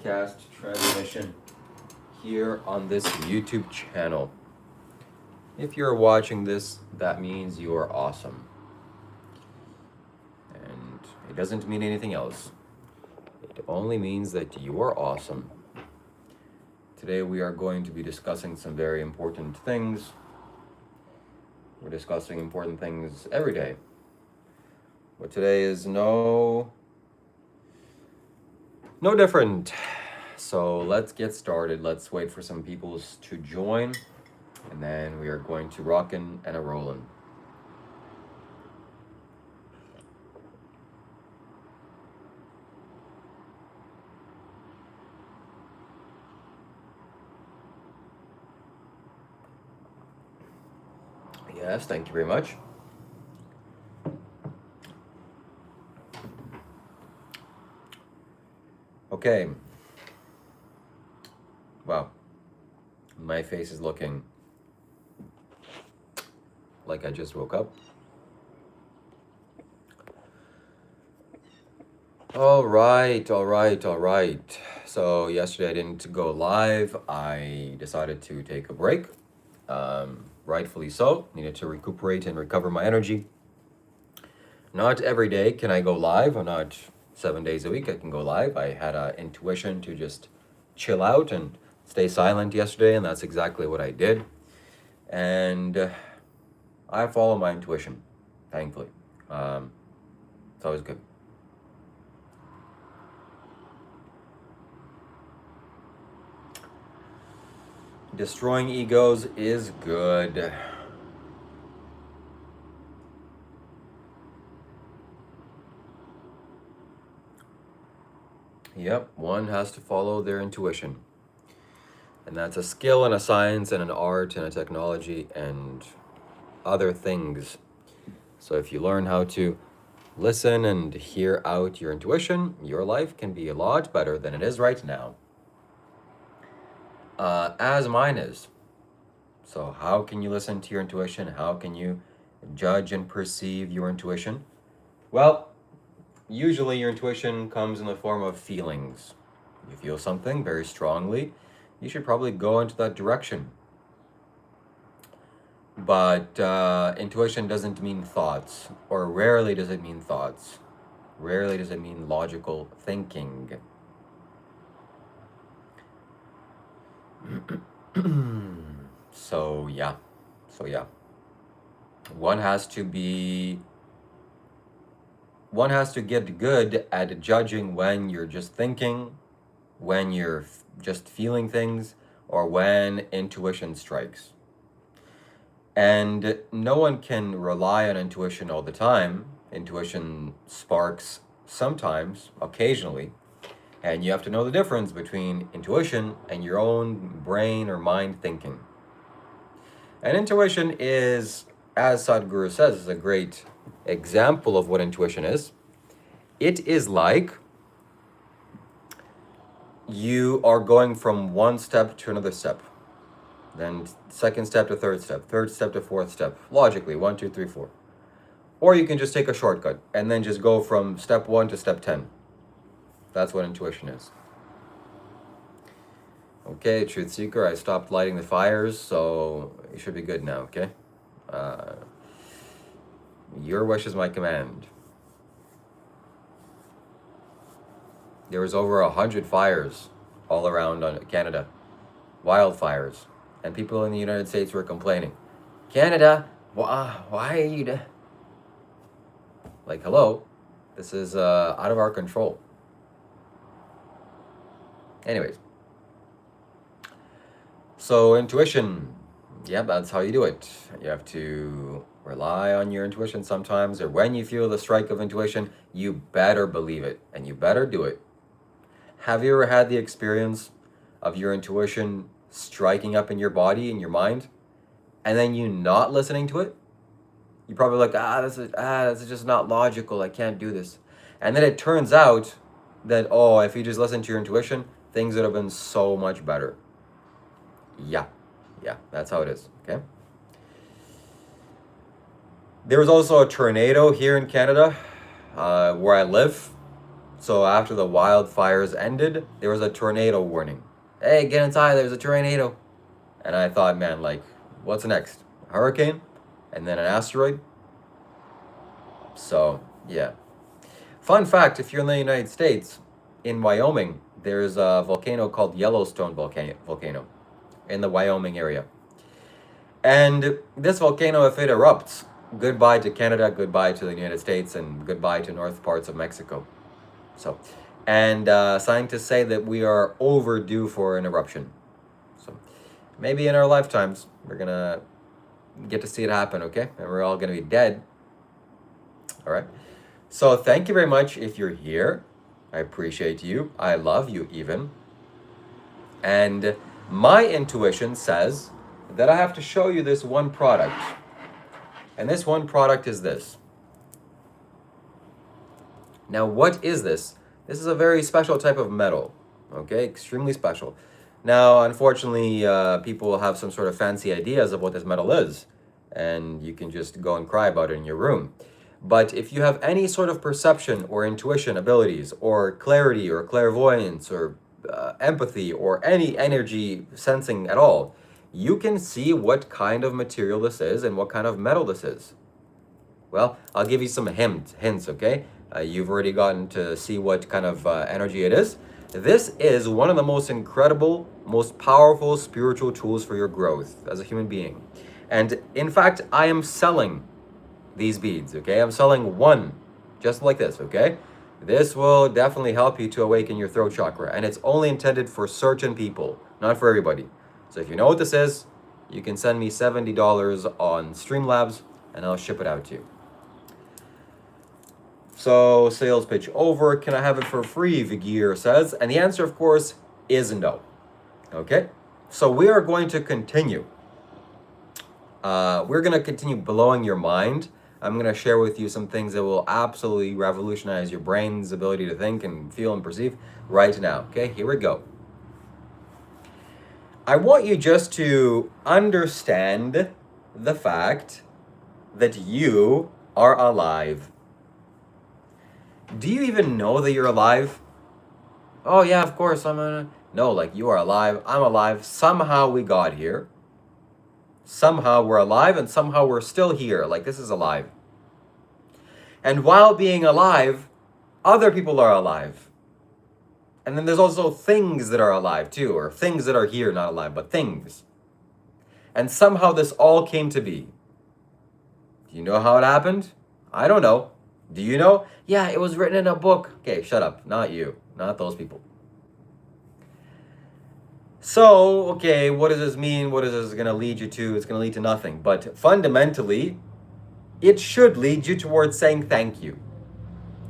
broadcast transmission here on this YouTube channel. If you're watching this, that means you are awesome. And it doesn't mean anything else. It only means that you are awesome. Today we are going to be discussing some very important things. We're discussing important things every day. But today is no different. So let's get started. Let's wait for some people to join, and then we are going to rockin' and a rollin'. Yes, thank you very much. Okay. Wow. My face is looking like I just woke up. All right. So yesterday I didn't go live. I decided to take a break. Rightfully so. Needed to recuperate and recover my energy. Not every day can I go live, or not 7 days a week I can go live. I had an intuition to just chill out and stay silent yesterday, and that's exactly what I did. And I follow my intuition, thankfully. It's always good. Destroying egos is good. Yep, one has to follow their intuition. And that's a skill and a science and an art and a technology and other things. So if you learn how to listen and hear out your intuition, your life can be a lot better than it is right now. As mine is. So how can you listen to your intuition? How can you judge and perceive your intuition? Well, usually your intuition comes in the form of feelings. You feel something very strongly, you should probably go into that direction. But intuition doesn't mean thoughts, or rarely does it mean thoughts. Rarely does it mean logical thinking. So yeah. One has to get good at judging when you're just thinking, when you're just feeling things, or when intuition strikes. And no one can rely on intuition all the time. Intuition sparks sometimes, occasionally, and you have to know the difference between intuition and your own brain or mind thinking. And intuition is, as Sadhguru says, is a great example of what intuition is. It is like you are going from one step to another step, then second step to third step to fourth step, logically, 1, 2, 3, 4. Or you can just take a shortcut and then just go from step 1 to step 10. That's what intuition is. Okay, Truth Seeker, I stopped lighting the fires, so you should be good now, okay? Your wish is my command. There was over 100 fires all around Canada, wildfires, and people in the United States were complaining. Canada, why are you like, hello, this is out of our control. Anyways, so intuition, yeah, that's how you do it. You have to rely on your intuition sometimes, or when you feel the strike of intuition, you better believe it, and you better do it. Have you ever had the experience of your intuition striking up in your body, in your mind, and then you not listening to it? You're probably like, this is just not logical, I can't do this. And then it turns out that, if you just listened to your intuition, things would have been so much better. Yeah, that's how it is, okay? There was also a tornado here in Canada, where I live. So after the wildfires ended, there was a tornado warning. Hey, get inside, there's a tornado. And I thought, man, like, what's next? A hurricane? And then an asteroid? So, yeah. Fun fact, if you're in the United States, in Wyoming, there's a volcano called Yellowstone volcano in the Wyoming area. And this volcano, if it erupts, goodbye to Canada, goodbye to the United States, and goodbye to north parts of Mexico. So, and scientists say that we are overdue for an eruption. So, maybe in our lifetimes, we're gonna get to see it happen, okay? And we're all gonna be dead. All right. So, thank you very much if you're here. I appreciate you. I love you even. And my intuition says that I have to show you this one product. And this one product is this. Now, what is this? This is a very special type of metal, okay? Extremely special. Now, unfortunately, people have some sort of fancy ideas of what this metal is, and you can just go and cry about it in your room. But if you have any sort of perception or intuition abilities, or clarity, or clairvoyance, or empathy, or any energy sensing at all, you can see what kind of material this is and what kind of metal this is. Well, I'll give you some hints, okay? You've already gotten to see what kind of energy it is. This is one of the most incredible, most powerful spiritual tools for your growth as a human being. And in fact, I am selling these beads, okay? I'm selling one, just like this, okay? This will definitely help you to awaken your throat chakra, and it's only intended for certain people, not for everybody. So if you know what this is, you can send me $70 on Streamlabs, and I'll ship it out to you. So, sales pitch over. Can I have it for free, Vigir says. And the answer, of course, is no. Okay? So we are going to continue. We're going to continue blowing your mind. I'm going to share with you some things that will absolutely revolutionize your brain's ability to think and feel and perceive right now. Okay? Here we go. I want you just to understand the fact that you are alive. Do you even know that you're alive? Oh yeah, of course, No, like you are alive, I'm alive, somehow we got here. Somehow we're alive and somehow we're still here, like this is alive. And while being alive, other people are alive. And then there's also things that are alive too, or things that are here, not alive, but things. And somehow this all came to be. Do you know how it happened? I don't know. Do you know? Yeah, it was written in a book. Okay, shut up. Not you. Not those people. So, okay, what does this mean? What is this going to lead you to? It's going to lead to nothing. But fundamentally, it should lead you towards saying thank you.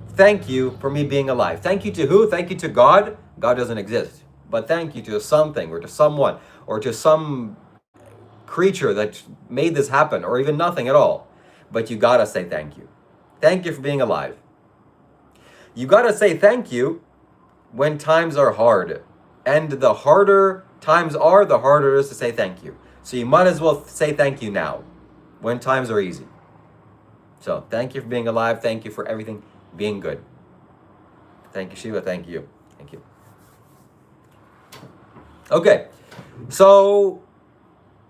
Thank you for me being alive. Thank you to who? Thank you to God. God doesn't exist. But thank you to something or to someone or to some creature that made this happen or even nothing at all. But you gotta say thank you. Thank you for being alive. You gotta say thank you when times are hard. And the harder times are, the harder it is to say thank you. So you might as well say thank you now when times are easy. So thank you for being alive. Thank you for everything being good. Thank you, Shiva. Thank you. Thank you. Okay. So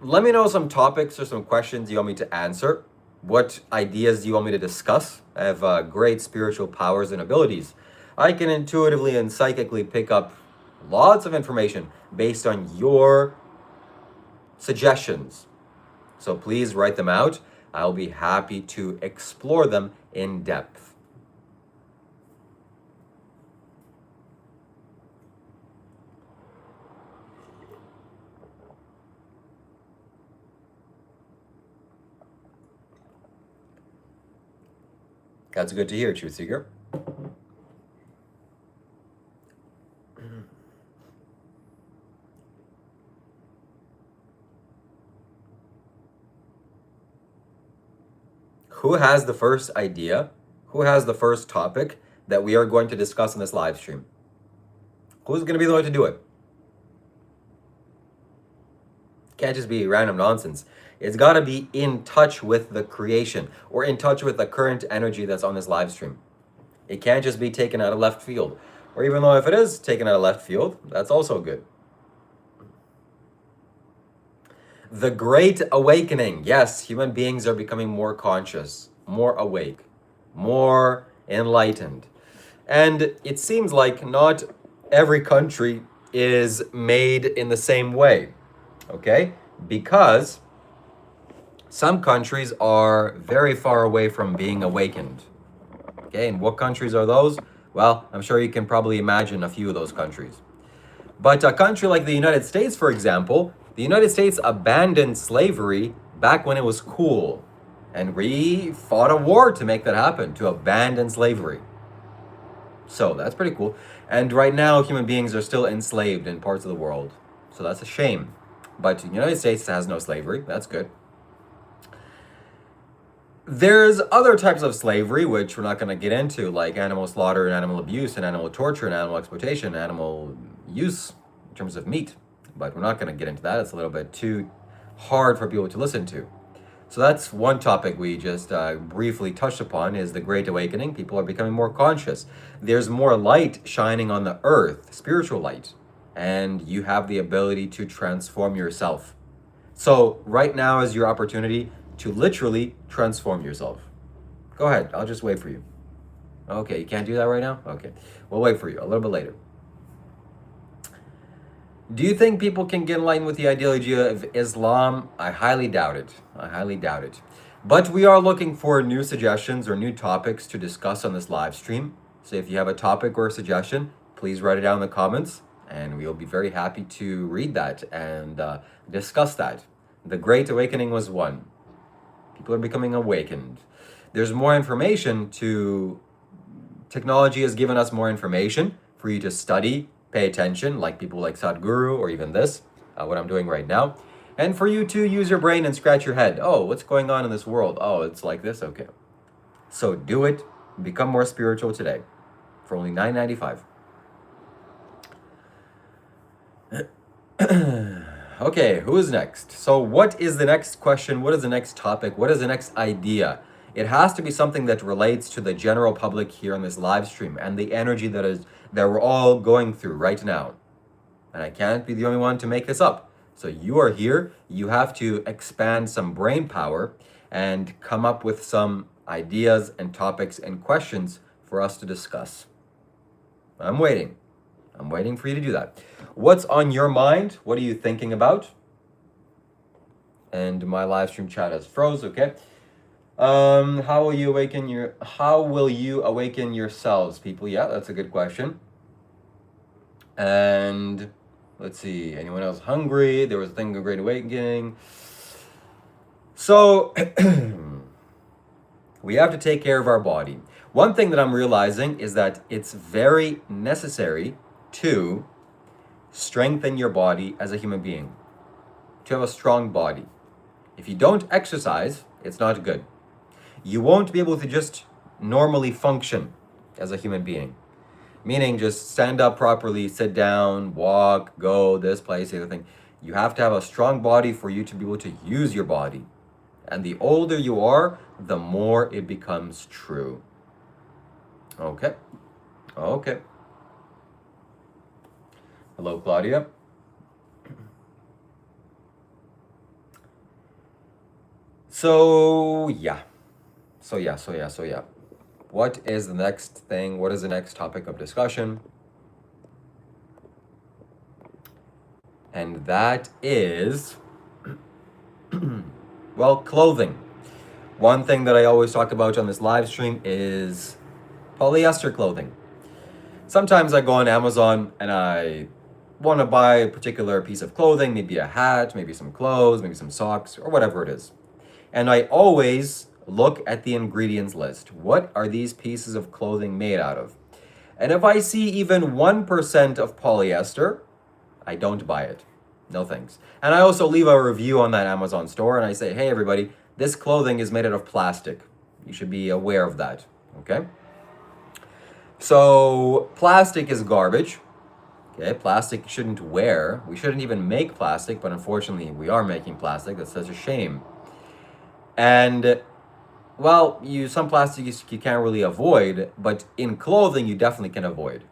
let me know some topics or some questions you want me to answer. What ideas do you want me to discuss? I have great spiritual powers and abilities. I can intuitively and psychically pick up lots of information based on your suggestions. So please write them out. I'll be happy to explore them in depth. That's good to hear, Truth Seeker. Who has the first idea? Who has the first topic that we are going to discuss in this live stream? Who's going to be the one to do it? Can't just be random nonsense. It's got to be in touch with the creation or in touch with the current energy that's on this live stream. It can't just be taken out of left field. Or even though if it is taken out of left field, that's also good. The Great Awakening. Yes, human beings are becoming more conscious, more awake, more enlightened. And it seems like not every country is made in the same way, okay? Because some countries are very far away from being awakened. Okay, and what countries are those? Well, I'm sure you can probably imagine a few of those countries. But a country like the United States, for example, the United States abandoned slavery back when it was cool. And we fought a war to make that happen, to abandon slavery. So that's pretty cool. And right now, human beings are still enslaved in parts of the world. So that's a shame. But the United States has no slavery. That's good. There's other types of slavery, which we're not going to get into, like animal slaughter and animal abuse and animal torture and animal exploitation, animal use in terms of meat. But we're not going to get into that. It's a little bit too hard for people to listen to. So that's one topic we just briefly touched upon, is the Great Awakening. People are becoming more conscious. There's more light shining on the earth, spiritual light, and you have the ability to transform yourself. So right now is your opportunity to literally transform yourself. Go ahead, I'll just wait for you. Okay, you can't do that right now? Okay, we'll wait for you a little bit later. Do you think people can get enlightened with the ideology of Islam? I highly doubt it. I highly doubt it. But we are looking for new suggestions or new topics to discuss on this live stream. So if you have a topic or a suggestion, please write it down in the comments, and we'll be very happy to read that and discuss that. The Great Awakening was one. People are becoming awakened. There's more information to... Technology has given us more information for you to study, pay attention, like people like Sadhguru or even this, what I'm doing right now. And for you to use your brain and scratch your head. Oh, what's going on in this world? Oh, it's like this? Okay. So do it. Become more spiritual today for only $9.95. Okay, who is next? So what is the next question? What is the next topic? What is the next idea? It has to be something that relates to the general public here on this live stream and the energy that we're all going through right now. And I can't be the only one to make this up. So you are here, you have to expand some brain power and come up with some ideas and topics and questions for us to discuss. I'm waiting. I'm waiting for you to do that. What's on your mind? What are you thinking about? And my live stream chat has froze, okay? How will you awaken yourselves, people? Yeah, that's a good question. And let's see, anyone else hungry? There was a thing of Great Awakening. So we have to take care of our body. One thing that I'm realizing is that it's very necessary to strengthen your body as a human being, to have a strong body. If you don't exercise, it's not good. You won't be able to just normally function as a human being. Meaning just stand up properly, sit down, walk, go this place, the other thing. You have to have a strong body for you to be able to use your body. And the older you are, the more it becomes true. Okay. Okay. Hello, Claudia. So yeah. What is the next thing? What is the next topic of discussion? And that is, well, clothing. One thing that I always talk about on this live stream is polyester clothing. Sometimes I go on Amazon and I want to buy a particular piece of clothing, maybe a hat, maybe some clothes, maybe some socks, or whatever it is. And I always look at the ingredients list. What are these pieces of clothing made out of? And if I see even 1% of polyester, I don't buy it. No thanks. And I also leave a review on that Amazon store and I say, hey everybody, this clothing is made out of plastic. You should be aware of that, okay? So plastic is garbage. Okay, plastic you shouldn't wear. We shouldn't even make plastic, but unfortunately we are making plastic. That's such a shame. And Well, some plastics you can't really avoid, but in clothing you definitely can avoid.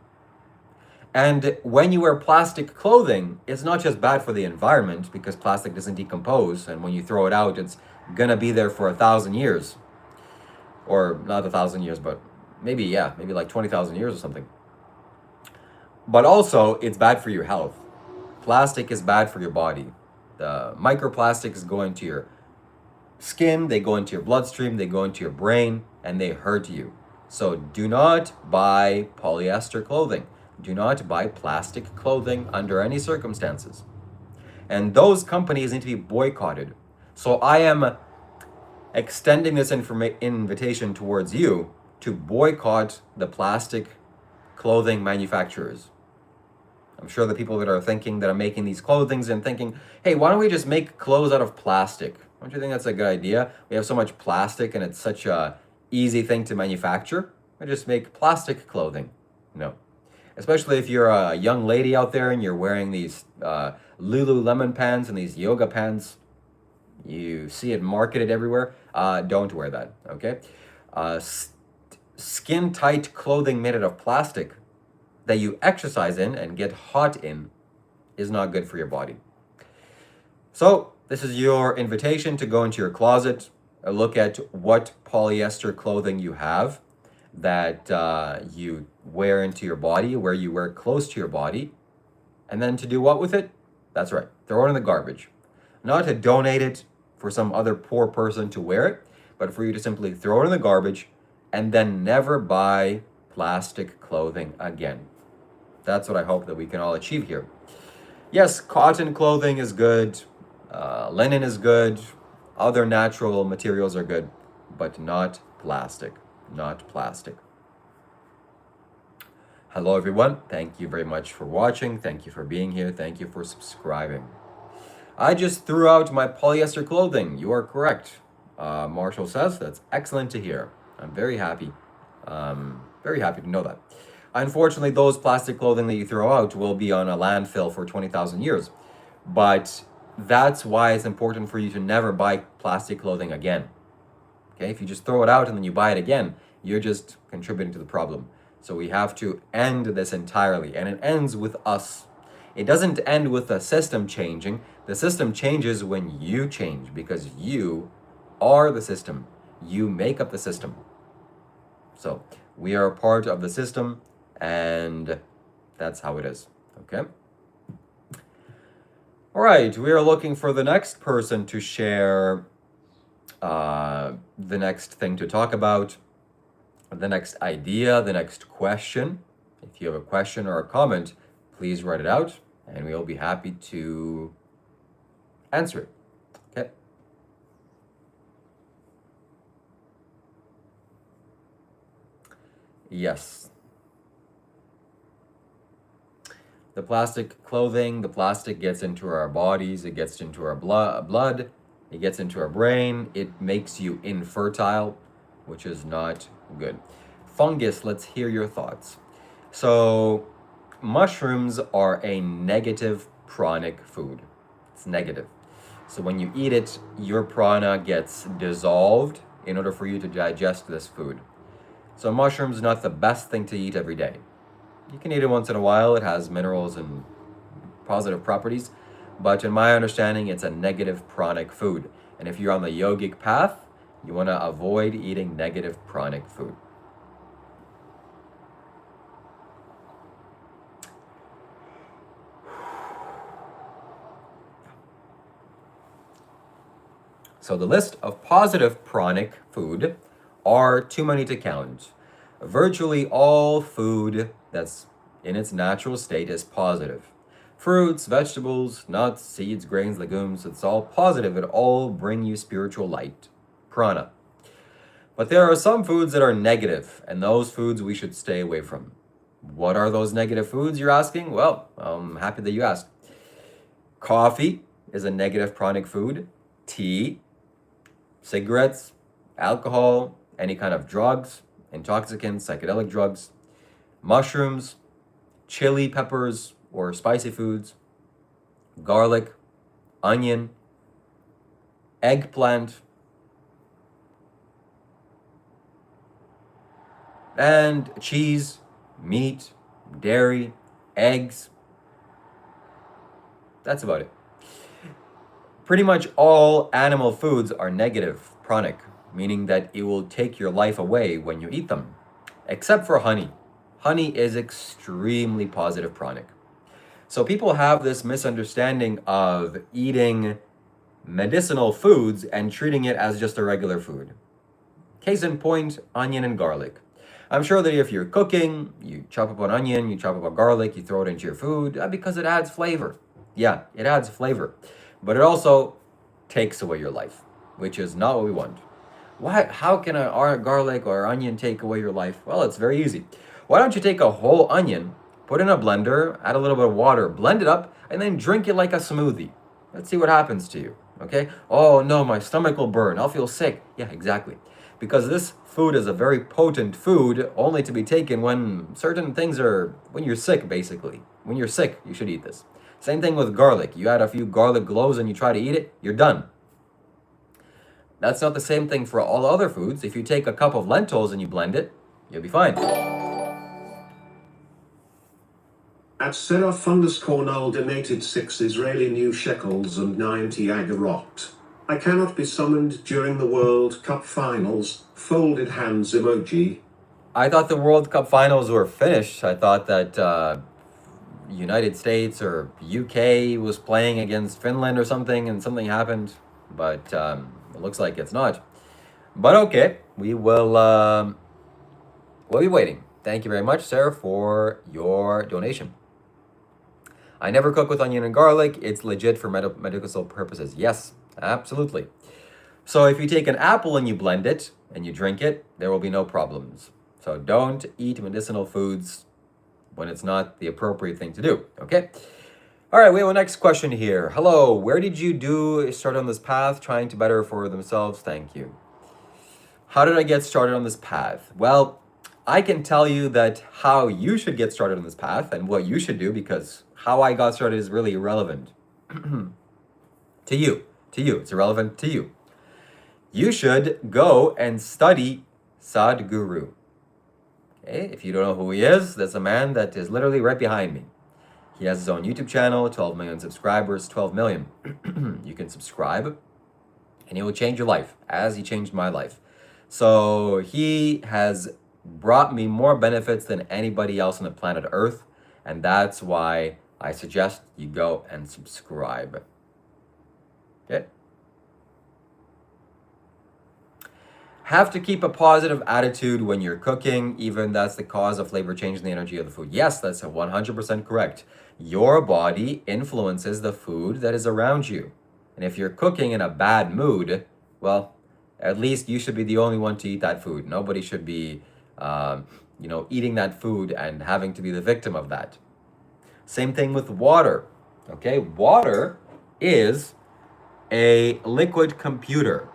And when you wear plastic clothing, it's not just bad for the environment because plastic doesn't decompose, and when you throw it out, it's gonna be there for 1,000 years, or not 1,000 years, but maybe like 20,000 years or something. But also, it's bad for your health. Plastic is bad for your body. The microplastics go into your skin, they go into your bloodstream, they go into your brain, and they hurt you. So do not buy polyester clothing. Do not buy plastic clothing under any circumstances. And those companies need to be boycotted. So I am extending this invitation towards you to boycott the plastic clothing manufacturers. I'm sure the people that are making these clothings and thinking, hey, why don't we just make clothes out of plastic? Don't you think that's a good idea? We have so much plastic and it's such a easy thing to manufacture. We just make plastic clothing. No. Especially if you're a young lady out there and you're wearing these Lululemon pants and these yoga pants. You see it marketed everywhere. Don't wear that, okay? Skin-tight clothing made out of plastic that you exercise in and get hot in is not good for your body. So this is your invitation to go into your closet, look at what polyester clothing you have that you wear into your body, where you wear close to your body, and then to do what with it? That's right, throw it in the garbage. Not to donate it for some other poor person to wear it, but for you to simply throw it in the garbage and then never buy plastic clothing again. That's what I hope that we can all achieve here. Yes, cotton clothing is good, linen is good, other natural materials are good, but not plastic, not plastic. Hello everyone, thank you very much for watching, thank you for being here, thank you for subscribing. I just threw out my polyester clothing, you are correct. Marshall says, that's excellent to hear. I'm very happy to know that. Unfortunately, those plastic clothing that you throw out will be on a landfill for 20,000 years. But that's why it's important for you to never buy plastic clothing again. Okay, if you just throw it out and then you buy it again, you're just contributing to the problem. So we have to end this entirely, and it ends with us. It doesn't end with the system changing. The system changes when you change, because you are the system. You make up the system. So we are a part of the system, and that's how it is, okay? All right, we are looking for the next person to share the next thing to talk about, the next idea, the next question. If you have a question or a comment, please write it out, and we'll be happy to answer it, okay? Yes. The plastic clothing, the plastic gets into our bodies, it gets into our blood, it gets into our brain, it makes you infertile, which is not good. Fungus, let's hear your thoughts. So, mushrooms are a negative pranic food. It's negative. So when you eat it, your prana gets dissolved in order for you to digest this food. So mushrooms are not the best thing to eat every day. You can eat it once in a while, it has minerals and positive properties, but in my understanding, it's a negative pranic food. And if you're on the yogic path, you want to avoid eating negative pranic food. So the list of positive pranic food are too many to count. Virtually all food that's in its natural state is positive. Fruits, vegetables, nuts, seeds, grains, legumes, it's all positive. It all bring you spiritual light, prana. But there are some foods that are negative, and those foods we should stay away from. What are those negative foods, you're asking? Well, I'm happy that you asked. Coffee is a negative pranic food. Tea, cigarettes, alcohol, any kind of drugs, intoxicants, psychedelic drugs, mushrooms, chili peppers or spicy foods, garlic, onion, eggplant, And cheese, meat, dairy, eggs. That's about it. Pretty much all animal foods are negative pranic, meaning that it will take your life away when you eat them, except for honey. Honey is extremely positive pranic. So people have this misunderstanding of eating medicinal foods and treating it as just a regular food. Case in point, onion and garlic. I'm sure that if you're cooking, you chop up an onion, you chop up a garlic, you throw it into your food because it adds flavor. Yeah, it adds flavor. But it also takes away your life, which is not what we want. How can a garlic or onion take away your life? Well, it's very easy. Why don't you take a whole onion, put it in a blender, add a little bit of water, blend it up, and then drink it like a smoothie. Let's see what happens to you, okay? Oh no, my stomach will burn. I'll feel sick. Yeah, exactly. Because this food is a very potent food, only to be taken when certain things are, when you're sick, basically. When you're sick, you should eat this. Same thing with garlic. You add a few garlic cloves and you try to eat it, you're done. That's not the same thing for all other foods. If you take a cup of lentils and you blend it, you'll be fine. At Seraph _ donated 6 Israeli new shekels and 90 agarot. I cannot be summoned during the World Cup finals. Folded hands emoji. I thought the World Cup finals were finished. I thought that United States or UK was playing against Finland or something and something happened. But it looks like it's not. But okay, we'll be waiting. Thank you very much, Sarah, for your donation. I never cook with onion and garlic. It's legit for medical purposes. Yes, absolutely. So if you take an apple and you blend it and you drink it, there will be no problems. So don't eat medicinal foods when it's not the appropriate thing to do, okay? All right, we have a next question here. Hello, where did you start on this path, trying to better for themselves? Thank you. How did I get started on this path? Well, I can tell you that how you should get started on this path and what you should do, because how I got started is really irrelevant to you. It's irrelevant to you. You should go and study Sadhguru. Okay, if you don't know who he is, that's a man that is literally right behind me. He has his own YouTube channel, 12 million subscribers, 12 million. You can subscribe and he will change your life as he changed my life. So he has brought me more benefits than anybody else on the planet Earth. And that's why I suggest you go and subscribe. Okay? Have to keep a positive attitude when you're cooking, even that's the cause of flavor change in the energy of the food. Yes, that's 100% correct. Your body influences the food that is around you. And if you're cooking in a bad mood, well, at least you should be the only one to eat that food. Nobody should be, eating that food and having to be the victim of that. Same thing with water. Okay, water is a liquid computer.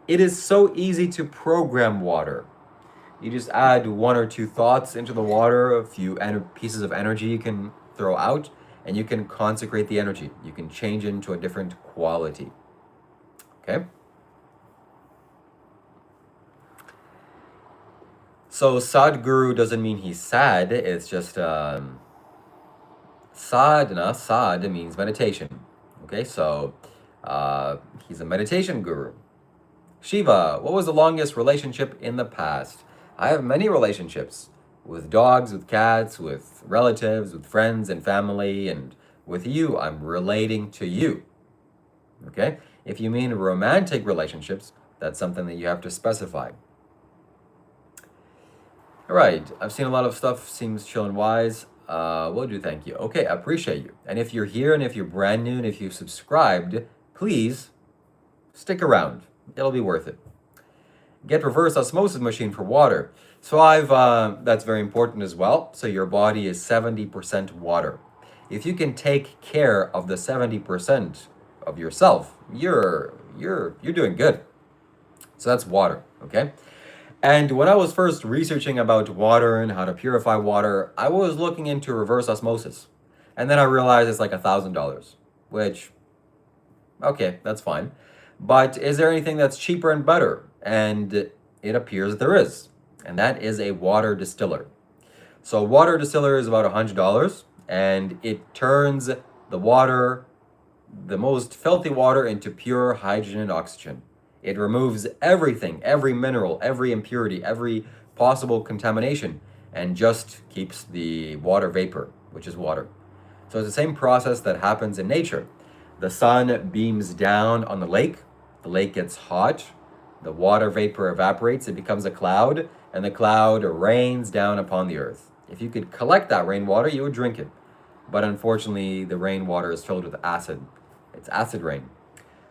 It is so easy to program water. You just add 1 or 2 thoughts into the water, a few pieces of energy you can throw out, and you can consecrate the energy. You can change it into a different quality. Okay? So Sadhguru doesn't mean he's sad. It's just sadhana. Sad means meditation. Okay, so he's a meditation guru. Shiva, what was the longest relationship in the past? I have many relationships with dogs, with cats, with relatives, with friends and family, and with you. I'm relating to you. Okay? If you mean romantic relationships, that's something that you have to specify. All right, I've seen a lot of stuff, seems chill and wise. Will do, thank you. Okay, I appreciate you. And if you're here and if you're brand new and if you've subscribed, please stick around. It'll be worth it. Get reverse osmosis machine for water. So that's very important as well. So your body is 70% water. If you can take care of the 70% of yourself, you're doing good. So that's water, okay? And when I was first researching about water and how to purify water, I was looking into reverse osmosis. And then I realized it's like $1,000, which, okay, that's fine. But is there anything that's cheaper and better? And it appears there is. and that is a water distiller. So a water distiller is about $100, and it turns the water, the most filthy water, into pure hydrogen and oxygen. It removes everything, every mineral, every impurity, every possible contamination, and just keeps the water vapor, which is water. So it's the same process that happens in nature. The sun beams down on the lake gets hot, the water vapor evaporates, it becomes a cloud, and the cloud rains down upon the earth. If you could collect that rainwater, you would drink it. But unfortunately, the rainwater is filled with acid. It's acid rain.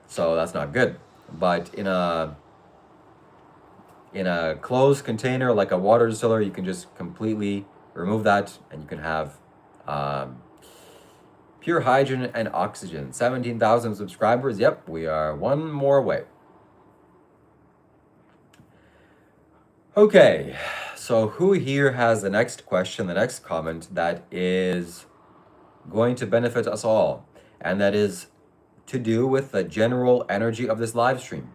So that's not good. But in a closed container like a water distiller, you can just completely remove that, and you can have pure hydrogen and oxygen. 17,000 subscribers. Yep, we are one more away. Okay, so who here has the next question, the next comment that is going to benefit us all? And that is to do with the general energy of this live stream.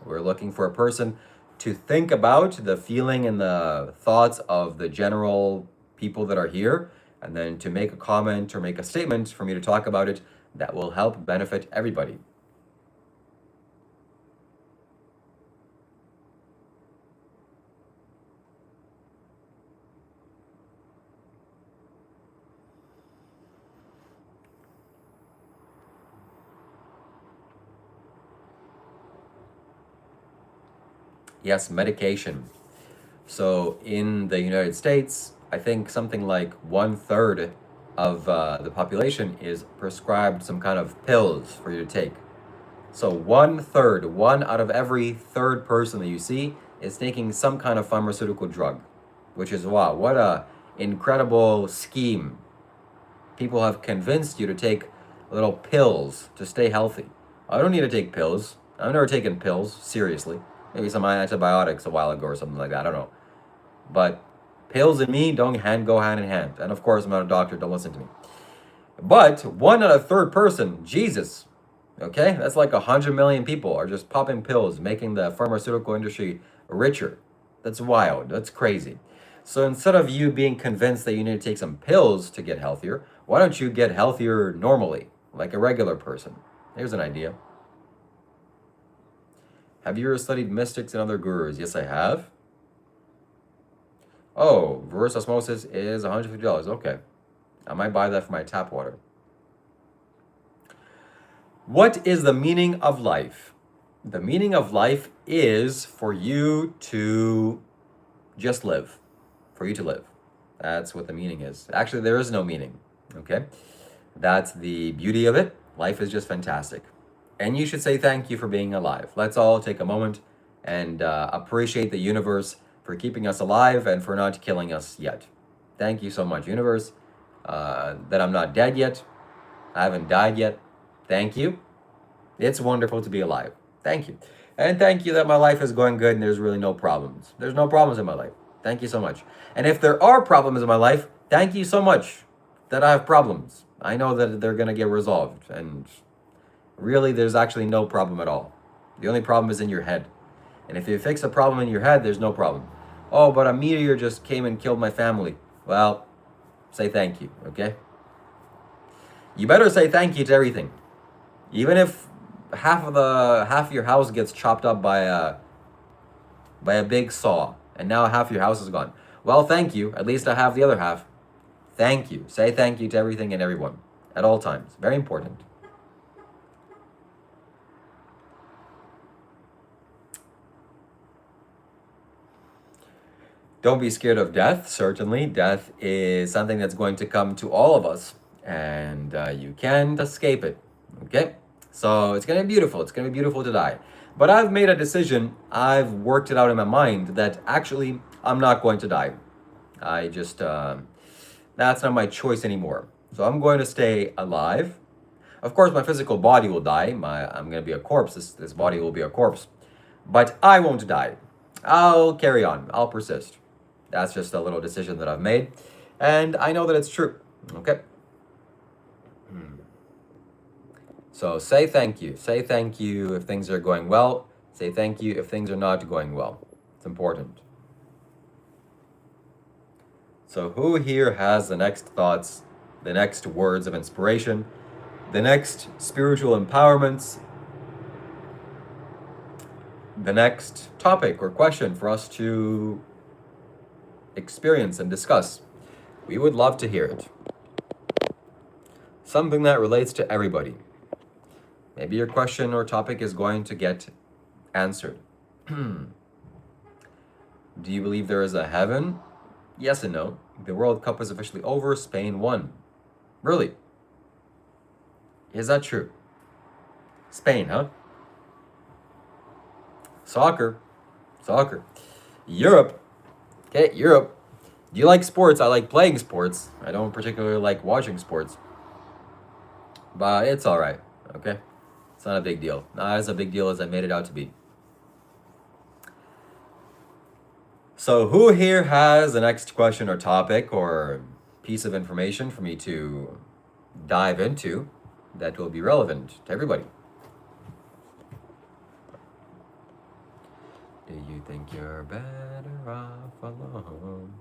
We're looking for a person to think about the feeling and the thoughts of the general people that are here, and then to make a comment or make a statement for me to talk about it that will help benefit everybody. Yes, medication. So in the United States, I think something like 1/3 of the population is prescribed some kind of pills for you to take. So 1/3, one out of every third person that you see is taking some kind of pharmaceutical drug, which is wow, what a incredible scheme. People have convinced you to take little pills to stay healthy. I don't need to take pills. I've never taken pills, seriously. Maybe some antibiotics a while ago or something like that, I don't know. But pills and me don't go hand in hand. And of course, I'm not a doctor, don't listen to me. But one out of third person, Jesus, okay? That's like 100 million people are just popping pills, making the pharmaceutical industry richer. That's wild, that's crazy. So instead of you being convinced that you need to take some pills to get healthier, why don't you get healthier normally, like a regular person? Here's an idea. Have you ever studied mystics and other gurus? Yes, I have. Oh, reverse osmosis is $150. Okay. I might buy that for my tap water. What is the meaning of life? The meaning of life is for you to just live. For you to live. That's what the meaning is. Actually, there is no meaning. Okay? That's the beauty of it. Life is just fantastic. And you should say thank you for being alive. Let's all take a moment and appreciate the universe for keeping us alive and for not killing us yet. Thank you so much, universe, that I'm not dead yet. I haven't died yet. Thank you. It's wonderful to be alive. Thank you. And thank you that my life is going good and there's really no problems. There's no problems in my life. Thank you so much. And if there are problems in my life, thank you so much that I have problems. I know that they're going to get resolved, and really, there's actually no problem at all. The only problem is in your head. And if you fix a problem in your head, there's no problem. Oh, but a meteor just came and killed my family. Well, say thank you, okay? You better say thank you to everything. Even if half of your house gets chopped up by a big saw, and now half of your house is gone. Well, thank you. At least I have the other half. Thank you. Say thank you to everything and everyone at all times. Very important. Don't be scared of death, certainly. Death is something that's going to come to all of us, and you can't escape it, okay? So it's going to be beautiful. It's going to be beautiful to die. But I've made a decision. I've worked it out in my mind that actually I'm not going to die. I just, that's not my choice anymore. So I'm going to stay alive. Of course, my physical body will die. I'm going to be a corpse. This body will be a corpse. But I won't die. I'll carry on. I'll persist. That's just a little decision that I've made. And I know that it's true. Okay? So say thank you. Say thank you if things are going well. Say thank you if things are not going well. It's important. So who here has the next thoughts, the next words of inspiration, the next spiritual empowerments, the next topic or question for us to experience and discuss? We would love to hear it. Something that relates to everybody. Maybe your question or topic is going to get answered. Do you believe there is a heaven? Yes and no. The World Cup is officially over. Spain won. Really? Is that true? Spain, huh? Soccer. Europe. Okay, Europe. Do you like sports? I like playing sports. I don't particularly like watching sports. But it's alright, okay? It's not a big deal. Not as a big deal as I made it out to be. So who here has the next question or topic or piece of information for me to dive into that will be relevant to everybody? Do you think you're better off alone?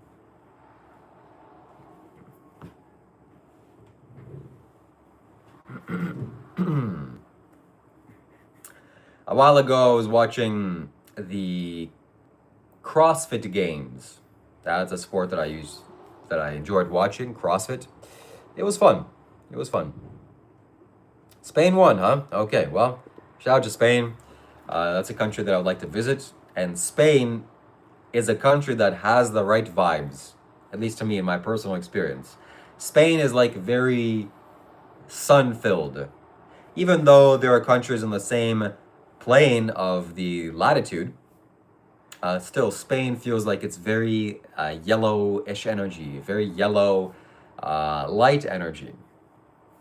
A while ago, I was watching the CrossFit games. That's a sport that I enjoyed watching, CrossFit. It was fun. Spain won, huh? Okay, well, shout out to Spain. That's a country that I would like to visit. And Spain is a country that has the right vibes, at least to me in my personal experience. Spain is like very sun-filled. Even though there are countries in the same plane of the latitude, still Spain feels like it's very yellowish energy, very yellow, light energy.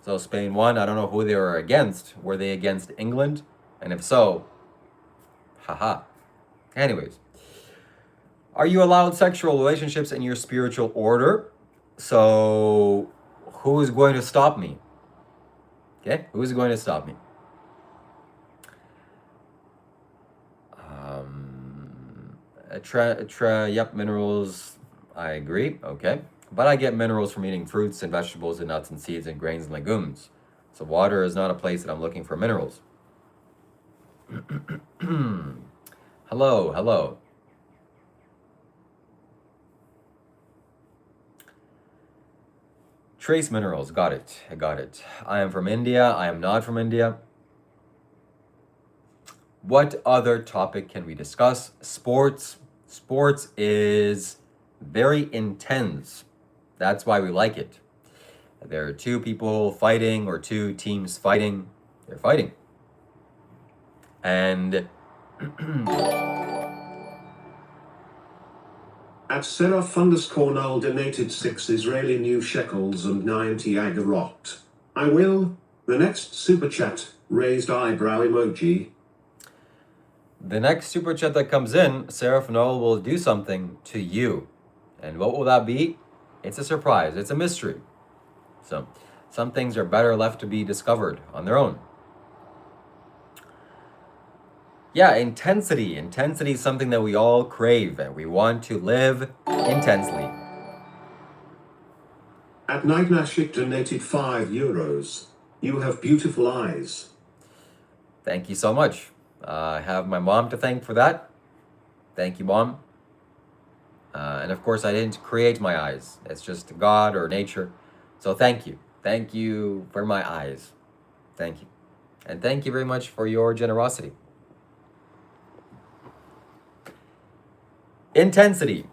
So Spain won. I don't know who they were against. Were they against England? And if so, haha. Anyways, are you allowed sexual relationships in your spiritual order? So who is going to stop me? Okay, who is going to stop me? Yep, minerals, I agree, okay. But I get minerals from eating fruits and vegetables and nuts and seeds and grains and legumes. So water is not a place that I'm looking for minerals. Hello. Trace minerals, got it. I am from India, I am not from India. What other topic can we discuss? Sports. Sports is very intense. That's why we like it. There are two people fighting or two teams fighting. They're fighting. And At Seraph_Null donated 6 Israeli new shekels and 90 agarot. I will. The next super chat, raised eyebrow emoji. The next super chat that comes in, Seraph Noel will do something to you. And what will that be? It's a surprise. It's a mystery. So some things are better left to be discovered on their own. Yeah, intensity. Intensity is something that we all crave and we want to live intensely. At Nightnashik donated €5. You have beautiful eyes. Thank you so much. I have my mom to thank for that. Thank you, Mom. And of course, I didn't create my eyes. It's just God or nature. So thank you. Thank you for my eyes. Thank you. And thank you very much for your generosity. Intensity.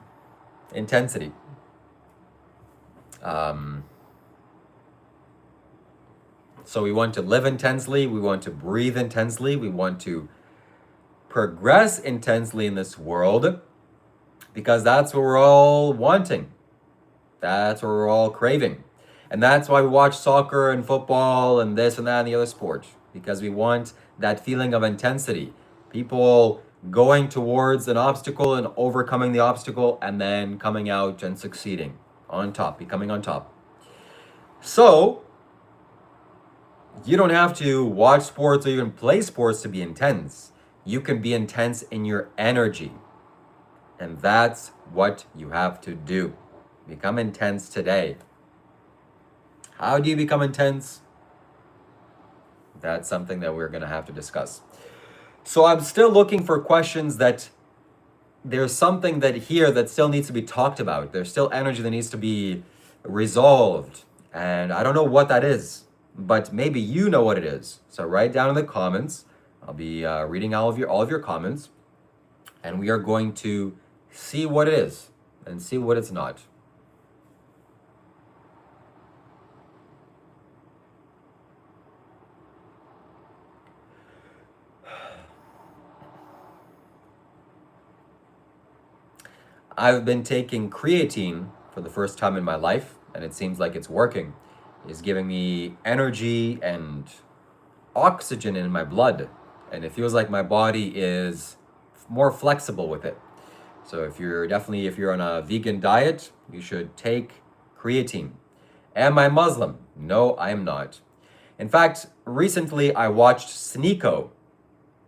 So we want to live intensely. We want to breathe intensely. We want to progress intensely in this world because that's what we're all wanting. That's what we're all craving. And that's why we watch soccer and football and this and that and the other sport, because we want that feeling of intensity. People going towards an obstacle and overcoming the obstacle and then coming out and succeeding on top, becoming on top. So you don't have to watch sports or even play sports to be intense. You can be intense in your energy. And that's what you have to do. Become intense today. How do you become intense? That's something that we're going to have to discuss. So I'm still looking for questions that there's something that here that still needs to be talked about. There's still energy that needs to be resolved. And I don't know what that is, but maybe you know what it is. So write down in the comments. I'll be reading all of your comments, and we are going to see what it is and see what it's not. I've been taking creatine for the first time in my life, and it seems like it's working. It's giving me energy and oxygen in my blood, and it feels like my body is more flexible with it. So if you're on a vegan diet, you should take creatine. Am I Muslim? No, I am not. In fact, recently I watched Sneeko.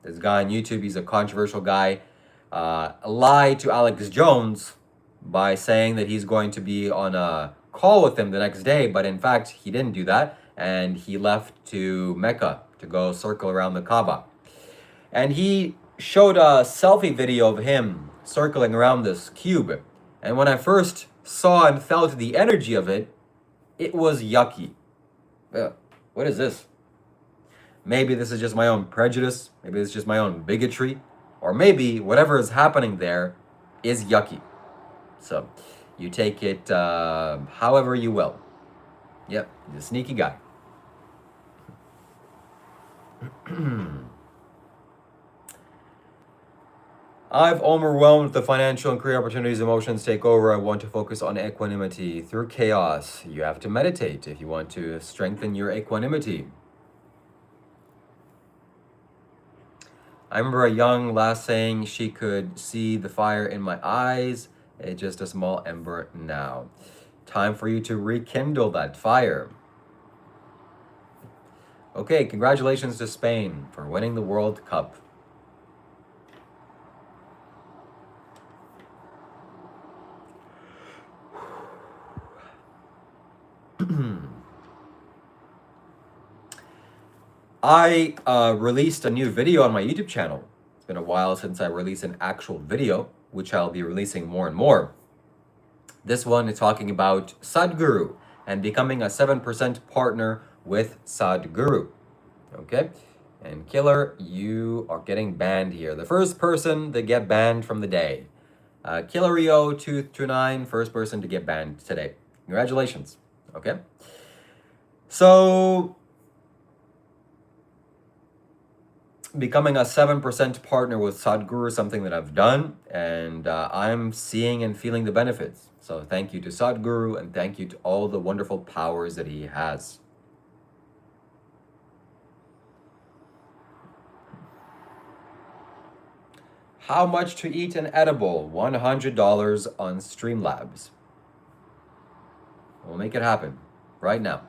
This guy on YouTube, he's a controversial guy, lied to Alex Jones by saying that he's going to be on a call with him the next day, but in fact, he didn't do that, and he left to Mecca to go circle around the Kaaba. And he showed a selfie video of him circling around this cube. And when I first saw and felt the energy of it, it was yucky. What is this? Maybe this is just my own prejudice. Maybe it's just my own bigotry. Or maybe whatever is happening there is yucky. So you take it however you will. Yep, he's a sneaky guy. I've overwhelmed with the financial and career opportunities, emotions take over. I want to focus on equanimity through chaos. You have to meditate if you want to strengthen your equanimity. I remember a young lass saying she could see the fire in my eyes. It's just a small ember now. Time for you to rekindle that fire. Okay, congratulations to Spain for winning the World Cup. I released a new video on my YouTube channel. It's been a while since I released an actual video, which I'll be releasing more and more. This one is talking about Sadhguru and becoming a 7% partner with Sadhguru. Okay? And Killer, you are getting banned here. The first person to get banned from the day. Killerio229, first person to get banned today. Congratulations. Okay? So, becoming a 7% partner with Sadhguru is something that I've done, and I'm seeing and feeling the benefits. So thank you to Sadhguru, and thank you to all the wonderful powers that he has. How much to eat an edible? $100 on Streamlabs. We'll make it happen right now.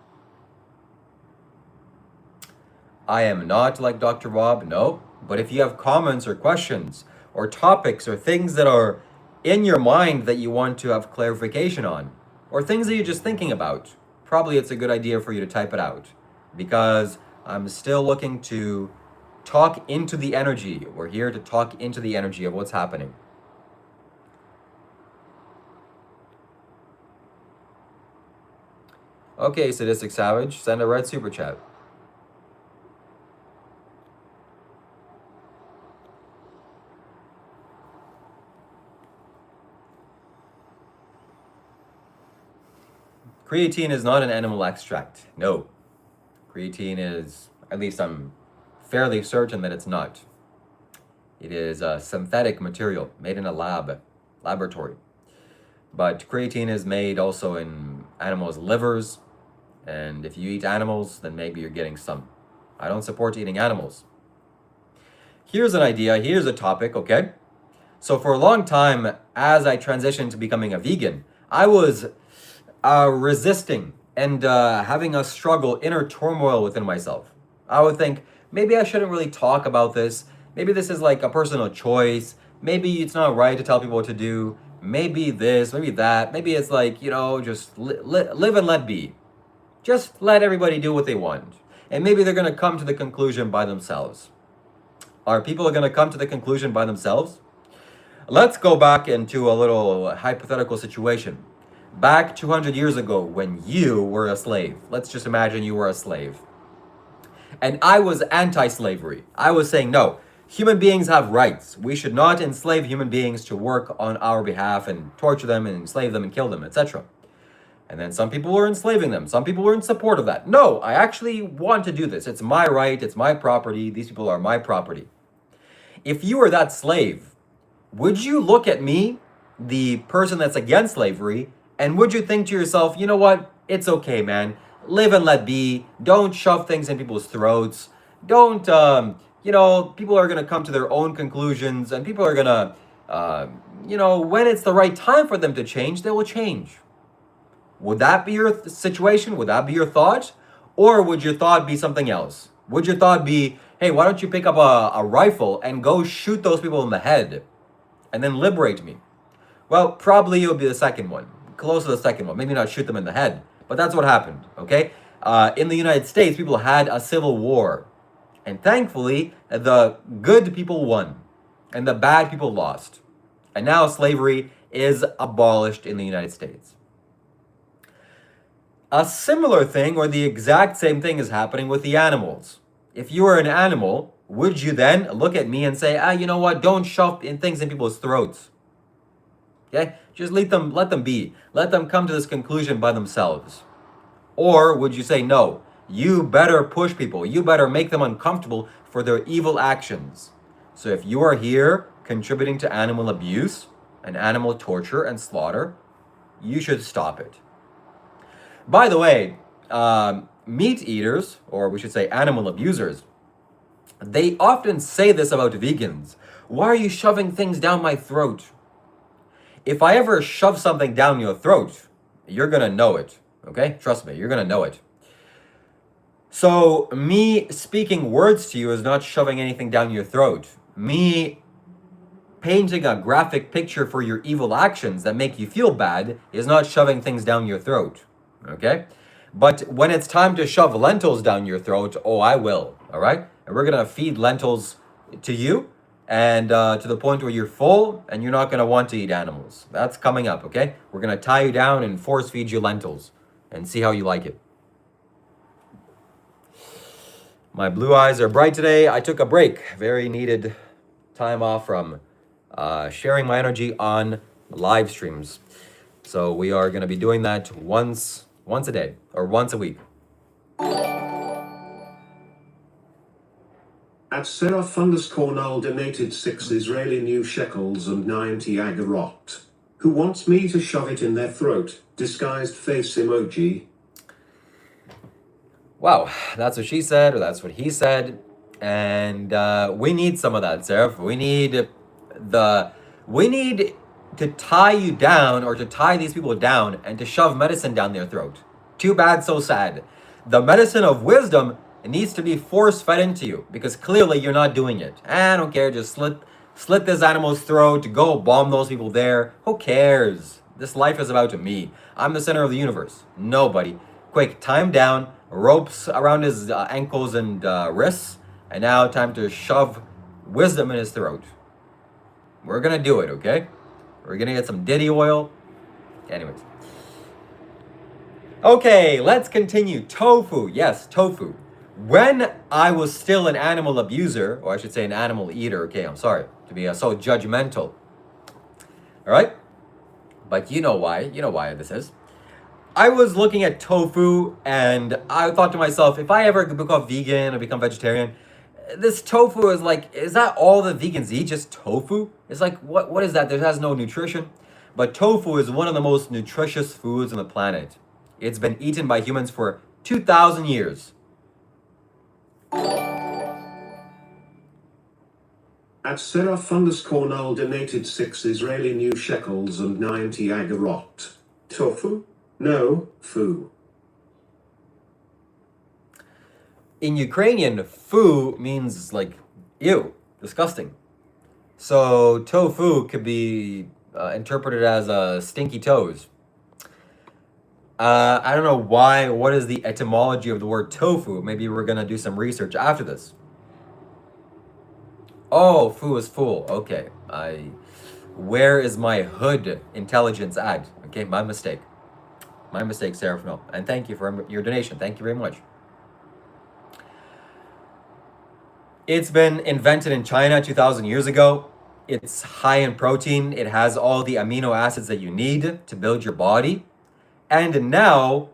I am not like Dr. Rob, no. But if you have comments or questions or topics or things that are in your mind that you want to have clarification on, or things that you're just thinking about, probably it's a good idea for you to type it out, because I'm still looking to talk into the energy. We're here to talk into the energy of what's happening. Okay, Sadistic Savage, send a red super chat. Creatine is not an animal extract. No. Creatine is, at least I'm fairly certain that it's not. It is a synthetic material made in a laboratory. But creatine is made also in animals' livers. And if you eat animals, then maybe you're getting some. I don't support eating animals. Here's an idea, here's a topic, okay? So for a long time, as I transitioned to becoming a vegan, I was resisting and having a struggle, inner turmoil within myself. I would think, maybe I shouldn't really talk about this. Maybe this is like a personal choice. Maybe it's not right to tell people what to do. maybe this, maybe that, maybe it's like, just live and let be. Just let everybody do what they want. And maybe they're going to come to the conclusion by themselves. Are people going to come to the conclusion by themselves? Let's go back into a little hypothetical situation. Back 200 years ago when you were a slave. Let's just imagine you were a slave. And I was anti-slavery. I was saying, no, human beings have rights. We should not enslave human beings to work on our behalf and torture them and enslave them and kill them, etc. And then some people were enslaving them. Some people were in support of that. No, I actually want to do this. It's my right. It's my property. These people are my property. If you were that slave, would you look at me, the person that's against slavery, and would you think to yourself, you know what? It's okay, man. Live and let be. Don't shove things in people's throats. Don't, people are going to come to their own conclusions, and people are going to, when it's the right time for them to change, they will change. Would that be your situation? Would that be your thought? Or would your thought be something else? Would your thought be, hey, why don't you pick up a rifle and go shoot those people in the head and then liberate me? Well, probably it would be the second one. Close to the second one. Maybe not shoot them in the head, but that's what happened, okay? In the United States, people had a civil war. And thankfully, the good people won and the bad people lost. And now slavery is abolished in the United States. A similar thing or the exact same thing is happening with the animals. If you were an animal, would you then look at me and say, you know what, don't shove things in people's throats? Okay, just let them be. Let them come to this conclusion by themselves. Or would you say, no, you better push people. You better make them uncomfortable for their evil actions. So if you are here contributing to animal abuse and animal torture and slaughter, you should stop it. By the way, meat eaters, or we should say animal abusers, they often say this about vegans. Why are you shoving things down my throat? If I ever shove something down your throat, you're going to know it, okay? Trust me, you're going to know it. So me speaking words to you is not shoving anything down your throat. Me painting a graphic picture for your evil actions that make you feel bad is not shoving things down your throat, okay? But when it's time to shove lentils down your throat, oh, I will, all right? And we're going to feed lentils to you and to the point where you're full and you're not going to want to eat animals. That's coming up, okay? We're going to tie you down and force feed you lentils and see how you like it. My blue eyes are bright today. I took a break, very needed time off from sharing my energy on live streams. So we are going to be doing that once a day or once a week. At Seraph_Null donated 6 Israeli new shekels and 90 agarot. Who wants me to shove it in their throat? Disguised face emoji. Wow, that's what she said, or that's what he said. And we need some of that, Seraph. We need to tie you down or to tie these people down and to shove medicine down their throat. Too bad, so sad. The medicine of wisdom needs to be force-fed into you because clearly you're not doing it. I don't care, just slit this animal's throat, go bomb those people there. Who cares? This life is about me. I'm the center of the universe. Nobody. Quick, tie him down, ropes around his ankles and wrists, and now time to shove wisdom in his throat. We're gonna do it, okay? We're gonna get some Diddy oil. Anyways. Okay, let's continue. Tofu. Yes, tofu. When I was still an animal abuser, or I should say an animal eater, okay, I'm sorry to be so judgmental. All right? But you know why this is. I was looking at tofu and I thought to myself, if I ever become vegan or become vegetarian, this tofu is like, is that all the vegans eat? Just tofu? It's like, what is that? There has no nutrition. But tofu is one of the most nutritious foods on the planet. It's been eaten by humans for 2,000 years. At Seraph_Null donated 6 Israeli new shekels and 90 agarot. Tofu? No, foo. In Ukrainian, foo means like, ew, disgusting. So tofu could be interpreted as stinky toes. I don't know why. What is the etymology of the word tofu? Maybe we're gonna do some research after this. Oh, fu is fool. Okay, Where is my hood intelligence at? Okay, my mistake. My mistake, Seraph. And thank you for your donation. Thank you very much. It's been invented in China 2,000 years ago. It's high in protein. It has all the amino acids that you need to build your body. And now,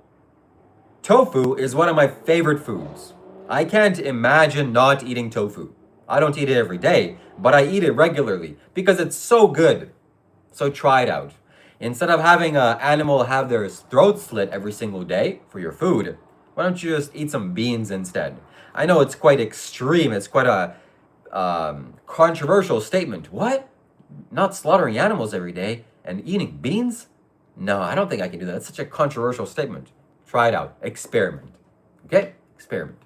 tofu is one of my favorite foods. I can't imagine not eating tofu. I don't eat it every day, but I eat it regularly because it's so good. So try it out. Instead of having an animal have their throat slit every single day for your food, why don't you just eat some beans instead? I know it's quite extreme. It's quite a controversial statement. What? Not slaughtering animals every day and eating beans? No, I don't think I can do that. It's such a controversial statement. Try it out. Experiment. Okay? Experiment.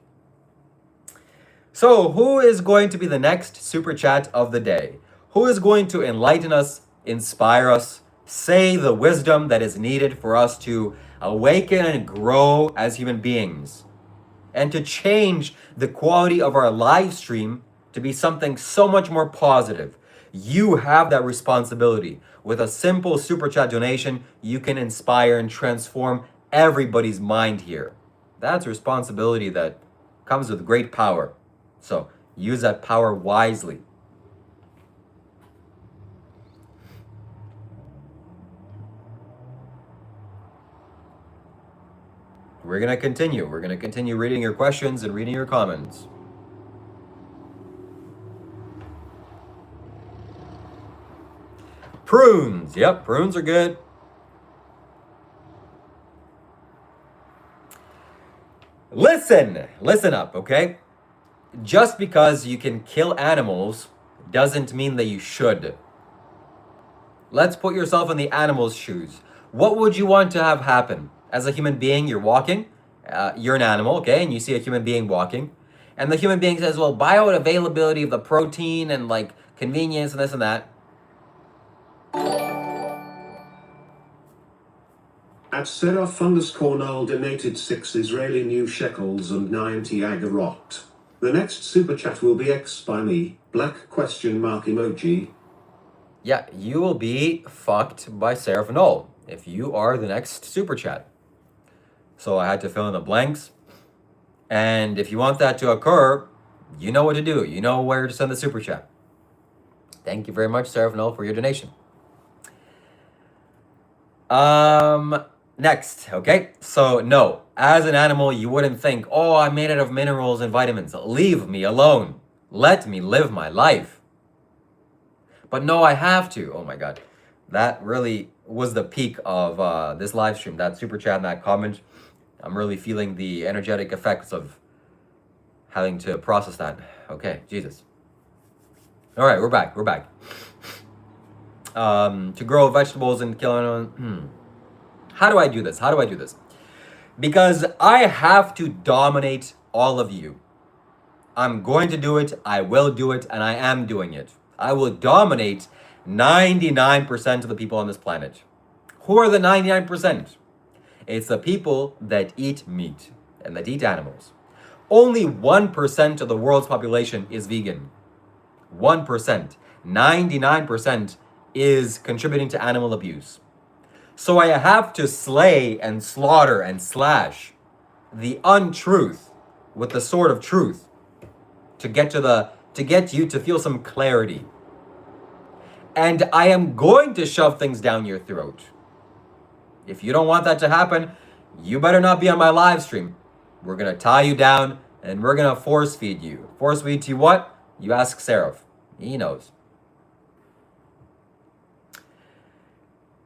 So, who is going to be the next super chat of the day? Who is going to enlighten us, inspire us, say the wisdom that is needed for us to awaken and grow as human beings, and to change the quality of our live stream to be something so much more positive? You have that responsibility. With a simple super chat donation, you can inspire and transform everybody's mind here. That's a responsibility that comes with great power. So use that power wisely. We're going to continue. We're going to continue reading your questions and reading your comments. Prunes. Yep, prunes are good. Listen up, okay? Just because you can kill animals doesn't mean that you should. Let's put yourself in the animal's shoes. What would you want to have happen? As a human being, you're walking, you're an animal, okay, and you see a human being walking, and the human being says, well, bioavailability of the protein and like convenience and this and that. At Seraph_Noel donated 6 Israeli new shekels and 90 agarot. The next super chat will be X by me, black question mark emoji. Yeah, you will be fucked by Seraph if you are the next super chat. So I had to fill in the blanks. And if you want that to occur, you know what to do. You know where to send the super chat. Thank you very much, Seraph for your donation. Next, okay? So no, as an animal, you wouldn't think, oh, I'm made out of minerals and vitamins. Leave me alone. Let me live my life. But no, I have to. Oh my God. That really was the peak of this live stream, that super chat and that comment. I'm really feeling the energetic effects of having to process that. Okay, Jesus. All right, we're back. To grow vegetables and kill... How do I do this? Because I have to dominate all of you. I'm going to do it, I will do it, and I am doing it. I will dominate 99% of the people on this planet. Who are the 99%? It's the people that eat meat and that eat animals. Only 1% of the world's population is vegan. 1%. 99% is contributing to animal abuse. So I have to slay and slaughter and slash the untruth with the sword of truth to get you to feel some clarity. And I am going to shove things down your throat. If you don't want that to happen, you better not be on my live stream. We're going to tie you down and we're going to force feed you. Force feed to you what? You ask Seraph. He knows.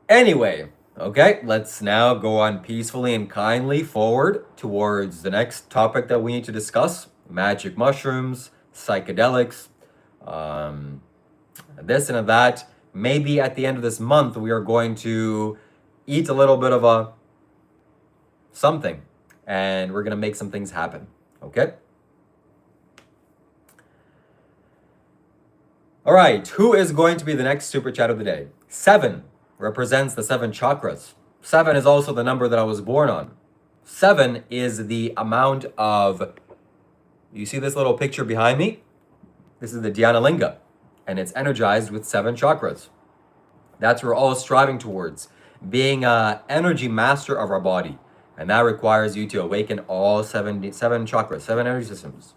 Anyway, okay, let's now go on peacefully and kindly forward towards the next topic that we need to discuss. Magic mushrooms, psychedelics, this and that. Maybe at the end of this month, we are going to eat a little bit of a something, and we're going to make some things happen, okay? All right, who is going to be the next super chat of the day? 7 represents the 7 chakras. 7 is also the number that I was born on. 7 is the amount of, you see this little picture behind me? This is the Dhyana Linga, and it's energized with 7 chakras. That's what we're all striving towards, being an energy master of our body. And that requires you to awaken all seven chakras, 7 energy systems.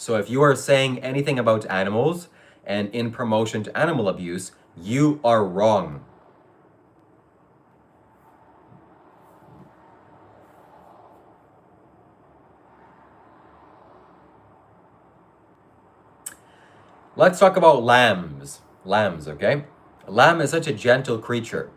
So if you are saying anything about animals and in promotion to animal abuse, you are wrong. Let's talk about lambs. Lambs, okay? A lamb is such a gentle creature.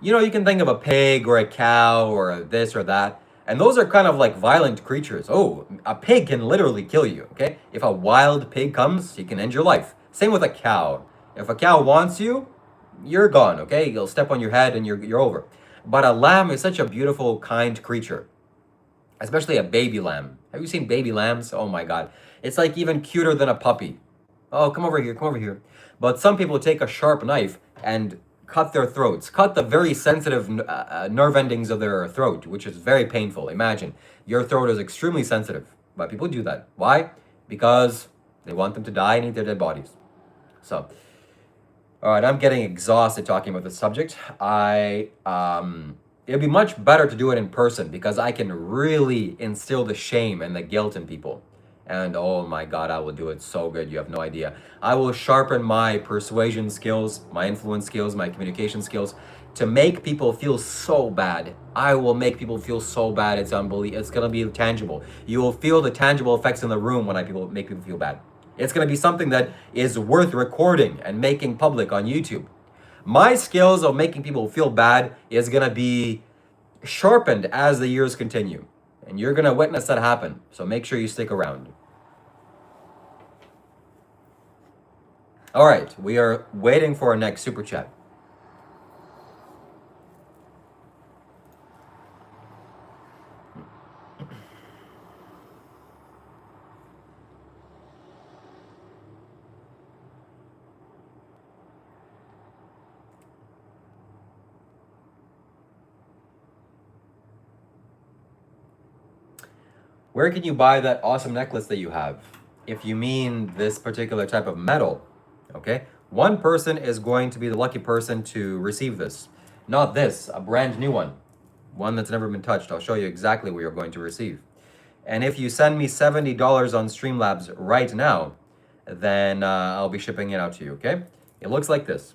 You know, you can think of a pig or a cow or this or that, and those are kind of like violent creatures. Oh, a pig can literally kill you, okay? If a wild pig comes, he can end your life. Same with a cow. If a cow wants you, you're gone, okay? He'll step on your head and you're over. But a lamb is such a beautiful, kind creature, especially a baby lamb. Have you seen baby lambs? Oh my God. It's like even cuter than a puppy. Oh, come over here, come over here. But some people take a sharp knife and cut their throats, cut the very sensitive nerve endings of their throat, which is very painful. Imagine, your throat is extremely sensitive, but people do that. Why? Because they want them to die and eat their dead bodies. So, all right, I'm getting exhausted talking about this subject. It'd be much better to do it in person because I can really instill the shame and the guilt in people. And oh my God, I will do it so good. You have no idea. I will sharpen my persuasion skills, my influence skills, my communication skills to make people feel so bad. I will make people feel so bad. It's unbelievable. It's going to be tangible. You will feel the tangible effects in the room when I make people feel bad. It's going to be something that is worth recording and making public on YouTube. My skills of making people feel bad is going to be sharpened as the years continue. And you're going to witness that happen. So make sure you stick around. All right, we are waiting for our next super chat. Where can you buy that awesome necklace that you have? If you mean this particular type of metal, okay? One person is going to be the lucky person to receive this. Not this, a brand new one. One that's never been touched. I'll show you exactly what you're going to receive. And if you send me $70 on Streamlabs right now, then I'll be shipping it out to you, okay? It looks like this.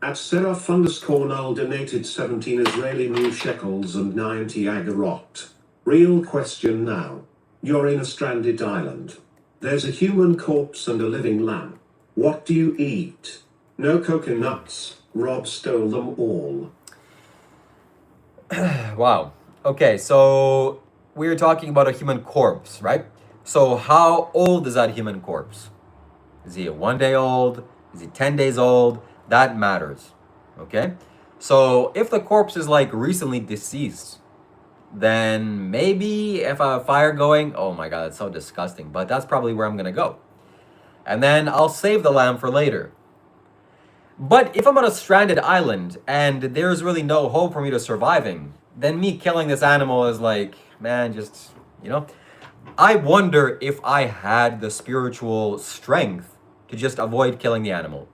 At Seraph_Null donated 17 Israeli new shekels and 90 agarot. Real question now. You're in a stranded island. There's a human corpse and a living lamb. What do you eat? No coconuts. Rob stole them all. Wow. Okay, so we're talking about a human corpse, right? So how old is that human corpse? Is he 1 day old? Is he 10 days old? That matters, okay? So if the corpse is like recently deceased, then maybe if a fire going, oh my God, it's so disgusting, but that's probably where I'm gonna go. And then I'll save the lamb for later. But if I'm on a stranded island and there's really no hope for me to surviving, then me killing this animal is like, man, just, you know? I wonder if I had the spiritual strength to just avoid killing the animal.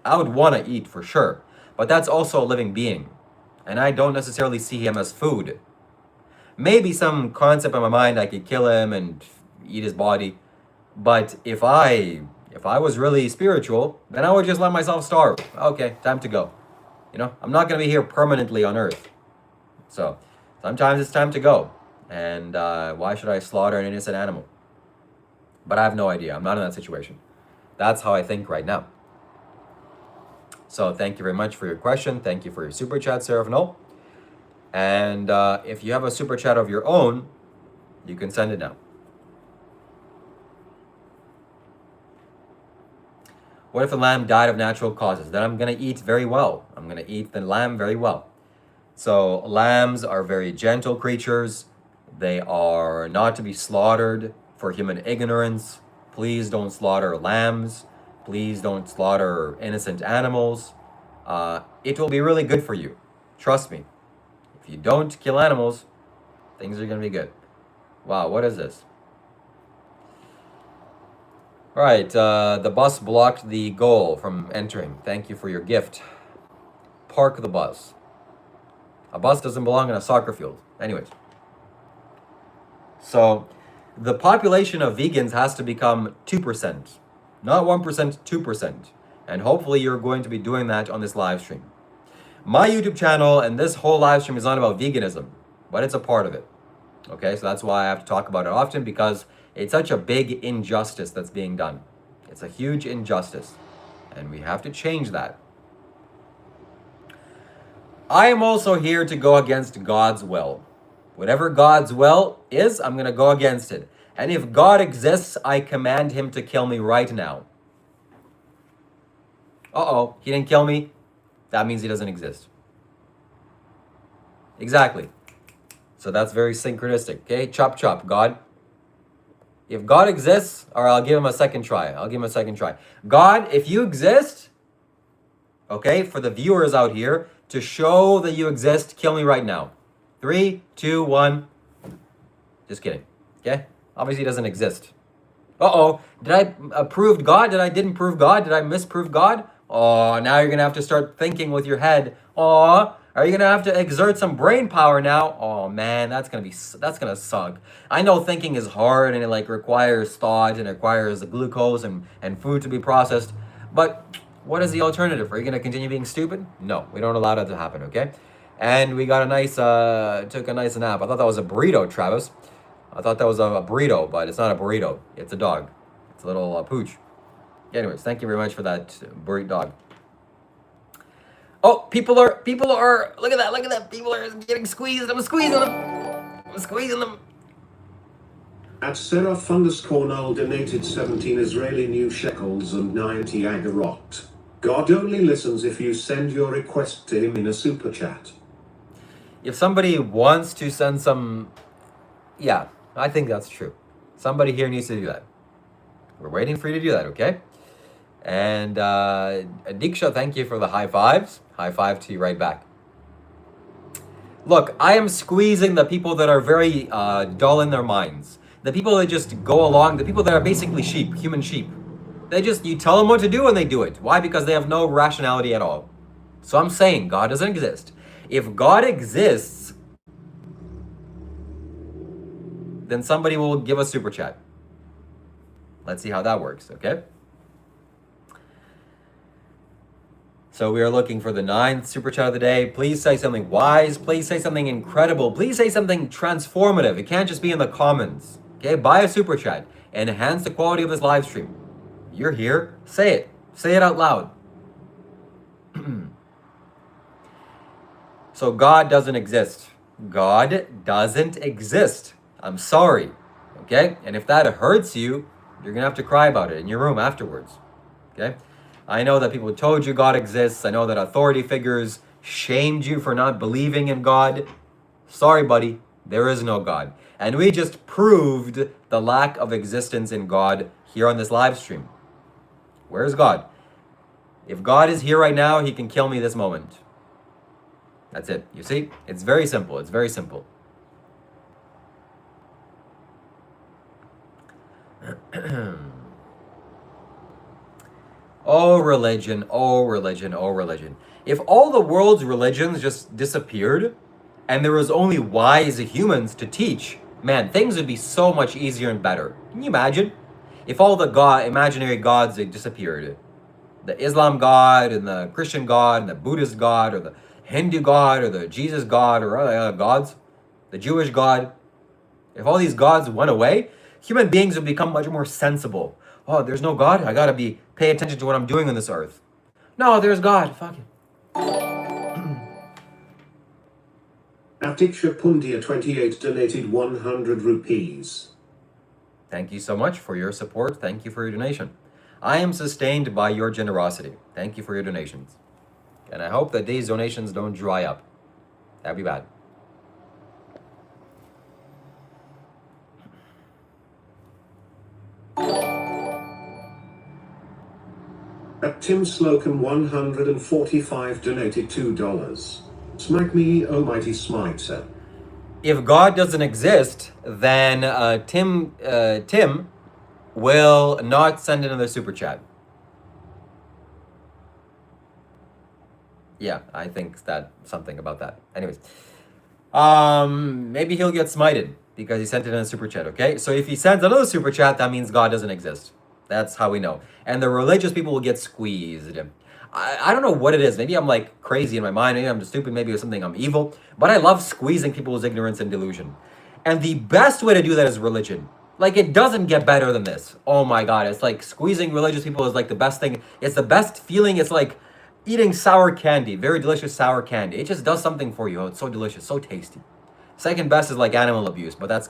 I would want to eat for sure, but that's also a living being, and I don't necessarily see him as food. Maybe some concept in my mind I could kill him and eat his body, but if I was really spiritual, then I would just let myself starve. Okay, time to go. You know, I'm not going to be here permanently on Earth, so sometimes it's time to go. And why should I slaughter an innocent animal? But I have no idea. I'm not in that situation. That's how I think right now. So thank you very much for your question. Thank you for your super chat, Seraph Null. And if you have a super chat of your own, you can send it now. What if the lamb died of natural causes? Then I'm going to eat very well. I'm going to eat the lamb very well. So lambs are very gentle creatures. They are not to be slaughtered for human ignorance. Please don't slaughter lambs. Please don't slaughter innocent animals. It will be really good for you. Trust me. If you don't kill animals, things are going to be good. Wow, what is this? All right, the bus blocked the goal from entering. Thank you for your gift. Park the bus. A bus doesn't belong in a soccer field. Anyways. So the population of vegans has to become 2%. Not 1%, 2%. And hopefully you're going to be doing that on this live stream. My YouTube channel and this whole live stream is not about veganism, but it's a part of it. Okay, so that's why I have to talk about it often, because it's such a big injustice that's being done. It's a huge injustice, and we have to change that. I am also here to go against God's will. Whatever God's will is, I'm going to go against it. And if God exists, I command him to kill me right now. Uh-oh, he didn't kill me. That means he doesn't exist. Exactly. So that's very synchronistic. Okay, chop chop, God. If God exists, or I'll give him a second try. God, if you exist, okay, for the viewers out here, to show that you exist, kill me right now. 3, 2, 1. Just kidding. Okay? Obviously, he doesn't exist. Uh-oh. Did I prove God? Did I didn't prove God? Did I misprove God? Oh, now you're going to have to start thinking with your head. Oh, are you going to have to exert some brain power now? Oh, man, that's going to suck. I know thinking is hard and it like requires thought and it requires the glucose and food to be processed. But what is the alternative? Are you going to continue being stupid? No, we don't allow that to happen, okay? And we got a nice, took a nice nap. I thought that was a burrito, Travis. I thought that was a burrito, but it's not a burrito. It's a dog. It's a little pooch. Anyways, thank you very much for that burrito dog. Oh, people are, look at that. People are getting squeezed. I'm squeezing them. At Seraph _Null donated 17 Israeli new shekels and 90 agarot. God only listens if you send your request to him in a super chat. If somebody wants to send some, yeah, I think that's true. Somebody here needs to do that. We're waiting for you to do that, okay? And Diksha, thank you for the high fives. High five to you right back. Look, I am squeezing the people that are very dull in their minds. The people that just go along, the people that are basically sheep, human sheep. You tell them what to do and they do it. Why? Because they have no rationality at all. So I'm saying God doesn't exist. If God exists, then somebody will give a super chat. Let's see how that works, okay? So we are looking for the 9th super chat of the day. Please say something wise. Please say something incredible. Please say something transformative. It can't just be in the comments. Okay, buy a super chat. Enhance the quality of this live stream. You're here. Say it. Say it out loud. So God doesn't exist. God doesn't exist. I'm sorry. Okay? And if that hurts you, you're going to have to cry about it in your room afterwards. Okay? I know that people told you God exists. I know that authority figures shamed you for not believing in God. Sorry, buddy. There is no God. And we just proved the lack of existence in God here on this live stream. Where's God? If God is here right now, he can kill me this moment. That's it. You see? It's very simple. It's very simple. Oh, religion, oh, religion, oh, religion. If all the world's religions just disappeared and there was only wise humans to teach, man, things would be so much easier and better. Can you imagine? If all the imaginary gods disappeared, the Islam God and the Christian God and the Buddhist God or the Hindu God or the Jesus God or other gods, the Jewish God, if all these gods went away, human beings would become much more sensible. Oh, there's no God? I gotta pay attention to what I'm doing on this earth. No, there's God. Fuck it. Atiksha Pundia 28 donated 100 rupees. Thank you so much for your support. Thank you for your donation. I am sustained by your generosity. Thank you for your donations. And I hope that these donations don't dry up. That'd be bad. At Tim Slocum 145 donated $2. Smite me, almighty smiter. If God doesn't exist, then Tim will not send another super chat. Yeah, I think that something about that. Anyways, maybe he'll get smited because he sent it in a super chat. Okay, so if he sends another super chat, that means God doesn't exist. That's how we know. And the religious people will get squeezed. I don't know what it is. Maybe I'm like crazy in my mind. Maybe I'm just stupid. Maybe it's something I'm evil. But I love squeezing people's ignorance and delusion. And the best way to do that is religion. Like, it doesn't get better than this. Oh my God. It's like squeezing religious people is like the best thing. It's the best feeling. It's like eating sour candy, very delicious sour candy. It just does something for you. Oh, it's so delicious, so tasty. Second best is like animal abuse, but that's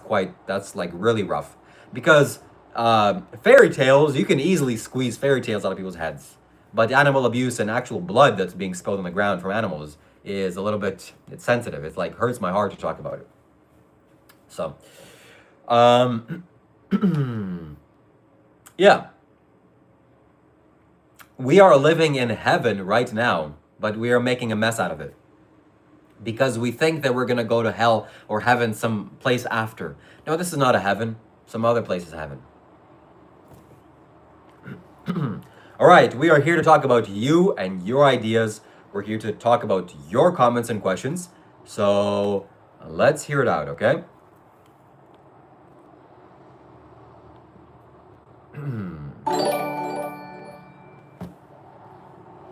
like really rough. Because fairy tales, you can easily squeeze fairy tales out of people's heads. But animal abuse and actual blood that's being spilled on the ground from animals is a little bit, it's sensitive. It's like hurts my heart to talk about it. So, yeah. We are living in heaven right now, but we are making a mess out of it. Because we think that we're going to go to hell or heaven some place after. No, this is not a heaven. Some other place is heaven. All right, we are here to talk about you and your ideas. We're here to talk about your comments and questions. So let's hear it out, okay?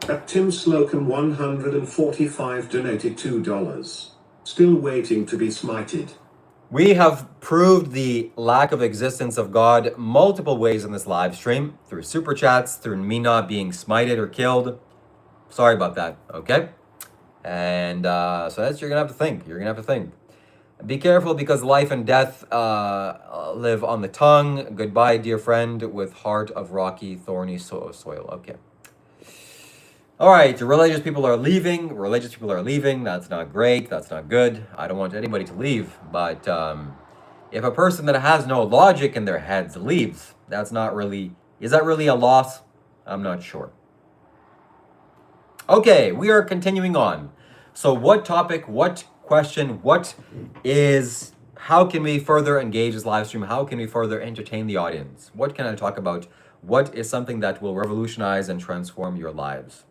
At Tim Slocum 145 donated $2. Still waiting to be smited. We have proved the lack of existence of God multiple ways in this live stream, through super chats, through me not being smited or killed. Sorry about that, okay? And so that's, you're gonna have to think. You're gonna have to think. Be careful because life and death live on the tongue. Goodbye, dear friend, with heart of rocky, thorny soil. Okay. All right, religious people are leaving. Religious people are leaving. That's not great. That's not good. I don't want anybody to leave. But if a person that has no logic in their heads leaves, that's not really, is that really a loss? I'm not sure. Okay, we are continuing on. So what topic, what question, what is, how can we further engage this live stream? How can we further entertain the audience? What can I talk about? What is something that will revolutionize and transform your lives?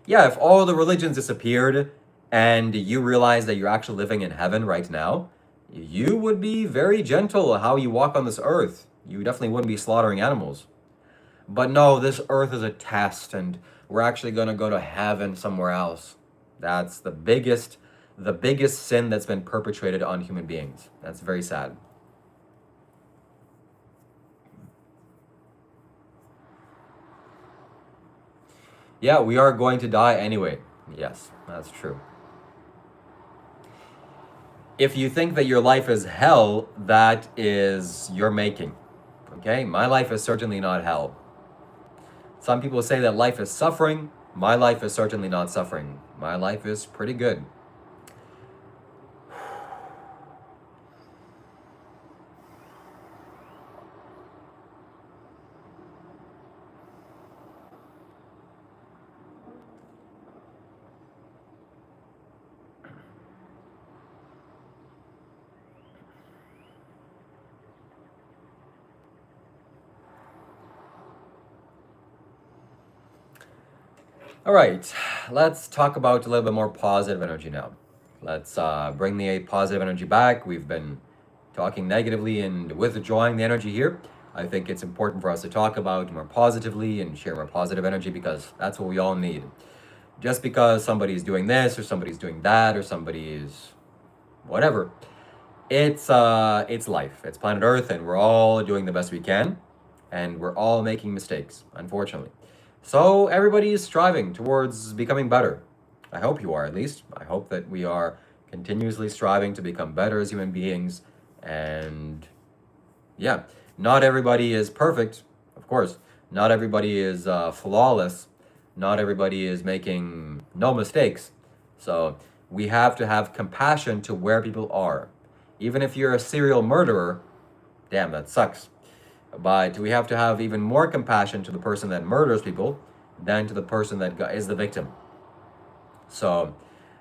Yeah, if all the religions disappeared and you realize that you're actually living in heaven right now, you would be very gentle how you walk on this earth. You definitely wouldn't be slaughtering animals. But no, this earth is a test and we're actually going to go to heaven somewhere else. That's the biggest sin that's been perpetrated on human beings. That's very sad. Yeah, we are going to die anyway. Yes, that's true. If you think that your life is hell, that is your making. Okay? My life is certainly not hell. Some people say that life is suffering. My life is certainly not suffering. My life is pretty good. All right, let's talk about a little bit more positive energy now. Let's bring the positive energy back. We've been talking negatively and withdrawing the energy here. I think it's important for us to talk about more positively and share more positive energy because that's what we all need. Just because somebody's doing this or somebody's doing that or somebody is whatever, it's life. It's planet Earth and we're all doing the best we can and we're all making mistakes, unfortunately. So everybody is striving towards becoming better. I hope you are, at least. I hope that we are continuously striving to become better as human beings. And yeah, not everybody is perfect, of course. Not everybody is flawless. Not everybody is making no mistakes. So we have to have compassion to where people are. Even if you're a serial murderer, damn, that sucks. But we have to have even more compassion to the person that murders people than to the person that is the victim. So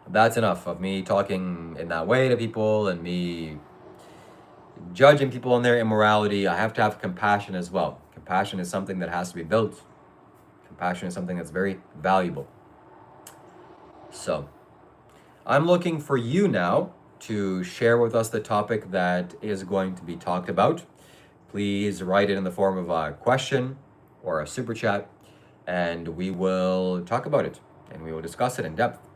that's enough of me talking in that way to people and me judging people on their immorality. I have to have compassion as well. Compassion is something that has to be built. Compassion is something that's very valuable. So I'm looking for you now to share with us the topic that is going to be talked about. Please write it in the form of a question or a super chat, and we will talk about it and we will discuss it in depth.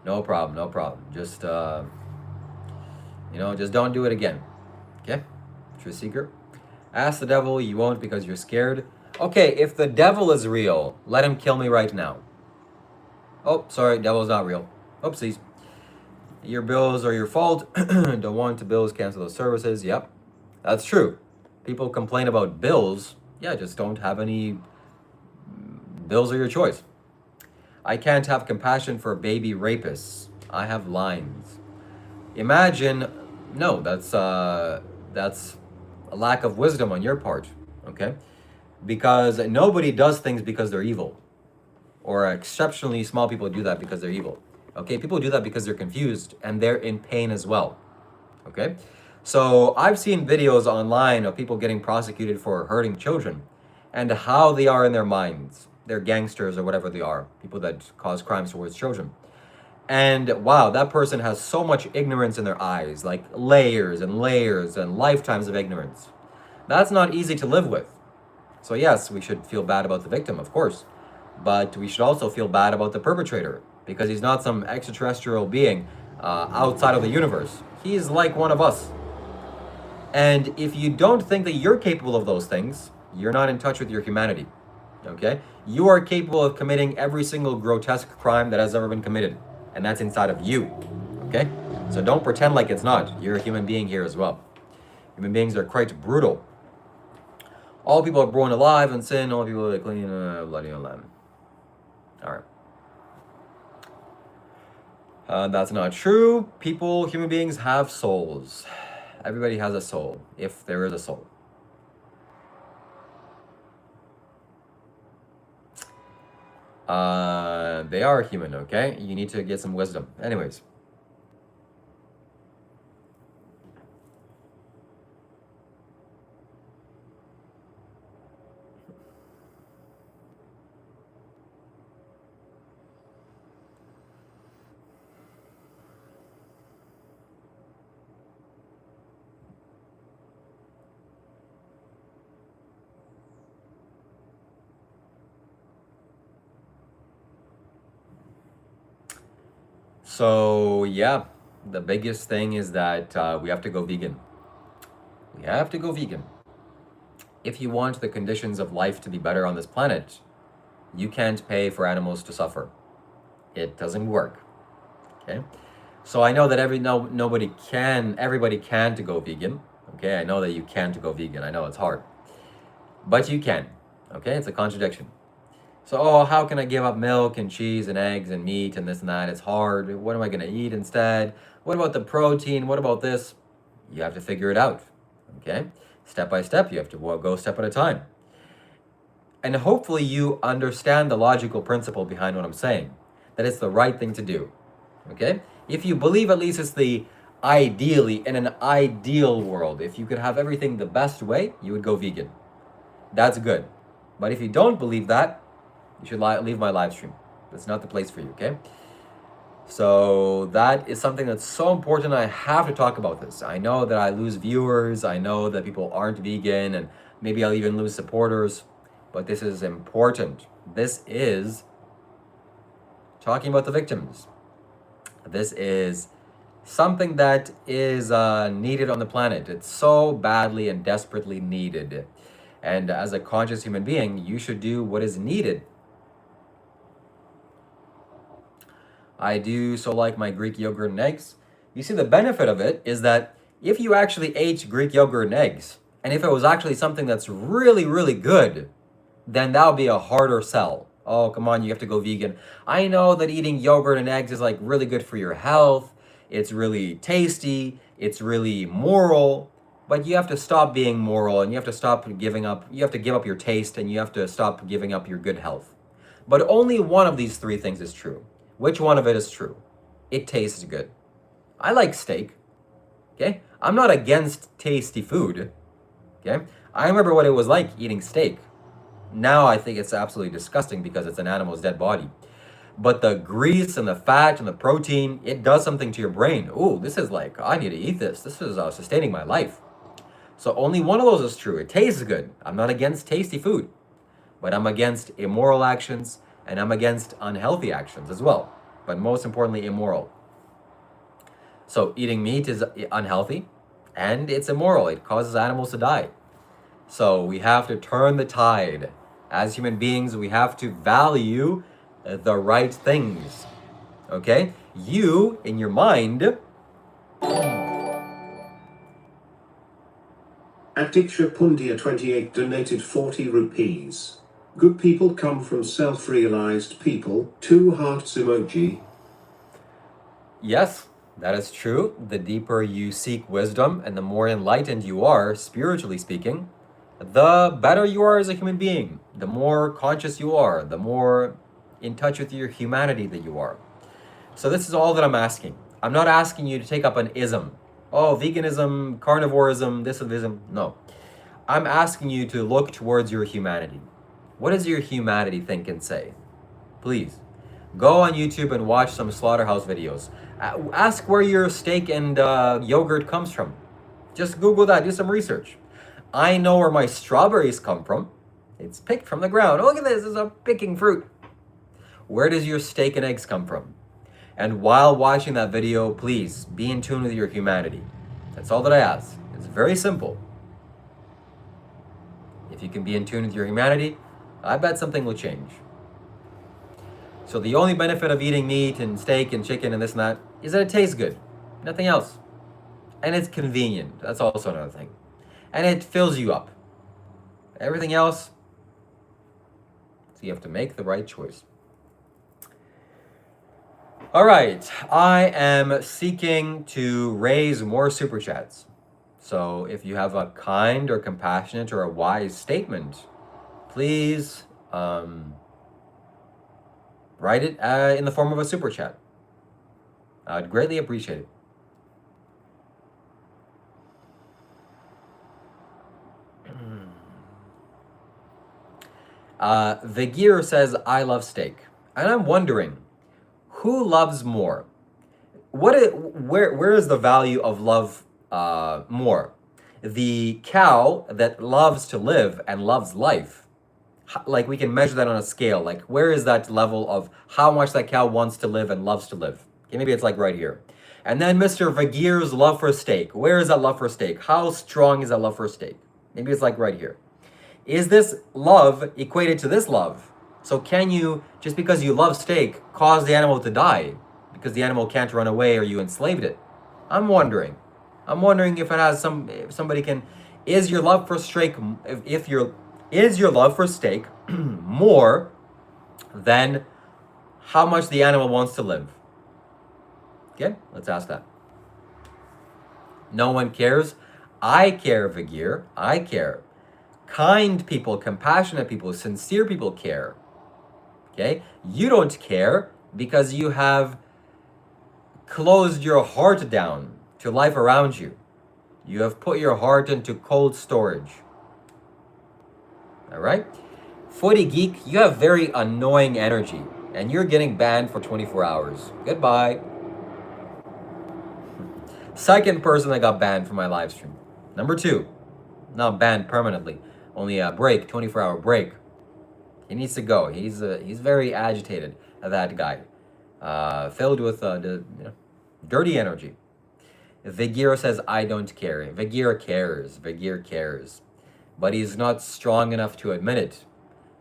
No problem, no problem. Just, just don't do it again. Okay? Truth seeker. Ask the devil, you won't because you're scared. Okay, if the devil is real, let him kill me right now. Oh, sorry, devil's not real. Oopsies. Your bills are your fault. Don't want to bills, cancel those services. Yep, that's true. People complain about bills. Yeah, just don't have any. Bills are your choice. I can't have compassion for baby rapists. I have lines. Imagine, no, that's a lack of wisdom on your part, okay? Because nobody does things because they're evil, or exceptionally small people do that because they're evil. Okay, people do that because they're confused and they're in pain as well. Okay, so I've seen videos online of people getting prosecuted for hurting children and how they are in their minds. They're gangsters or whatever they are, people that cause crimes towards children. And wow, that person has so much ignorance in their eyes, like layers and layers and lifetimes of ignorance. That's not easy to live with. So yes, we should feel bad about the victim, of course, but we should also feel bad about the perpetrator because he's not some extraterrestrial being outside of the universe. He's like one of us. And if you don't think that you're capable of those things, you're not in touch with your humanity. Okay? You are capable of committing every single grotesque crime that has ever been committed, and that's inside of you. Okay? So don't pretend like it's not. You're a human being here as well. Human beings are quite brutal. All people are born alive in sin. All people are clean, bloody and lamb. All right. That's not true. Human beings have souls. Everybody has a soul, if there is a soul. They are human, okay? You need to get some wisdom. Anyways. So, yeah, the biggest thing is that we have to go vegan. We have to go vegan. If you want the conditions of life to be better on this planet, you can't pay for animals to suffer. It doesn't work. Okay? So I know that everybody can to go vegan. Okay, I know that you can to go vegan. I know it's hard. But you can. Okay, it's a contradiction. So, how can I give up milk and cheese and eggs and meat and this and that? It's hard. What am I going to eat instead? What about the protein? What about this? You have to figure it out. Okay? Step by step, you have to go step at a time. And hopefully you understand the logical principle behind what I'm saying, that it's the right thing to do. Okay? If you believe at least it's ideally, in an ideal world, if you could have everything the best way, you would go vegan. That's good. But if you don't believe that, you should leave my live stream. That's not the place for you, okay? So that is something that's so important. I have to talk about this. I know that I lose viewers. I know that people aren't vegan, and maybe I'll even lose supporters. But this is important. This is talking about the victims. This is something that is needed on the planet. It's so badly and desperately needed. And as a conscious human being, you should do what is needed. I do so like my Greek yogurt and eggs. You see, the benefit of it is that if you actually ate Greek yogurt and eggs, and if it was actually something that's really, really good, then that would be a harder sell. Oh, come on, you have to go vegan. I know that eating yogurt and eggs is like really good for your health. It's really tasty. It's really moral. But you have to stop being moral and you have to stop giving up. You have to give up your taste and you have to stop giving up your good health. But only one of these three things is true. Which one of it is true? It tastes good. I like steak. Okay? I'm not against tasty food. Okay? I remember what it was like eating steak. Now I think it's absolutely disgusting because it's an animal's dead body. But the grease and the fat and the protein, it does something to your brain. Ooh, this is like, I need to eat this. This is sustaining my life. So only one of those is true. It tastes good. I'm not against tasty food, but I'm against immoral actions and I'm against unhealthy actions as well. But most importantly, immoral. So eating meat is unhealthy and it's immoral. It causes animals to die. So we have to turn the tide. As human beings, we have to value the right things. Okay? You, in your mind, Atiksha Pundia 28 donated 40 rupees. Good people come from self-realized people. 2 hearts emoji. yes, that is true. The deeper you seek wisdom and the more enlightened you are, spiritually speaking, the better you are as a human being. The more conscious you are, the more in touch with your humanity that you are. So this is all that I'm asking. I'm not asking you to take up an ism. Oh, veganism, carnivorism, this and ism. No. I'm asking you to look towards your humanity. What does your humanity think and say? Please, go on YouTube and watch some slaughterhouse videos. Ask where your steak and yogurt comes from. Just Google that, do some research. I know where my strawberries come from. It's picked from the ground. Oh, look at this, it's a picking fruit. Where does your steak and eggs come from? And while watching that video, please be in tune with your humanity. That's all that I ask. It's very simple. If you can be in tune with your humanity, I bet something will change. So the only benefit of eating meat and steak and chicken and this and that is that it tastes good. Nothing else. And it's convenient. That's also another thing. And it fills you up. Everything else, so you have to make the right choice. All right, I am seeking to raise more super chats. So if you have a kind or compassionate or a wise statement, please write it in the form of a super chat. I'd greatly appreciate it. Vigir says, I love steak. And I'm wondering, who loves more? Where is the value of love more? The cow that loves to live and loves life, like we can measure that on a scale. Like where is that level of how much that cow wants to live and loves to live? Okay, maybe it's like right here. And then Mr. Vigir's love for steak. Where is that love for steak? How strong is that love for steak? Maybe it's like right here. Is this love equated to this love? So can you, just because you love steak, cause the animal to die because the animal can't run away or you enslaved it? I'm wondering if it has if somebody can, is your love for steak, is your love for steak more than how much the animal wants to live? Okay, let's ask that. No one cares. I care, Vigir. I care. Kind people, compassionate people, sincere people care. Okay? You don't care because you have closed your heart down to life around you. You have put your heart into cold storage. All right? Footy Geek, you have very annoying energy and you're getting banned for 24 hours. Goodbye. Second person that got banned from my live stream. Number 2, not banned permanently. Only a break, 24-hour break. He needs to go. He's very agitated, that guy. Filled with dirty energy. Vigir says, I don't care. Vigir cares. Vigir cares. But he's not strong enough to admit it.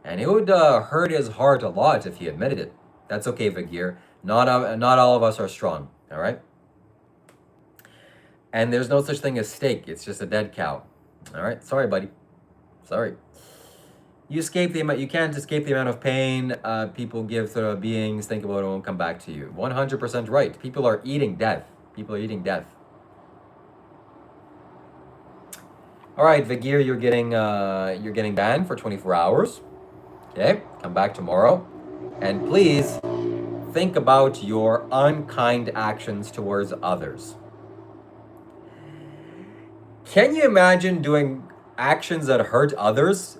And it would hurt his heart a lot if he admitted it. That's okay, Vigir. Not all of us are strong, all right? And there's no such thing as steak. It's just a dead cow. All right? Sorry, buddy. Sorry. You can't escape the amount of pain people give to beings. Think about it, won't come back to you. 100% right. People are eating death. People are eating death. All right, Vigir, you're getting banned for 24 hours. Okay, come back tomorrow, and please think about your unkind actions towards others. Can you imagine doing actions that hurt others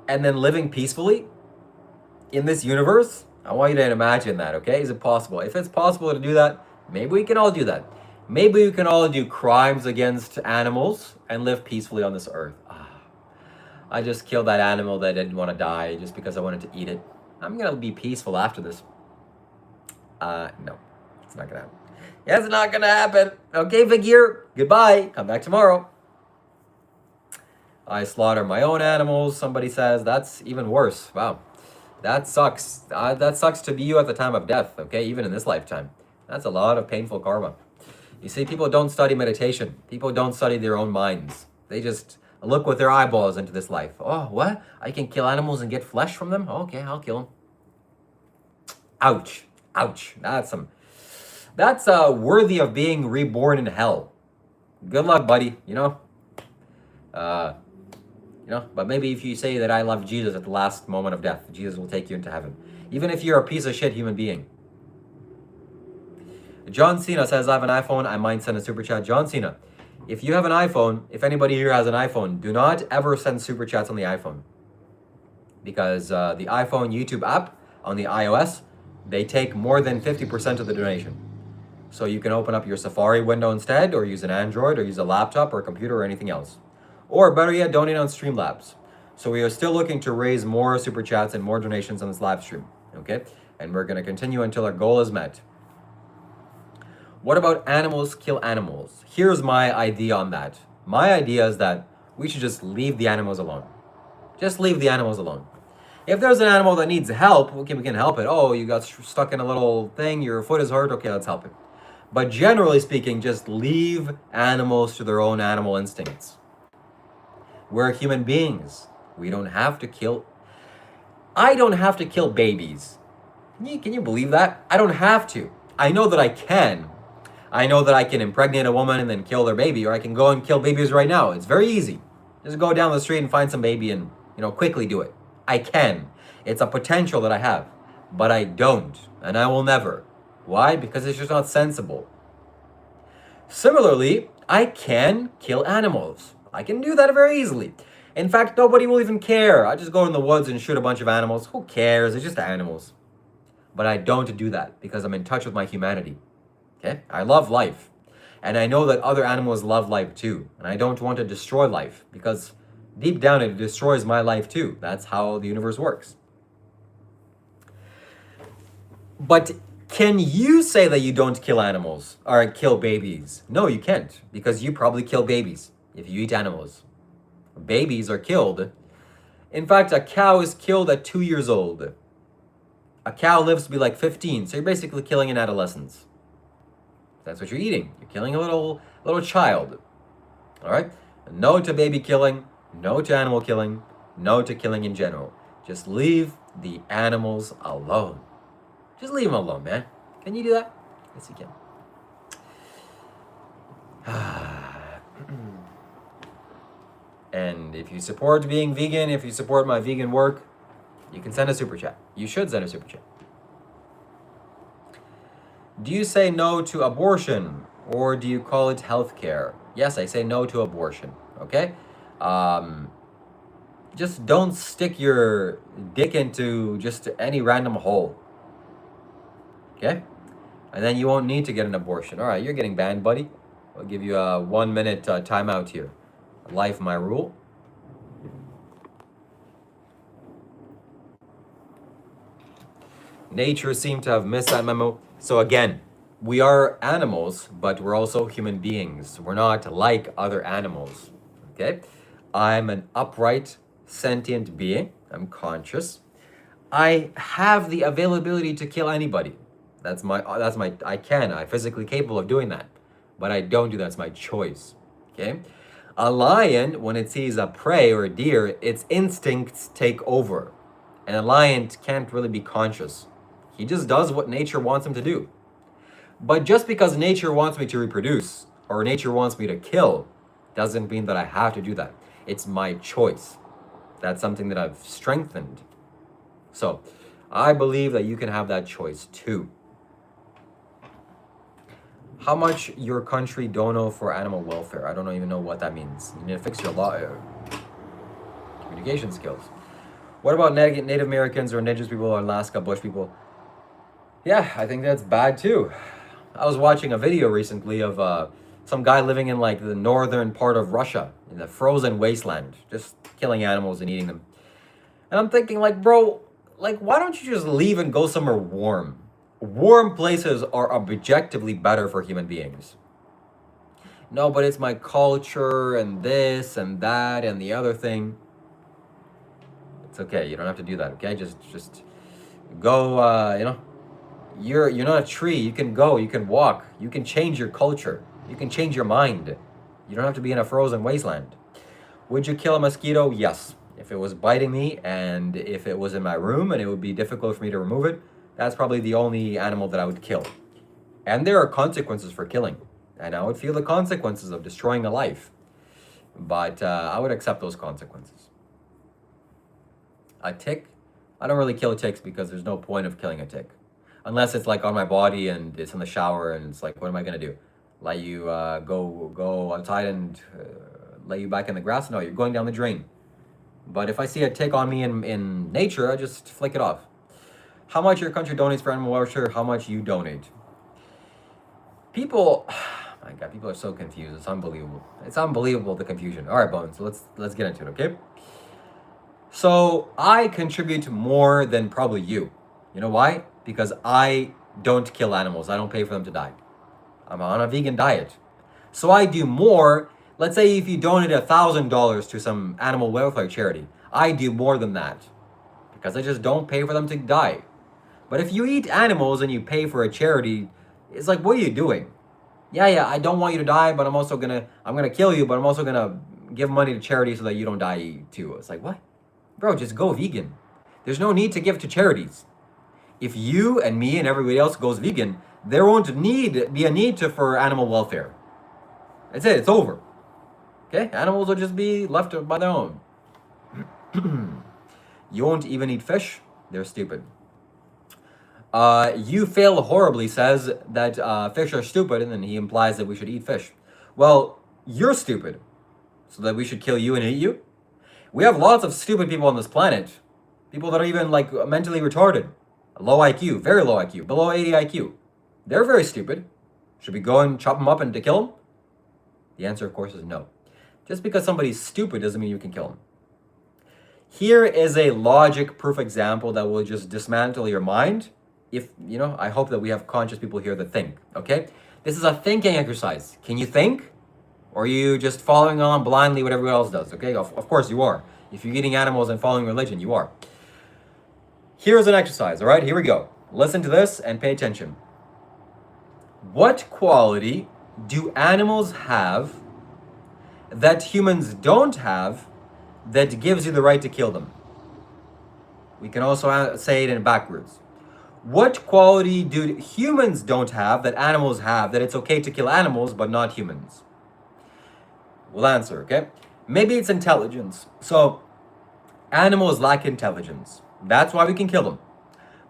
and then living peacefully in this universe? I want you to imagine that, okay? Is it possible? If it's possible to do that, maybe we can all do that. Maybe we can all do crimes against animals and live peacefully on this earth. I just killed that animal that didn't want to die just because I wanted to eat it. I'm gonna be peaceful after this. No, it's not gonna happen. It's not gonna happen. Okay, Vigir, goodbye. Come back tomorrow. I slaughter my own animals, somebody says. That's even worse. Wow. That sucks. That sucks to be you at the time of death, okay? Even in this lifetime. That's a lot of painful karma. You see, people don't study meditation. People don't study their own minds. They just look with their eyeballs into this life. Oh, what? I can kill animals and get flesh from them? Okay, I'll kill them. Ouch. Ouch. That's worthy of being reborn in hell. Good luck, buddy. But maybe if you say that I love Jesus at the last moment of death, Jesus will take you into heaven. Even if you're a piece of shit human being. John Cena says, I have an iPhone. I might send a super chat. John Cena, if you have an iPhone, if anybody here has an iPhone, do not ever send super chats on the iPhone. Because the iPhone YouTube app on the iOS, they take more than 50% of the donation. So you can open up your Safari window instead, or use an Android, or use a laptop or a computer or anything else. Or better yet, donate on Streamlabs. So we are still looking to raise more super chats and more donations on this live stream, okay? And we're gonna continue until our goal is met. What about animals kill animals? Here's my idea on that. My idea is that we should just leave the animals alone. Just leave the animals alone. If there's an animal that needs help, okay, we can help it. Oh, you got stuck in a little thing, your foot is hurt, okay, let's help it. But generally speaking, just leave animals to their own animal instincts. We're human beings. We don't have to kill. I don't have to kill babies. Can you believe that? I don't have to. I know that I can. I know that I can impregnate a woman and then kill their baby, or I can go and kill babies right now. It's very easy. Just go down the street and find some baby and, quickly do it. I can. It's a potential that I have, but I don't, and I will never. Why? Because it's just not sensible. Similarly, I can kill animals. I can do that very easily. In fact, nobody will even care. I just go in the woods and shoot a bunch of animals. Who cares? It's just animals. But I don't do that because I'm in touch with my humanity. Okay? I love life. And I know that other animals love life too. And I don't want to destroy life because deep down it destroys my life too. That's how the universe works. But can you say that you don't kill animals or kill babies? No, you can't, because you probably kill babies if you eat animals. Babies are killed. In fact, a cow is killed at 2 years old. A cow lives to be like 15, so you're basically killing an adolescent. That's what you're eating. You're killing a little child. All right? No to baby killing, no to animal killing, no to killing in general. Just leave the animals alone. Just leave them alone, man. Can you do that? Yes, you can. And if you support being vegan, if you support my vegan work, you can send a super chat. You should send a super chat. Do you say no to abortion, or do you call it healthcare? Yes, I say no to abortion. Okay? Just don't stick your dick into just any random hole. Okay? And then you won't need to get an abortion. All right, you're getting banned, buddy. I'll give you a 1 minute timeout here. Life, my rule. Nature seemed to have missed that memo. So again, we are animals, but we're also human beings. We're not like other animals. Okay? I'm an upright, sentient being. I'm conscious. I have the availability to kill anybody. I'm physically capable of doing that. But I don't do that. It's my choice. Okay? A lion, when it sees a prey or a deer, its instincts take over. And a lion can't really be conscious. He just does what nature wants him to do. But just because nature wants me to reproduce or nature wants me to kill doesn't mean that I have to do that. It's my choice. That's something that I've strengthened. So I believe that you can have that choice too. How much your country dono for animal welfare? I don't even know what that means. You need to fix your communication skills. What about Native Americans or indigenous people or Alaska Bush people? Yeah, I think that's bad too. I was watching a video recently of some guy living in like the northern part of Russia, in the frozen wasteland, just killing animals and eating them. And I'm thinking like, bro, like why don't you just leave and go somewhere warm? Warm places are objectively better for human beings. No, but it's my culture and this and that and the other thing. It's okay. You don't have to do that. Okay, just go. You're not a tree. You can go. You can walk. You can change your culture. You can change your mind. You don't have to be in a frozen wasteland. Would you kill a mosquito? Yes. If it was biting me and if it was in my room and it would be difficult for me to remove it, that's probably the only animal that I would kill. And there are consequences for killing. And I would feel the consequences of destroying a life. But I would accept those consequences. A tick? I don't really kill ticks because there's no point of killing a tick. Unless it's like on my body and it's in the shower and it's like, what am I going to do? Let you go outside and lay you back in the grass? No, you're going down the drain. But if I see a tick on me in nature, I just flick it off. How much your country donates for animal welfare? How much you donate? People, my God, people are so confused. It's unbelievable. It's unbelievable, the confusion. All right, Bones, so let's get into it, okay? So I contribute more than probably you. You know why? Because I don't kill animals. I don't pay for them to die. I'm on a vegan diet. So I do more. Let's say if you donate $1,000 to some animal welfare charity, I do more than that because I just don't pay for them to die. But if you eat animals and you pay for a charity, it's like, what are you doing? Yeah, I don't want you to die, but I'm gonna kill you, but I'm also gonna give money to charity so that you don't die too. It's like, what? Bro, just go vegan. There's no need to give to charities. If you and me and everybody else goes vegan, there won't be a need for animal welfare. That's it, it's over. Okay? Animals will just be left by their own. You won't even eat fish? They're stupid. You fail horribly says that fish are stupid, and then he implies that we should eat fish. Well, you're stupid, so that we should kill you and eat you? We have lots of stupid people on this planet. People that are even like mentally retarded. Low IQ, very low IQ, below 80 IQ. They're very stupid. Should we go and chop them up and to kill them? The answer, of course, is no. Just because somebody's stupid doesn't mean you can kill them. Here is a logic proof example that will just dismantle your mind. If, I hope that we have conscious people here that think, okay? This is a thinking exercise. Can you think? Or are you just following on blindly what everyone else does, okay? Of course you are. If you're eating animals and following religion, you are. Here's an exercise, all right? Here we go. Listen to this and pay attention. What quality do animals have that humans don't have that gives you the right to kill them? We can also say it in backwards. What quality do humans don't have that animals have that it's okay to kill animals but not humans? We'll answer, okay? Maybe it's intelligence. So animals lack intelligence. That's why we can kill them.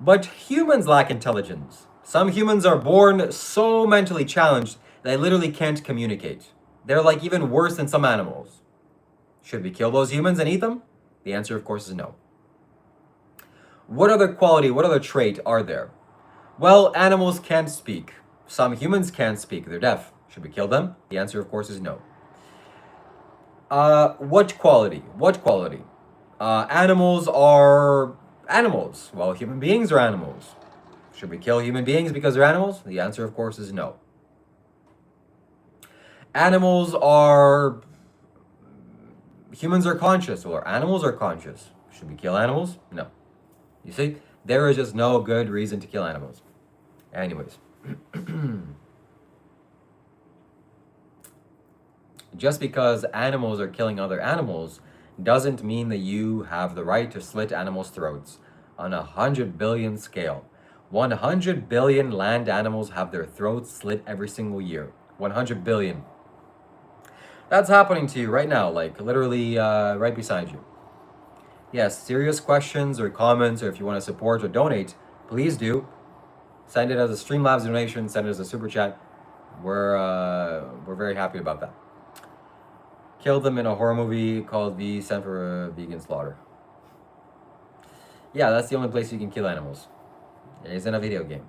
But humans lack intelligence. Some humans are born so mentally challenged they literally can't communicate. They're like even worse than some animals. Should we kill those humans and eat them? The answer, of course, is no. What other trait are there? Well, animals can't speak. Some humans can't speak. They're deaf. Should we kill them? The answer, of course, is no. What quality? Animals are animals. Well, human beings are animals. Should we kill human beings because they're animals? The answer, of course, is no. Humans are conscious, or animals are conscious. Should we kill animals? No. You see, there is just no good reason to kill animals. Anyways. Just because animals are killing other animals doesn't mean that you have the right to slit animals' throats on a 100 billion scale. 100 billion land animals have their throats slit every single year. 100 billion. That's happening to you right now, like literally right beside you. Yes, serious questions or comments, or if you want to support or donate, please do. Send it as a Streamlabs donation, send it as a super chat. We're very happy about that. Killed them in a horror movie called V, sent for a vegan slaughter. Yeah, that's the only place you can kill animals. It's in a video game.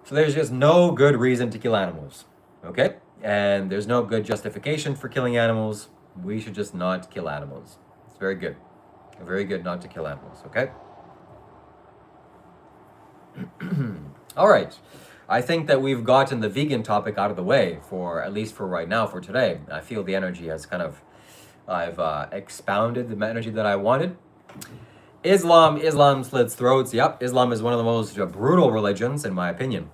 So there's just no good reason to kill animals, okay? And there's no good justification for killing animals. We should just not kill animals. It's very good. Very good not to kill animals, okay? All right. I think that we've gotten the vegan topic out of the way for, at least for right now, for today. I feel the energy has kind of, I've expounded the energy that I wanted. Islam slits throats. Yep, Islam is one of the most brutal religions, in my opinion.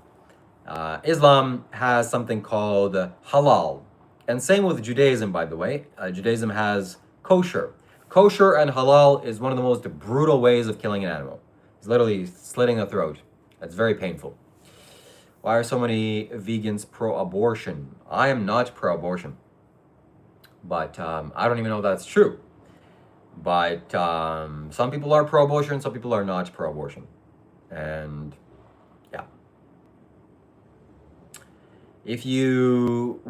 Islam has something called halal. And same with Judaism, by the way. Judaism has kosher. Kosher and halal is one of the most brutal ways of killing an animal. It's literally slitting a throat. That's very painful. Why are so many vegans pro-abortion? I am not pro-abortion. But I don't even know if that's true. But some people are pro-abortion, some people are not pro-abortion. And yeah. If you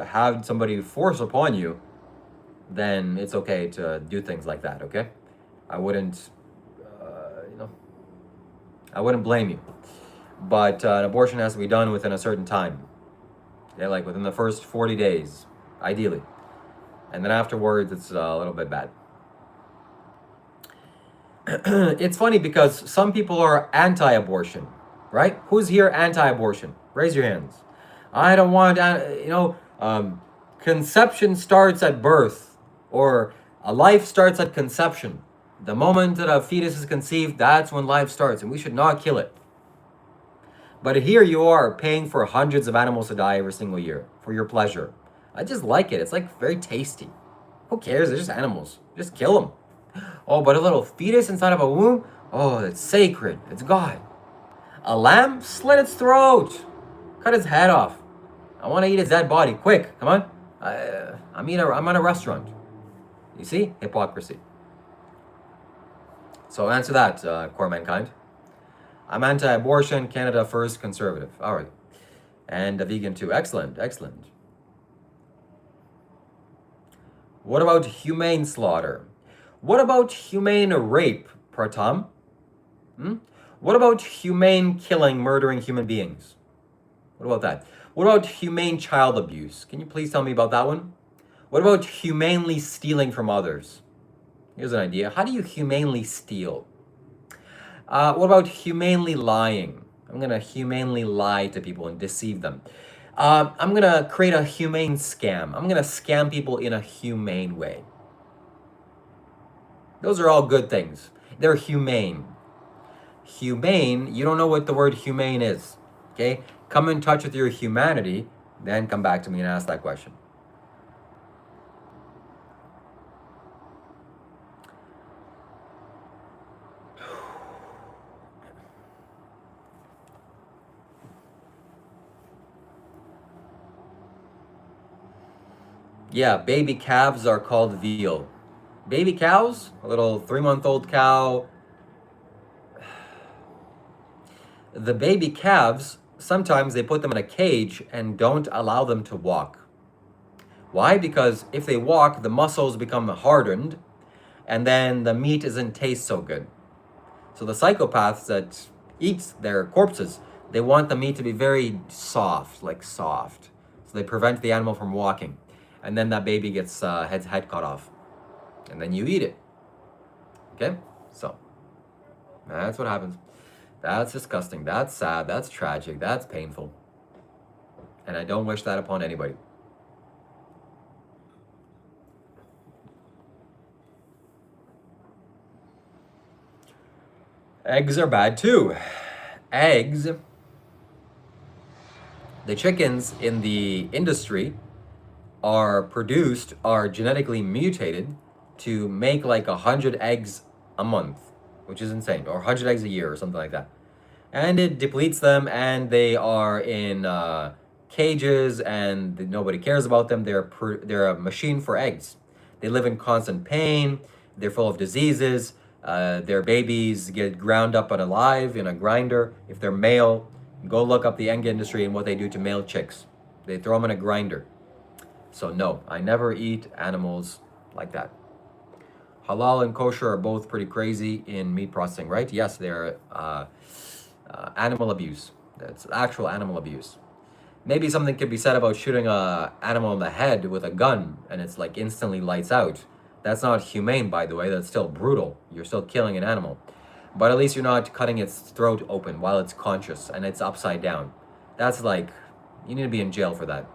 had somebody force upon you, then it's okay to do things like that, okay? I wouldn't, I wouldn't blame you. But an abortion has to be done within a certain time. Yeah, like within the first 40 days, ideally. And then afterwards, it's a little bit bad. It's funny because some people are anti-abortion, right? Who's here anti-abortion? Raise your hands. I don't want, conception starts at birth, or a life starts at conception. The moment that a fetus is conceived, that's when life starts, and we should not kill it. But here you are paying for hundreds of animals to die every single year for your pleasure. I just like it. It's like very tasty. Who cares? They're just animals. Just kill them. Oh, but a little fetus inside of a womb? Oh, it's sacred. It's God. A lamb? Slit its throat. Cut its head off. I want to eat its dead body. Quick, come on. I'm at a restaurant. You see? Hypocrisy. So answer that, core mankind. I'm anti-abortion, Canada first, conservative. All right. And a vegan too. Excellent, excellent. What about humane slaughter? What about humane rape, Pratam? What about humane killing, murdering human beings? What about that? What about humane child abuse? Can you please tell me about that one? What about humanely stealing from others? Here's an idea. How do you humanely steal? What about humanely lying? I'm going to humanely lie to people and deceive them. I'm going to create a humane scam. I'm going to scam people in a humane way. Those are all good things. They're humane. Humane, you don't know what the word humane is. Okay? Come in touch with your humanity, then come back to me and ask that question. Yeah, baby calves are called veal. Baby cows, a little 3-month-old cow. The baby calves, sometimes they put them in a cage and don't allow them to walk. Why? Because if they walk, the muscles become hardened, and then the meat doesn't taste so good. So the psychopaths that eat their corpses, they want the meat to be very soft, like soft. So they prevent the animal from walking. And then that baby gets head cut off. And then you eat it. Okay? So, that's what happens. That's disgusting. That's sad. That's tragic. That's painful. And I don't wish that upon anybody. Eggs are bad too. Eggs, The chickens in the industry are genetically mutated to make like 100 eggs a month, which is insane, or 100 eggs a year or something like that. And it depletes them, and they are in cages, and nobody cares about them. They're a machine for eggs. They live in constant pain. They're full of diseases. Their babies get ground up and alive in a grinder. If they're male, go look up the egg industry and what they do to male chicks. They throw them in a grinder. So no, I never eat animals like that. Halal and kosher are both pretty crazy in meat processing, right? Yes, they're animal abuse. That's actual animal abuse. Maybe something could be said about shooting a animal in the head with a gun and it's like instantly lights out. That's not humane, by the way. That's still brutal. You're still killing an animal. But at least you're not cutting its throat open while it's conscious and it's upside down. That's like, you need to be in jail for that.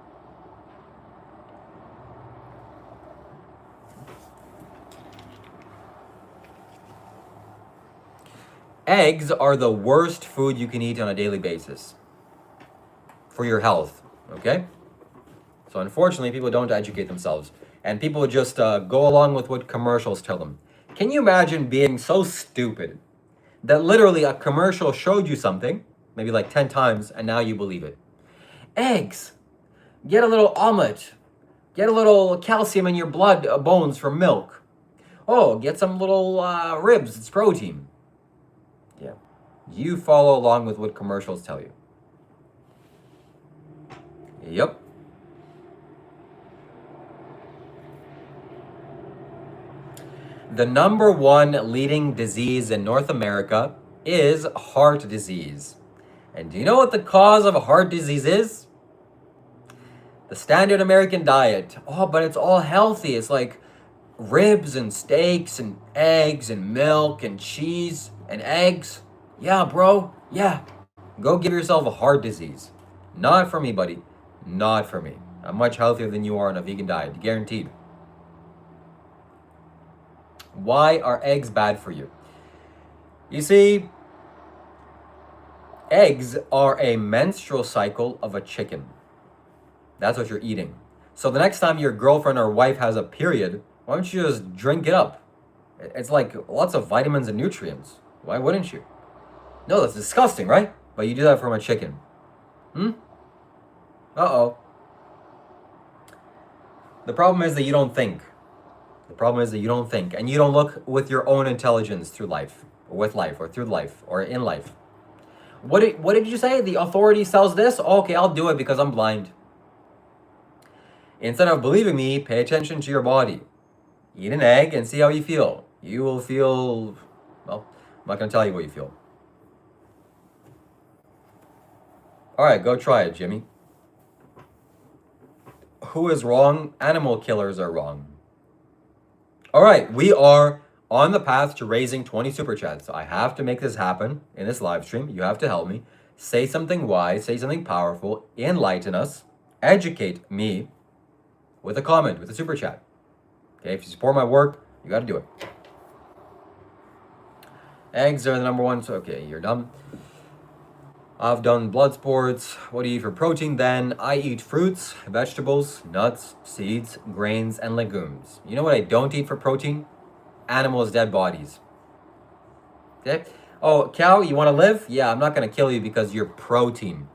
Eggs are the worst food you can eat on a daily basis for your health, okay? So unfortunately, people don't educate themselves, and people just go along with what commercials tell them. Can you imagine being so stupid that literally a commercial showed you something, maybe like 10 times, and now you believe it? Eggs. Get a little omelet. Get a little calcium in your blood bones from milk. Oh, get some little ribs. It's protein. Yeah. You follow along with what commercials tell you. Yep. The number one leading disease in North America is heart disease. And do you know what the cause of heart disease is? The standard American diet. Oh, but it's all healthy. It's like ribs and steaks and eggs and milk and cheese and eggs. Yeah, bro. Yeah. Go give yourself a heart disease. Not for me, buddy. Not for me. I'm much healthier than you are on a vegan diet. Guaranteed. Why are eggs bad for you? You see, eggs are a menstrual cycle of a chicken. That's what you're eating. So the next time your girlfriend or wife has a period, why don't you just drink it up? It's like lots of vitamins and nutrients. Why wouldn't you? No, that's disgusting, right? But you do that from a chicken. Uh-oh. The problem is that you don't think. The problem is that you don't think, and you don't look with your own intelligence through life, or with life, or through life, or in life. What did you say? The authority sells this? Okay, I'll do it because I'm blind. Instead of believing me, pay attention to your body. Eat an egg and see how you feel. You will feel, well, I'm not going to tell you what you feel. All right, go try it, Jimmy. Who is wrong? Animal killers are wrong. All right, we are on the path to raising 20 super chats. I have to make this happen in this live stream. You have to help me. Say something wise, say something powerful, enlighten us, educate me with a comment, with a super chat. Okay, if you support my work, you got to do it. Eggs are the number one. So, okay, you're done. I've done blood sports. What do you eat for protein then? I eat fruits, vegetables, nuts, seeds, grains, and legumes. You know what I don't eat for protein? Animals' dead bodies. Okay? Oh, cow, you want to live? Yeah, I'm not going to kill you because you're protein.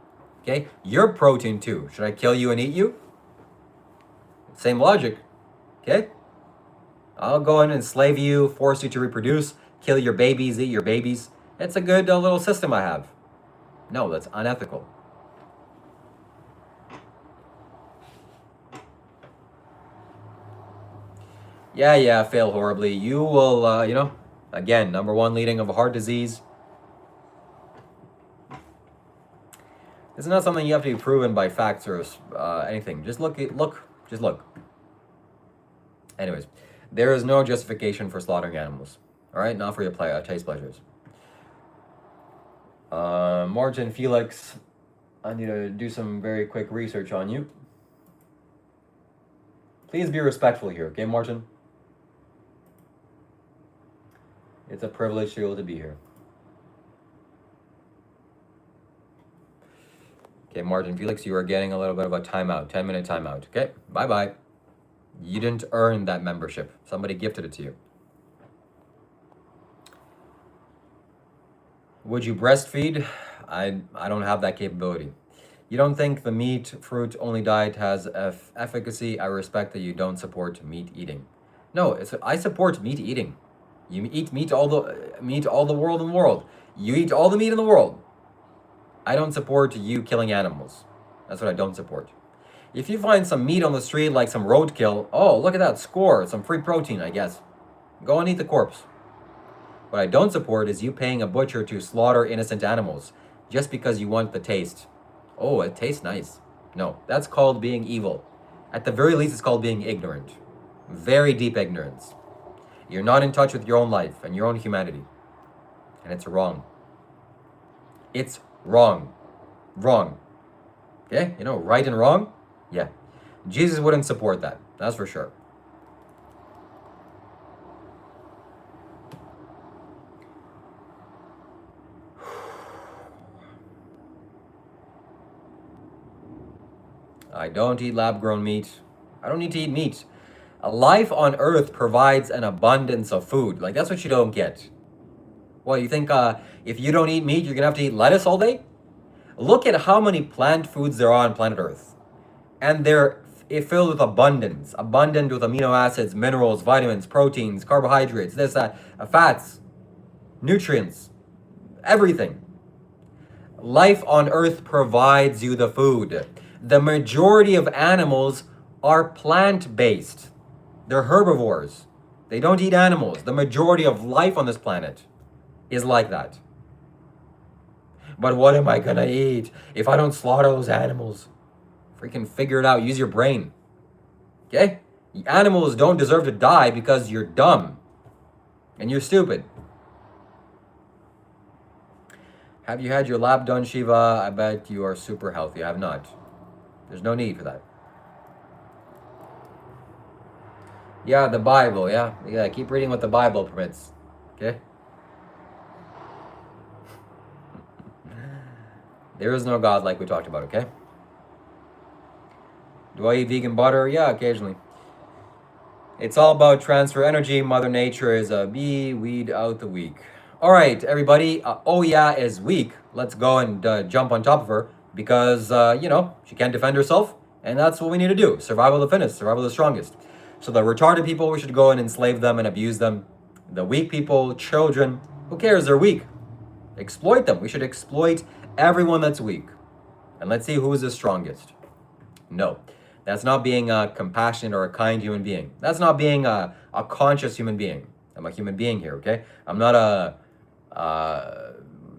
Okay? You're protein too. Should I kill you and eat you? Same logic. Okay? I'll go in and enslave you, force you to reproduce, kill your babies, eat your babies. It's a good little system I have. No, that's unethical. Yeah, fail horribly. You will, again, number one leading of a heart disease. It's not something you have to be proven by facts or anything. Just look. Anyways, there is no justification for slaughtering animals. All right, not for your taste pleasures. Martin Felix, I need to do some very quick research on you. Please be respectful here, okay, Martin? It's a privilege to be able to be here. Okay, Martin Felix, you are getting a little bit of a timeout, 10-minute timeout. Okay, bye-bye. You didn't earn that membership. Somebody gifted it to you. Would you breastfeed? I don't have that capability. You don't think the meat, fruit only diet has efficacy? I respect that you don't support meat eating. No, I support meat eating. You eat meat all the world. You eat all the meat in the world. I don't support you killing animals. That's what I don't support. If you find some meat on the street, like some roadkill, oh, look at that, score, some free protein, I guess. Go and eat the corpse. What I don't support is you paying a butcher to slaughter innocent animals just because you want the taste. Oh, it tastes nice. No, that's called being evil. At the very least, it's called being ignorant. Very deep ignorance. You're not in touch with your own life and your own humanity. And it's wrong. It's wrong. Wrong. Okay? You know, right and wrong? Yeah. Jesus wouldn't support that. That's for sure. I don't eat lab-grown meat. I don't need to eat meat. A life on Earth provides an abundance of food. Like, that's what you don't get. Well, you think if you don't eat meat, you're going to have to eat lettuce all day? Look at how many plant foods there are on planet Earth. And they're filled with abundance. Abundant with amino acids, minerals, vitamins, proteins, carbohydrates, fats, nutrients, everything. Life on Earth provides you the food. The majority of animals are plant-based. They're herbivores. They don't eat animals. The majority of life on this planet is like that. But what am I gonna eat if I don't slaughter those animals? Freaking figure it out. Use your brain. Okay? Animals don't deserve to die because you're dumb. And you're stupid. Have you had your lab done, Shiva? I bet you are super healthy. I have not. There's no need for that. Yeah, the Bible, yeah. Yeah, keep reading what the Bible permits. Okay? There is no God like we talked about, okay? Do I eat vegan butter? Yeah, occasionally. It's all about transfer energy. Mother Nature is a bee, weed out the weak. All right, everybody. Oh yeah is weak. Let's go and jump on top of her because, you know, she can't defend herself. And that's what we need to do. Survival of the fittest, survival of the strongest. So the retarded people, we should go and enslave them and abuse them. The weak people, children, who cares? They're weak. Exploit them. We should exploit everyone that's weak. And let's see who is the strongest. No, that's not being a compassionate or a kind human being. That's not being a conscious human being. I'm a human being here, okay? I'm not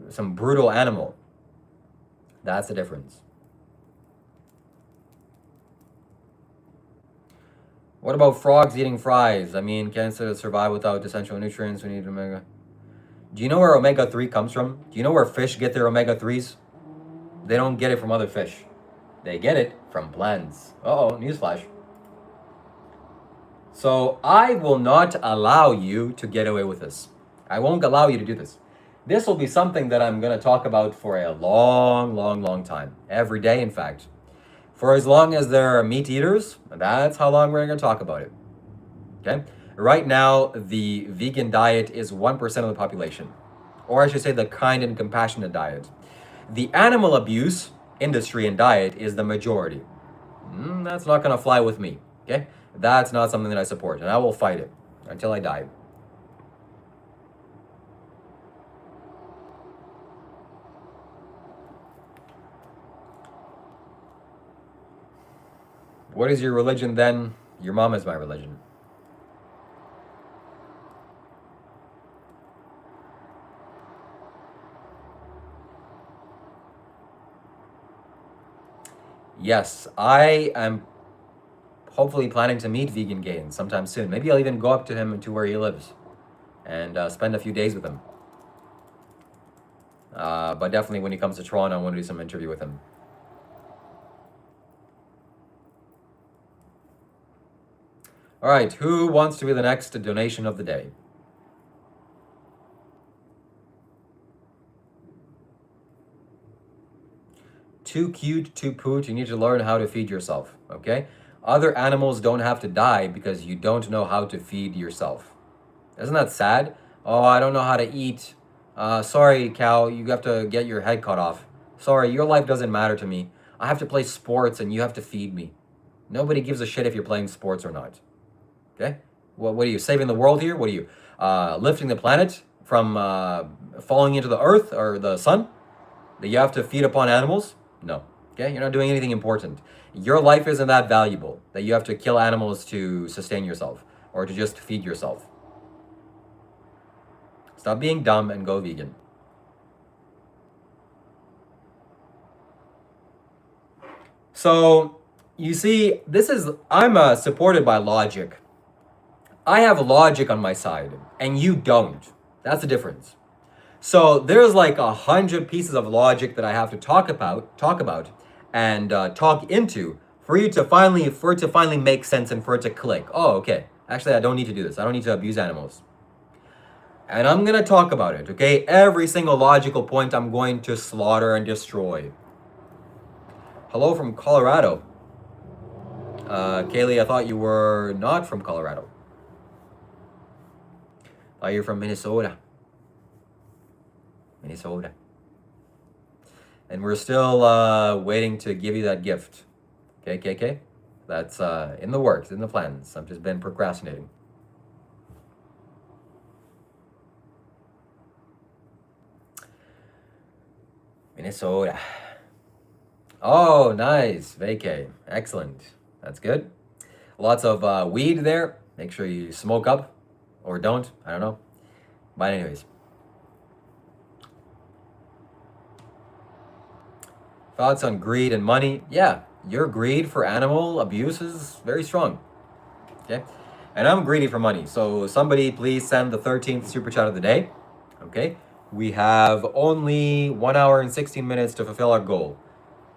some brutal animal. That's the difference. What about frogs eating fries? I mean, cancer survive without essential nutrients. We need omega. Do you know where omega-3 comes from? Do you know where fish get their omega-3s? They don't get it from other fish. They get it from plants. Uh-oh, newsflash. So I will not allow you to get away with this. I won't allow you to do this. This will be something that I'm going to talk about for a long, long, long time. Every day, in fact. For as long as there are meat eaters, that's how long we're going to talk about it. Okay? Right now, the vegan diet is 1% of the population. Or I should say the kind and compassionate diet. The animal abuse industry and diet is the majority. That's not going to fly with me. Okay? That's not something that I support. And I will fight it until I die. What is your religion then? Your mom is my religion. Yes, I am hopefully planning to meet Vegan Gain sometime soon. Maybe I'll even go up to him to where he lives and spend a few days with him. But definitely when he comes to Toronto, I want to do some interview with him. All right, who wants to be the next donation of the day? too cute, too poot. You need to learn how to feed yourself, okay? Other animals don't have to die because you don't know how to feed yourself. Isn't that sad? Oh, I don't know how to eat. Sorry, cow, you have to get your head cut off. Sorry, your life doesn't matter to me. I have to play sports and you have to feed me. Nobody gives a shit if you're playing sports or not. Okay? What are you, saving the world here? What are you, lifting the planet from falling into the earth or the sun? That you have to feed upon animals? No. Okay? You're not doing anything important. Your life isn't that valuable that you have to kill animals to sustain yourself or to just feed yourself. Stop being dumb and go vegan. So, you see, I'm supported by logic. I have logic on my side, and you don't. That's the difference. So there's like 100 pieces of logic that I have to talk about, and talk into for it to finally make sense and for it to click. Oh, okay. Actually, I don't need to do this. I don't need to abuse animals. And I'm gonna talk about it, okay? Every single logical point I'm going to slaughter and destroy. Hello from Colorado. Kaylee, I thought you were not from Colorado. I thought you're from Minnesota. Minnesota. And we're still waiting to give you that gift. Okay, KK? That's in the works, in the plans. I've just been procrastinating. Minnesota. Oh, nice. Vacay. Excellent. That's good. Lots of weed there. Make sure you smoke up. Or don't. I don't know. But anyways. Thoughts on greed and money? Yeah. Your greed for animal abuse is very strong. Okay? And I'm greedy for money. So somebody please send the 13th super chat of the day. Okay? We have only 1 hour and 16 minutes to fulfill our goal.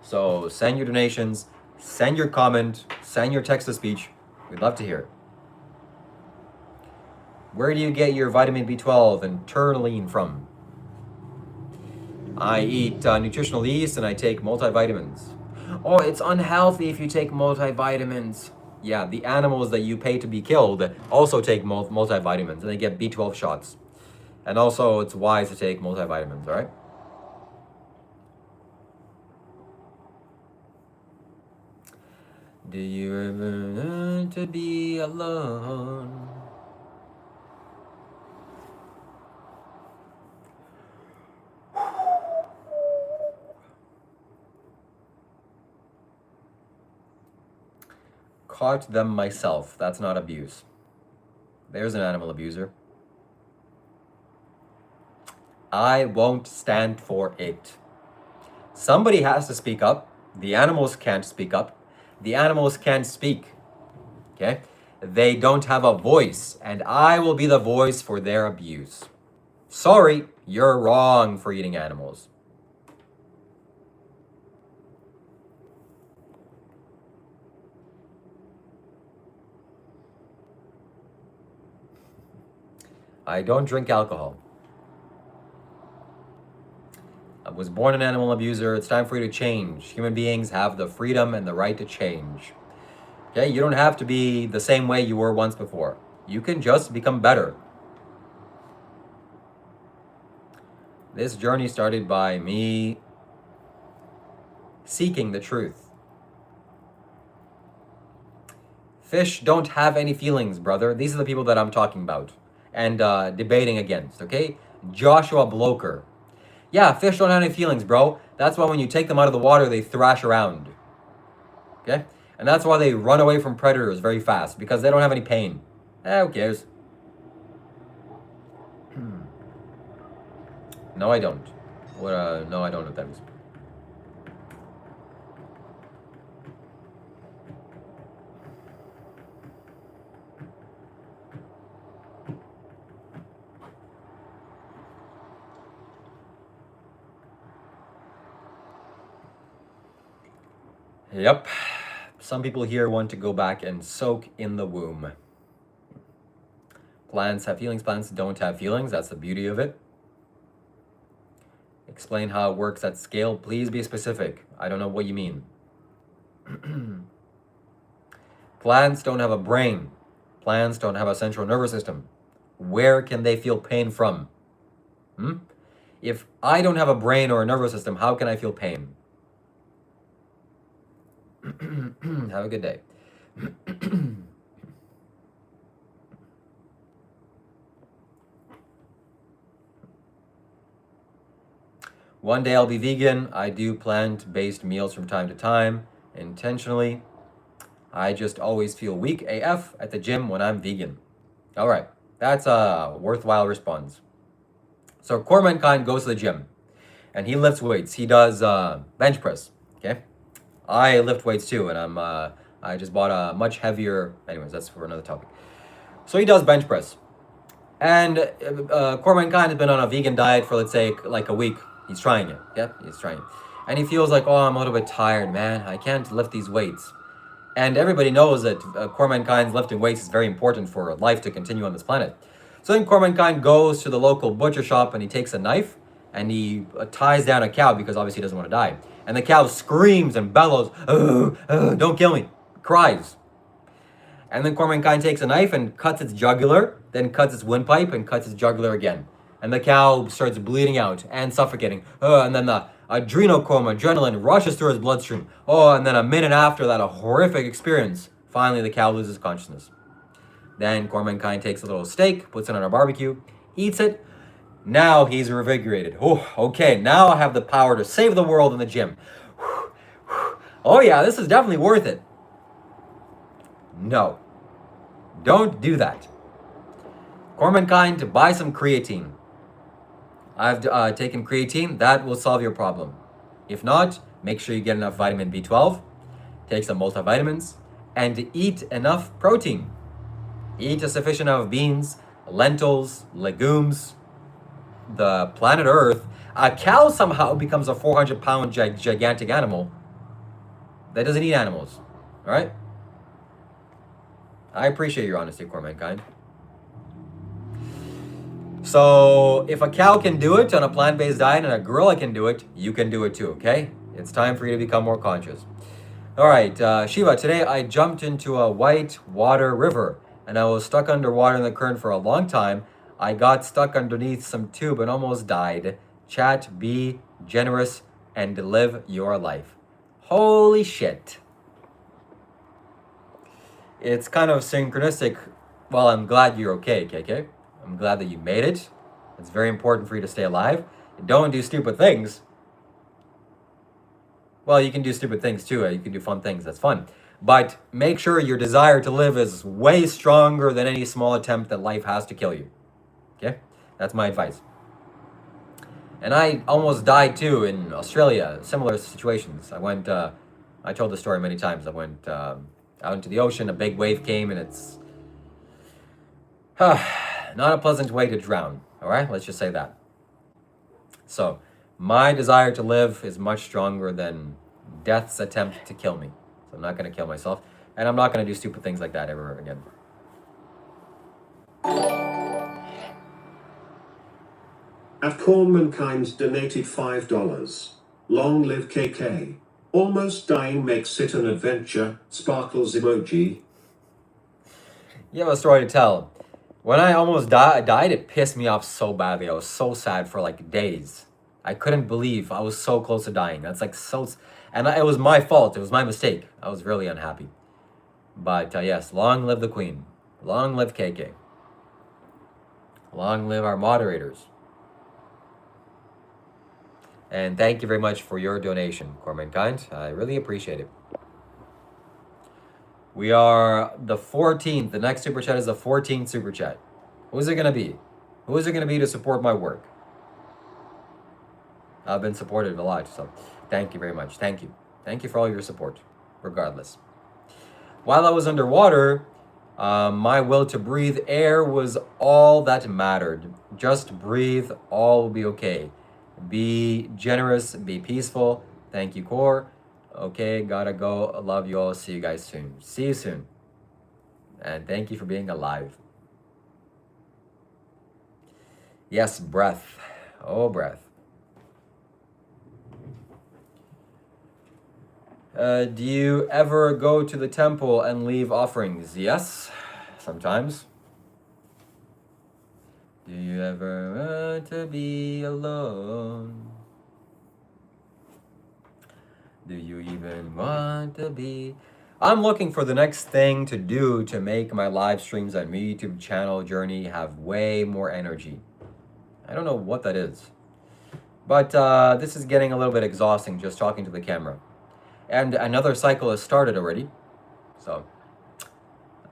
So send your donations, send your comment, send your text to speech. We'd love to hear it. Where do you get your vitamin B12 and tourmaline from? I eat nutritional yeast and I take multivitamins. Oh, it's unhealthy if you take multivitamins. Yeah, the animals that you pay to be killed also take multivitamins and they get B12 shots. And also, it's wise to take multivitamins, all right? Do you ever learn to be alone? Caught them myself. That's not abuse. There's an animal abuser. I won't stand for it. Somebody has to speak up. The animals can't speak up. The animals can't speak. Okay? They don't have a voice, and I will be the voice for their abuse. Sorry, you're wrong for eating animals. I don't drink alcohol. I was born an animal abuser. It's time for you to change. Human beings have the freedom and the right to change. Okay, you don't have to be the same way you were once before. You can just become better. This journey started by me seeking the truth. Fish don't have any feelings, brother. These are the people that I'm talking about and debating against, okay? Joshua Bloker. Yeah, fish don't have any feelings, bro. That's why when you take them out of the water, they thrash around. Okay? And that's why they run away from predators very fast, because they don't have any pain. Who cares? No, I don't. No, I don't know what that is. Yep. Some people here want to go back and soak in the womb. Plants have feelings, plants don't have feelings. That's the beauty of it. Explain how it works at scale. Please be specific. I don't know what you mean. Plants don't have a brain. Plants don't have a central nervous system. Where can they feel pain from? If I don't have a brain or a nervous system, how can I feel pain? Have a good day. One day I'll be vegan. I do plant-based meals from time to time, intentionally. I just always feel weak AF at the gym when I'm vegan. All right, that's a worthwhile response. So Core Mankind goes to the gym, and he lifts weights. He does bench press, okay? I lift weights too, and I just bought a much heavier, anyways, that's for another topic. So he does bench press. And Core Mankind has been on a vegan diet for, let's say, like a week. He's trying it, yeah, he's trying it. And he feels like, oh, I'm a little bit tired, man. I can't lift these weights. And everybody knows that Core Mankind's lifting weights is very important for life to continue on this planet. So then Core Mankind goes to the local butcher shop and he takes a knife and he ties down a cow because obviously he doesn't want to die. And the cow screams and bellows, don't kill me, cries. And then Core Mankind takes a knife and cuts its jugular, then cuts its windpipe and cuts its jugular again. And the cow starts bleeding out and suffocating. And then the adrenaline rushes through his bloodstream. And then a minute after that, a horrific experience, finally the cow loses consciousness. Then Core Mankind takes a little steak, puts it on a barbecue, eats it. Now he's revigorated. Okay, now I have the power to save the world in the gym. Oh yeah, this is definitely worth it. No, don't do that. Core Mankind, buy some creatine. I've taken creatine. That will solve your problem. If not, make sure you get enough vitamin B12, take some multivitamins, and eat enough protein. Eat a sufficient amount of beans, lentils, legumes. The planet Earth, a cow somehow becomes a 400-pound gigantic animal that doesn't eat animals. All right? I appreciate your honesty, Core Mankind. So if a cow can do it on a plant-based diet and a gorilla can do it, you can do it too, okay? It's time for you to become more conscious. All right, Shiva, today I jumped into a white water river and I was stuck underwater in the current for a long time. I got stuck underneath some tube and almost died. Chat, be generous, and live your life. Holy shit. It's kind of synchronistic. Well, I'm glad you're okay, KK. I'm glad that you made it. It's very important for you to stay alive. Don't do stupid things. Well, you can do stupid things too. You can do fun things. That's fun. But make sure your desire to live is way stronger than any small attempt that life has to kill you. Okay? That's my advice. And I almost died too in Australia. Similar situations. I told the story many times. I went out into the ocean. A big wave came and it's not a pleasant way to drown. All right? Let's just say that. So, my desire to live is much stronger than death's attempt to kill me. So I'm not going to kill myself. And I'm not going to do stupid things like that ever again. At Core Mankind donated $5. Long live KK. Almost dying makes it an adventure. Sparkles emoji. You have a story to tell. When I almost died, it pissed me off so badly. I was so sad for like days. I couldn't believe I was so close to dying. That's like so... And it was my fault. It was my mistake. I was really unhappy. But yes, long live the Queen. Long live KK. Long live our moderators. And thank you very much for your donation, Core Mankind. I really appreciate it. We are the 14th. The next Super Chat is the 14th Super Chat. Who is it going to be? Who is it going to be to support my work? I've been supported a lot, so thank you very much. Thank you. Thank you for all your support, regardless. While I was underwater, my will to breathe air was all that mattered. Just breathe, all will be okay. Be generous, be peaceful. Thank you, Core. Okay, gotta go. I love you all. See you guys soon. See you soon. And thank you for being alive. Yes, breath. Oh, breath. Do you ever go to the temple and leave offerings? Yes, sometimes. Do you ever want to be alone? Do you even want to be? I'm looking for the next thing to do to make my live streams on my YouTube channel journey have way more energy. I don't know what that is. But this is getting a little bit exhausting just talking to the camera. And another cycle has started already. So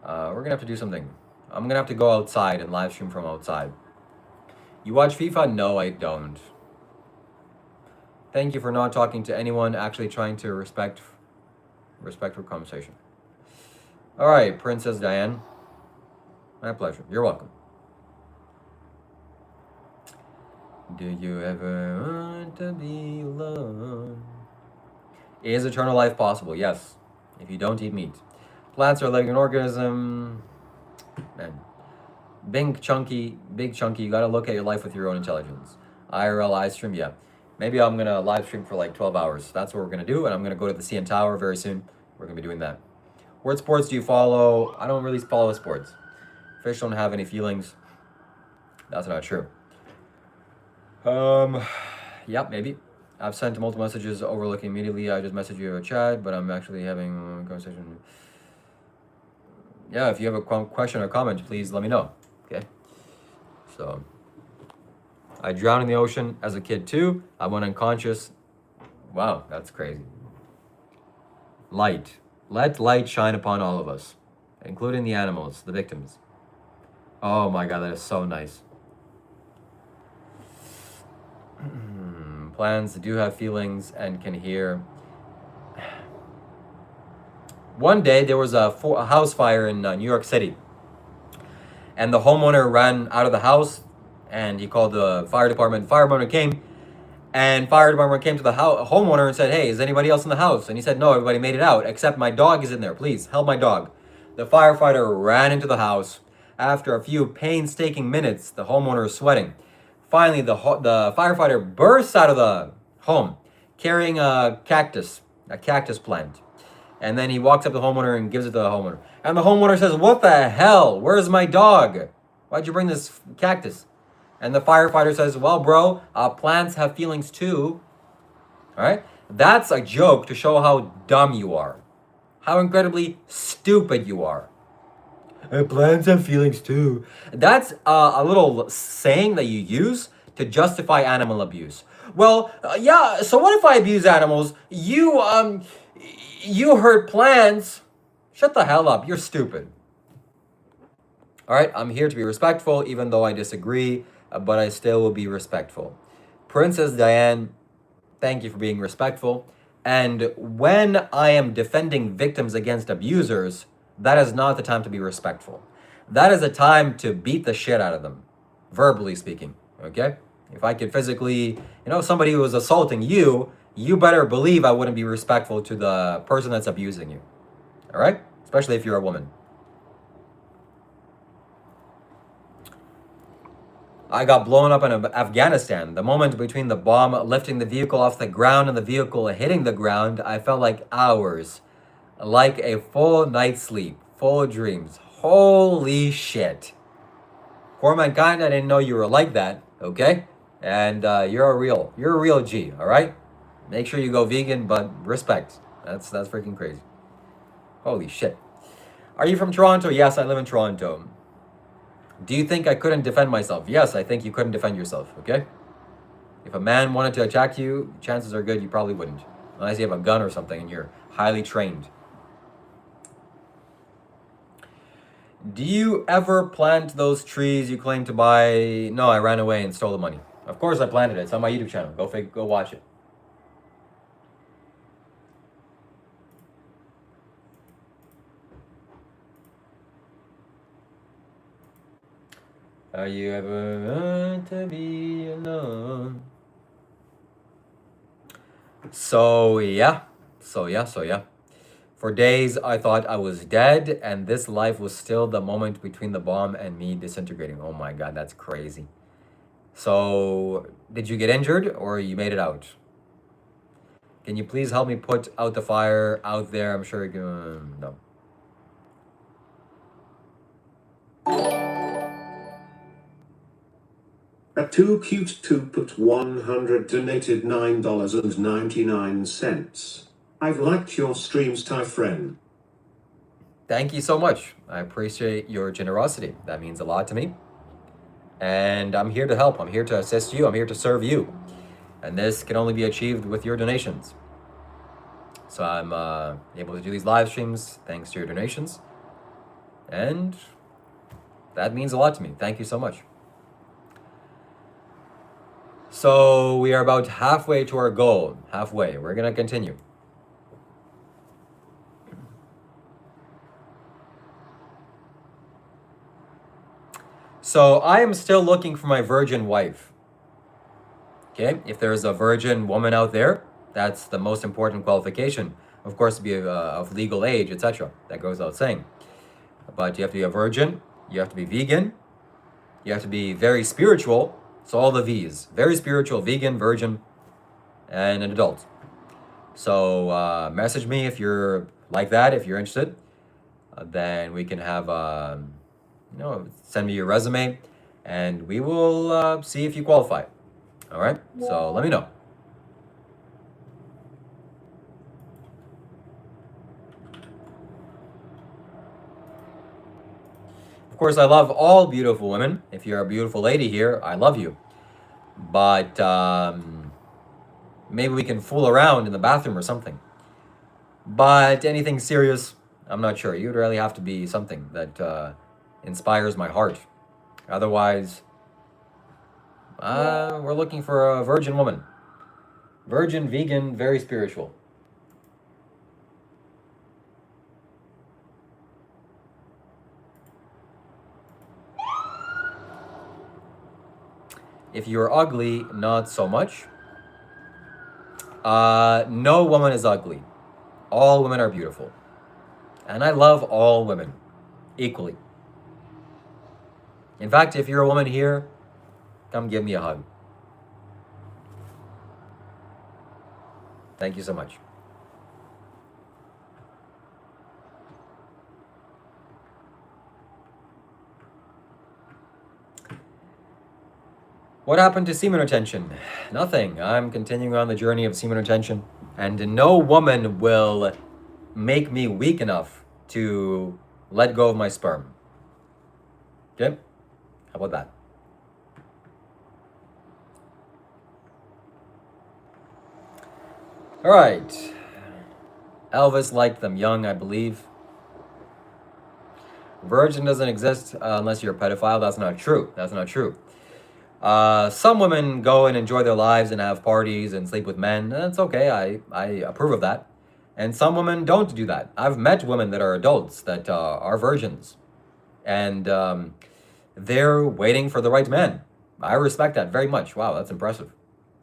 we're going to have to do something. I'm going to have to go outside and live stream from outside. You watch FIFA? No, I don't. Thank you for not talking to anyone, actually trying to respectful conversation. All right, Princess Diane. My pleasure. You're welcome. Do you ever want to be alone? Is eternal life possible? Yes, if you don't eat meat. Plants are a living organism. Man, big chunky. You gotta look at your life with your own intelligence. IRL live stream, yeah. Maybe I'm gonna live stream for like 12 hours. That's what we're gonna do, and I'm gonna go to the CN Tower very soon. We're gonna be doing that. What sports do you follow? I don't really follow sports. Fish don't have any feelings. That's not true. Yeah, maybe. I've sent multiple messages overlooking immediately. I just messaged you a chat, but I'm actually having a conversation. Yeah, if you have a question or comment, please let me know. Okay. So, I drowned in the ocean as a kid too. I went unconscious. Wow, that's crazy. Light. Let light shine upon all of us, including the animals, the victims. Oh my God, that is so nice. Plants do have feelings and can hear. One day there was a house fire in New York City, and the homeowner ran out of the house, and he called the fire department. Fire department came, and fire department came to the homeowner and said, "Hey, is anybody else in the house?" And he said, "No, everybody made it out except my dog is in there. Please help my dog." The firefighter ran into the house. After a few painstaking minutes, the homeowner is sweating. Finally, the firefighter bursts out of the home carrying a cactus plant. And then he walks up to the homeowner and gives it to the homeowner. And the homeowner says, "What the hell? Where's my dog? Why'd you bring this cactus?" And the firefighter says, "Well, bro, plants have feelings too." All right? That's a joke to show how dumb you are. How incredibly stupid you are. Plants have feelings too. That's a little saying that you use to justify animal abuse. Well, yeah, so what if I abuse animals? You hurt plants. Shut the hell up. You're stupid. All right, I'm here to be respectful, even though I disagree, but I still will be respectful. Princess Diane, thank you for being respectful. And when I am defending victims against abusers, that is not the time to be respectful. That is a time to beat the shit out of them, verbally speaking, okay? If I could physically, somebody who was assaulting you, you better believe I wouldn't be respectful to the person that's abusing you, all right? Especially if you're a woman. I got blown up in Afghanistan. The moment between the bomb lifting the vehicle off the ground and the vehicle hitting the ground, I felt like hours. Like a full night's sleep, full of dreams. Holy shit. For mankind, I didn't know you were like that, okay? And you're a real G, all right? Make sure you go vegan, but respect. That's freaking crazy. Holy shit. Are you from Toronto? Yes, I live in Toronto. Do you think I couldn't defend myself? Yes, I think you couldn't defend yourself, okay? If a man wanted to attack you, chances are good you probably wouldn't. Unless you have a gun or something and you're highly trained. Do you ever plant those trees you claim to buy? No, I ran away and stole the money. Of course I planted it. It's on my YouTube channel. Go watch it. Are you ever want to be alone? So yeah. For days, I thought I was dead, and this life was still the moment between the bomb and me disintegrating. Oh my God, that's crazy. So, did you get injured or you made it out? Can you please help me put out the fire out there? I'm sure you can. No. At Too Cute to Put 100 donated $9.99. I've liked your streams, Ty friend. Thank you so much. I appreciate your generosity. That means a lot to me. And I'm here to help. I'm here to assist you. I'm here to serve you. And this can only be achieved with your donations. So I'm able to do these live streams thanks to your donations. And that means a lot to me. Thank you so much. So we are about halfway to our goal. Halfway. We're going to continue. So I am still looking for my virgin wife. Okay? If there's a virgin woman out there, that's the most important qualification. Of course, to be of legal age, etc. That goes without saying. But you have to be a virgin. You have to be vegan. You have to be very spiritual. So all the V's. Very spiritual, vegan, virgin, and an adult. So message me if you're like that, if you're interested. Then we can have, send me your resume, and we will see if you qualify. All right? So let me know. Of course, I love all beautiful women. If you're a beautiful lady here, I love you. But maybe we can fool around in the bathroom or something. But anything serious, I'm not sure. You'd really have to be something that inspires my heart. Otherwise, we're looking for a virgin woman. Virgin, vegan, very spiritual. If you're ugly, not so much. No woman is ugly. All women are beautiful. And I love all women equally. In fact, if you're a woman here, come give me a hug. Thank you so much. What happened to semen retention? Nothing. I'm continuing on the journey of semen retention, and no woman will make me weak enough to let go of my sperm. Okay? How about that? All right. Elvis liked them young, I believe. Virgin doesn't exist unless you're a pedophile. That's not true. That's not true. Some women go and enjoy their lives and have parties and sleep with men. That's okay. I approve of that. And some women don't do that. I've met women that are adults that are virgins. And they're waiting for the right man. I respect that very much. Wow, that's impressive.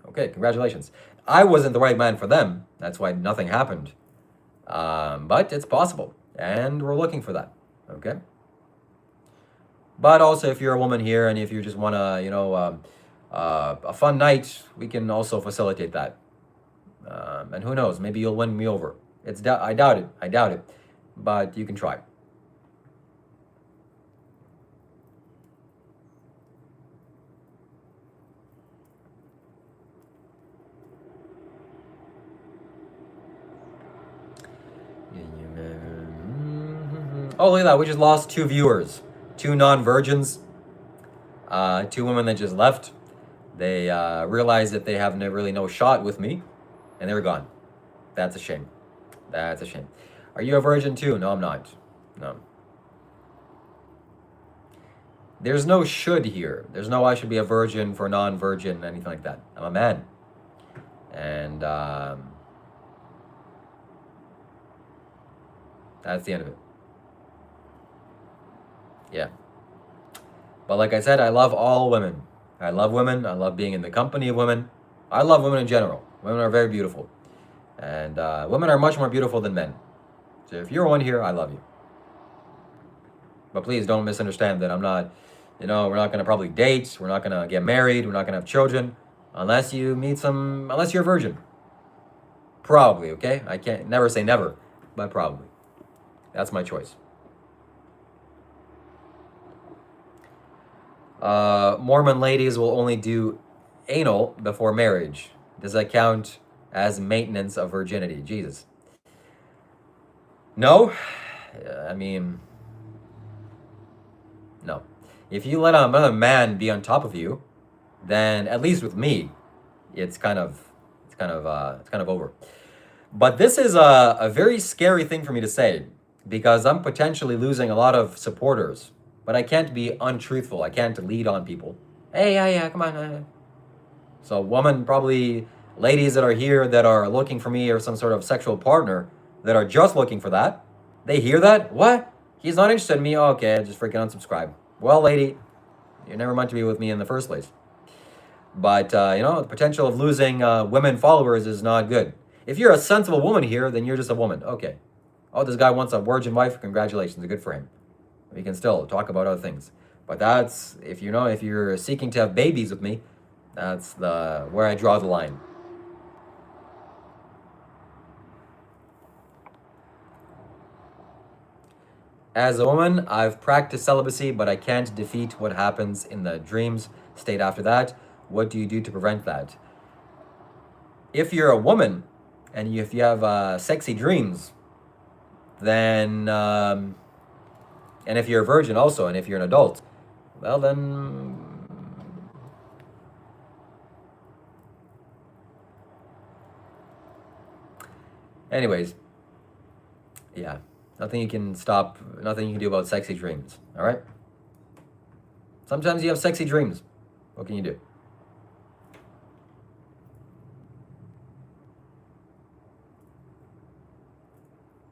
Okay, congratulations. I wasn't the right man for them. That's why nothing happened. But it's possible. And we're looking for that. Okay? But also, if you're a woman here and if you just want to, a fun night, we can also facilitate that. And who knows? Maybe you'll win me over. I doubt it. I doubt it. But you can try. Oh, look at that. We just lost 2 viewers. 2 non-virgins. 2 women that just left. They realized that they have really no shot with me. And they were gone. That's a shame. That's a shame. Are you a virgin too? No, I'm not. No. There's no should here. There's no I should be a virgin for non-virgin, anything like that. I'm a man. And that's the end of it. Yeah. But like I said, I love all women. I love women. I love being in the company of women. I love women in general. Women are very beautiful. And women are much more beautiful than men. So if you're one here, I love you. But please don't misunderstand that I'm not, we're not going to probably date. We're not going to get married. We're not going to have children unless you're a virgin. Probably, okay? I can't never say never, but probably. That's my choice. Mormon ladies will only do anal before marriage. Does that count as maintenance of virginity? Jesus. No. I mean, no. If you let another man be on top of you, then at least with me, it's kind of over. But this is a very scary thing for me to say because I'm potentially losing a lot of supporters. But I can't be untruthful. I can't lead on people. Hey, yeah, come on. So women, probably ladies that are here that are looking for me or some sort of sexual partner that are just looking for that, they hear that, what? He's not interested in me? Oh, okay, I just freaking unsubscribe. Well, lady, you're never meant to be with me in the first place. But, the potential of losing women followers is not good. If you're a sensible woman here, then you're just a woman. Okay. Oh, this guy wants a virgin wife. Congratulations. Good for him. We can still talk about other things. But that's, if you're seeking to have babies with me, that's where I draw the line. As a woman, I've practiced celibacy, but I can't defeat what happens in the dreams state after that. What do you do to prevent that? If you're a woman and if you have sexy dreams, then, and if you're a virgin also, and if you're an adult, well then, anyways, yeah, nothing you can do about sexy dreams, all right? Sometimes you have sexy dreams. What can you do?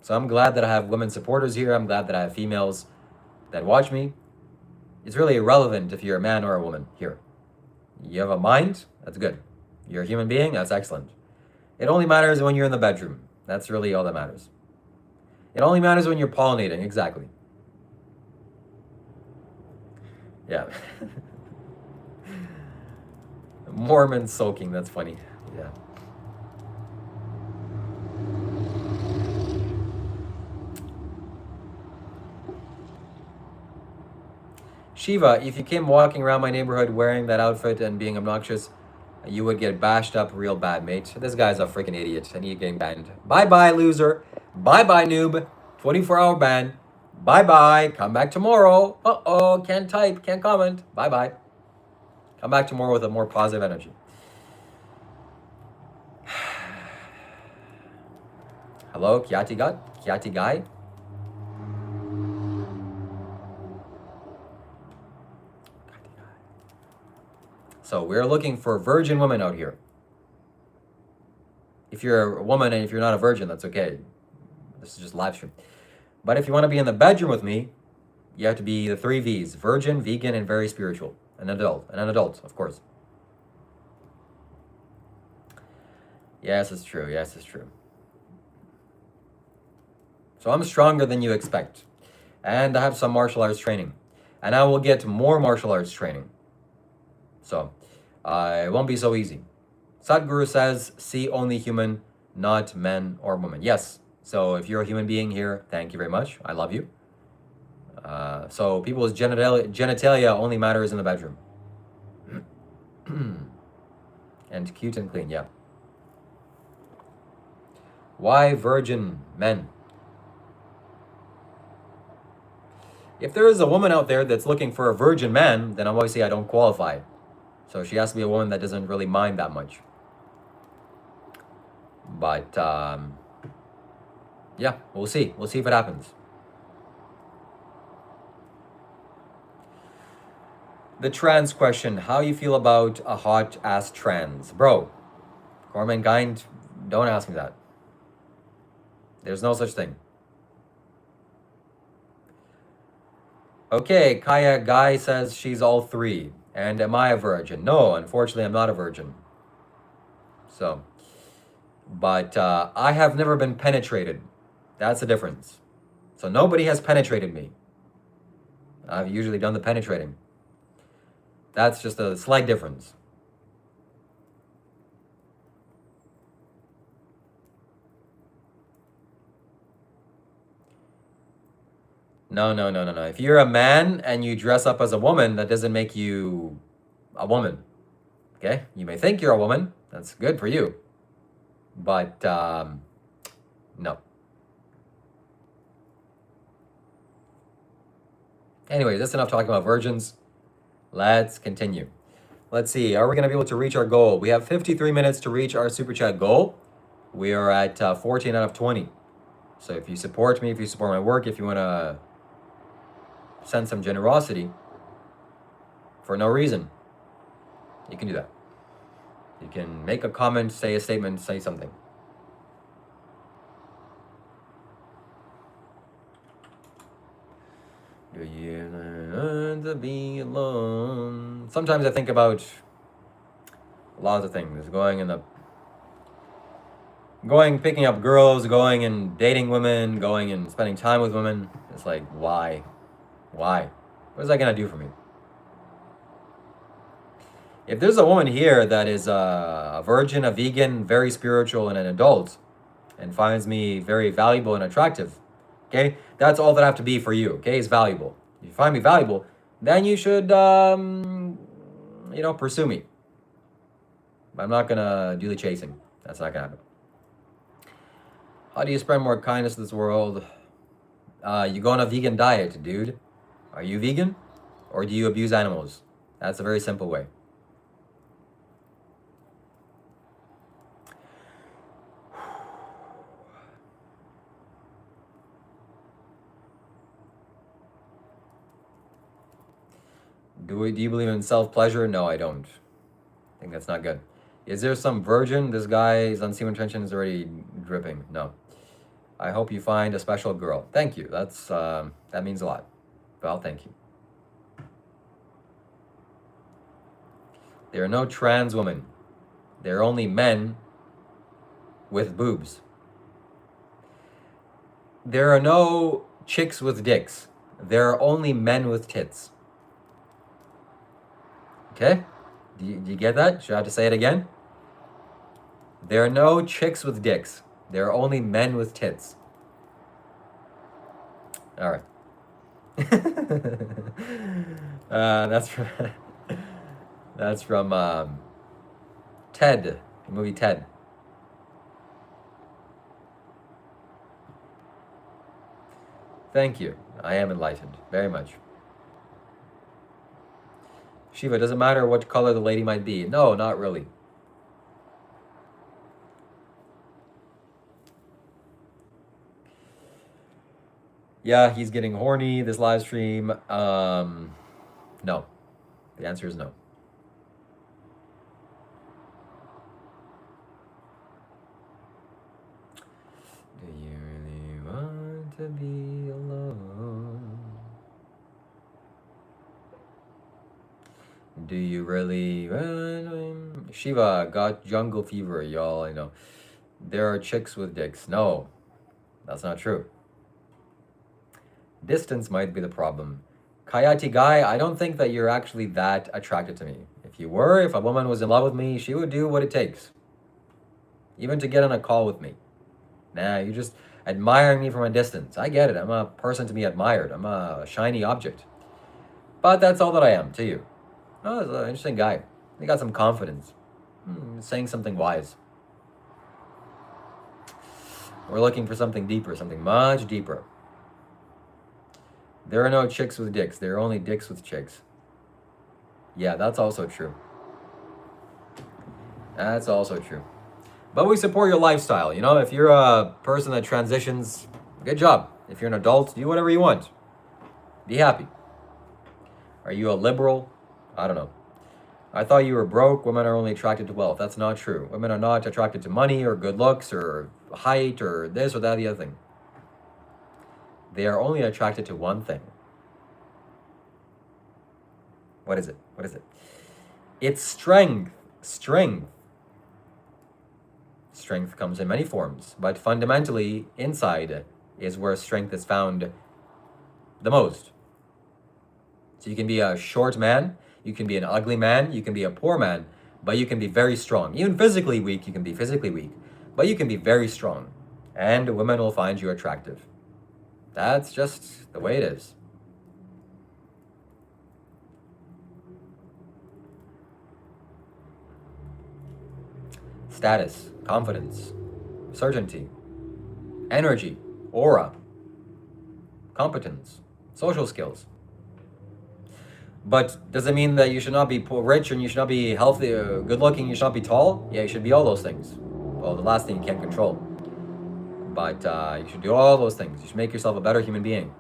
So I'm glad that I have women supporters here. I'm glad that I have females that watch me. It's really irrelevant if you're a man or a woman here. You have a mind, that's good. You're a human being, that's excellent. It only matters when you're in the bedroom. That's really all that matters. It only matters when you're pollinating, exactly. Yeah. Mormon soaking, that's funny. Yeah. Shiva, if you came walking around my neighborhood wearing that outfit and being obnoxious, you would get bashed up real bad, mate. This guy's a freaking idiot and he's getting banned. Bye-bye, loser. Bye-bye, noob. 24-hour ban. Bye-bye. Come back tomorrow. Uh-oh, can't type, can't comment. Bye-bye. Come back tomorrow with a more positive energy. Hello, Kiati guy? So we're looking for virgin women out here. If you're a woman and if you're not a virgin, that's okay. This is just live stream. But if you want to be in the bedroom with me, you have to be the 3 V's: virgin, vegan, and very spiritual. An adult, of course. Yes, it's true. Yes, it's true. So I'm stronger than you expect. And I have some martial arts training. And I will get more martial arts training. So it won't be so easy. Sadhguru says, see only human, not men or women. Yes. So if you're a human being here, thank you very much. I love you. So people's genitalia only matters in the bedroom. And cute and clean, yeah. Why virgin men? If there is a woman out there that's looking for a virgin man, then obviously I don't qualify. So she has to be a woman that doesn't really mind that much. But, yeah, we'll see. We'll see if it happens. The trans question. How you feel about a hot-ass trans? Bro, Gormankind, don't ask me that. There's no such thing. Okay, Kaya Guy says she's all 3. And am I a virgin? No, unfortunately, I'm not a virgin. So, but I have never been penetrated. That's the difference. So nobody has penetrated me. I've usually done the penetrating. That's just a slight difference. No, no, no, no, no. If you're a man and you dress up as a woman, that doesn't make you a woman. Okay? You may think you're a woman. That's good for you. But no. Anyway, that's enough talking about virgins. Let's continue. Let's see. Are we going to be able to reach our goal? We have 53 minutes to reach our super chat goal. We are at 14 out of 20. So if you support me, if you support my work, if you want to send some generosity for no reason, you can do that. You can make a comment, say a statement, say something. Do you want to be alone? Sometimes I think about lots of things. Picking up girls, going and dating women, going and spending time with women. It's like, why? Why? What is that going to do for me? If there's a woman here that is a virgin, a vegan, very spiritual, and an adult, and finds me very valuable and attractive, okay, that's all that I have to be for you, okay, is valuable. If you find me valuable, then you should, pursue me. I'm not going to do the chasing. That's not going to happen. How do you spread more kindness to this world? You go on a vegan diet, dude. Are you vegan? Or do you abuse animals? That's a very simple way. Do you believe in self-pleasure? No, I don't. I think that's not good. Is there some virgin? This guy's unseemly intention is already dripping. No. I hope you find a special girl. Thank you. That means a lot. Well, thank you. There are no trans women. There are only men with boobs. There are no chicks with dicks. There are only men with tits. Okay? Do you get that? Should I have to say it again? There are no chicks with dicks. There are only men with tits. All right. That's from Ted, the movie Ted. Thank you. I am enlightened, very much. Shiva, doesn't matter what color the lady might be. No, not really. Yeah, he's getting horny this live stream. No. The answer is no. Do you really want to be alone? Do you really? Shiva got jungle fever, y'all. I know. There are chicks with dicks. No, that's not true. Distance might be the problem. Kayati guy, I don't think that you're actually that attracted to me. If you were, if a woman was in love with me, she would do what it takes. Even to get on a call with me. Nah, you're just admiring me from a distance. I get it. I'm a person to be admired. I'm a shiny object. But that's all that I am to you. Oh, he's an interesting guy. He got some confidence. Saying something wise. We're looking for something deeper, something much deeper. There are no chicks with dicks. There are only dicks with chicks. Yeah, that's also true. That's also true. But we support your lifestyle. You know, if you're a person that transitions, good job. If you're an adult, do whatever you want. Be happy. Are you a liberal? I don't know. I thought you were broke. Women are only attracted to wealth. That's not true. Women are not attracted to money or good looks or height or this or that, the other thing. They are only attracted to one thing. What is it? What is it? It's strength. Strength. Strength comes in many forms, but fundamentally, inside is where strength is found the most. So you can be a short man, you can be an ugly man, you can be a poor man, but you can be very strong. Even physically weak, you can be physically weak, but you can be very strong, and women will find you attractive. That's just the way it is. Status, confidence, certainty, energy, aura, competence, social skills. But does it mean that you should not be rich and you should not be healthy, good looking, you should not be tall? Yeah, you should be all those things. Well, the last thing you can't control. But you should do all those things. You should make yourself a better human being.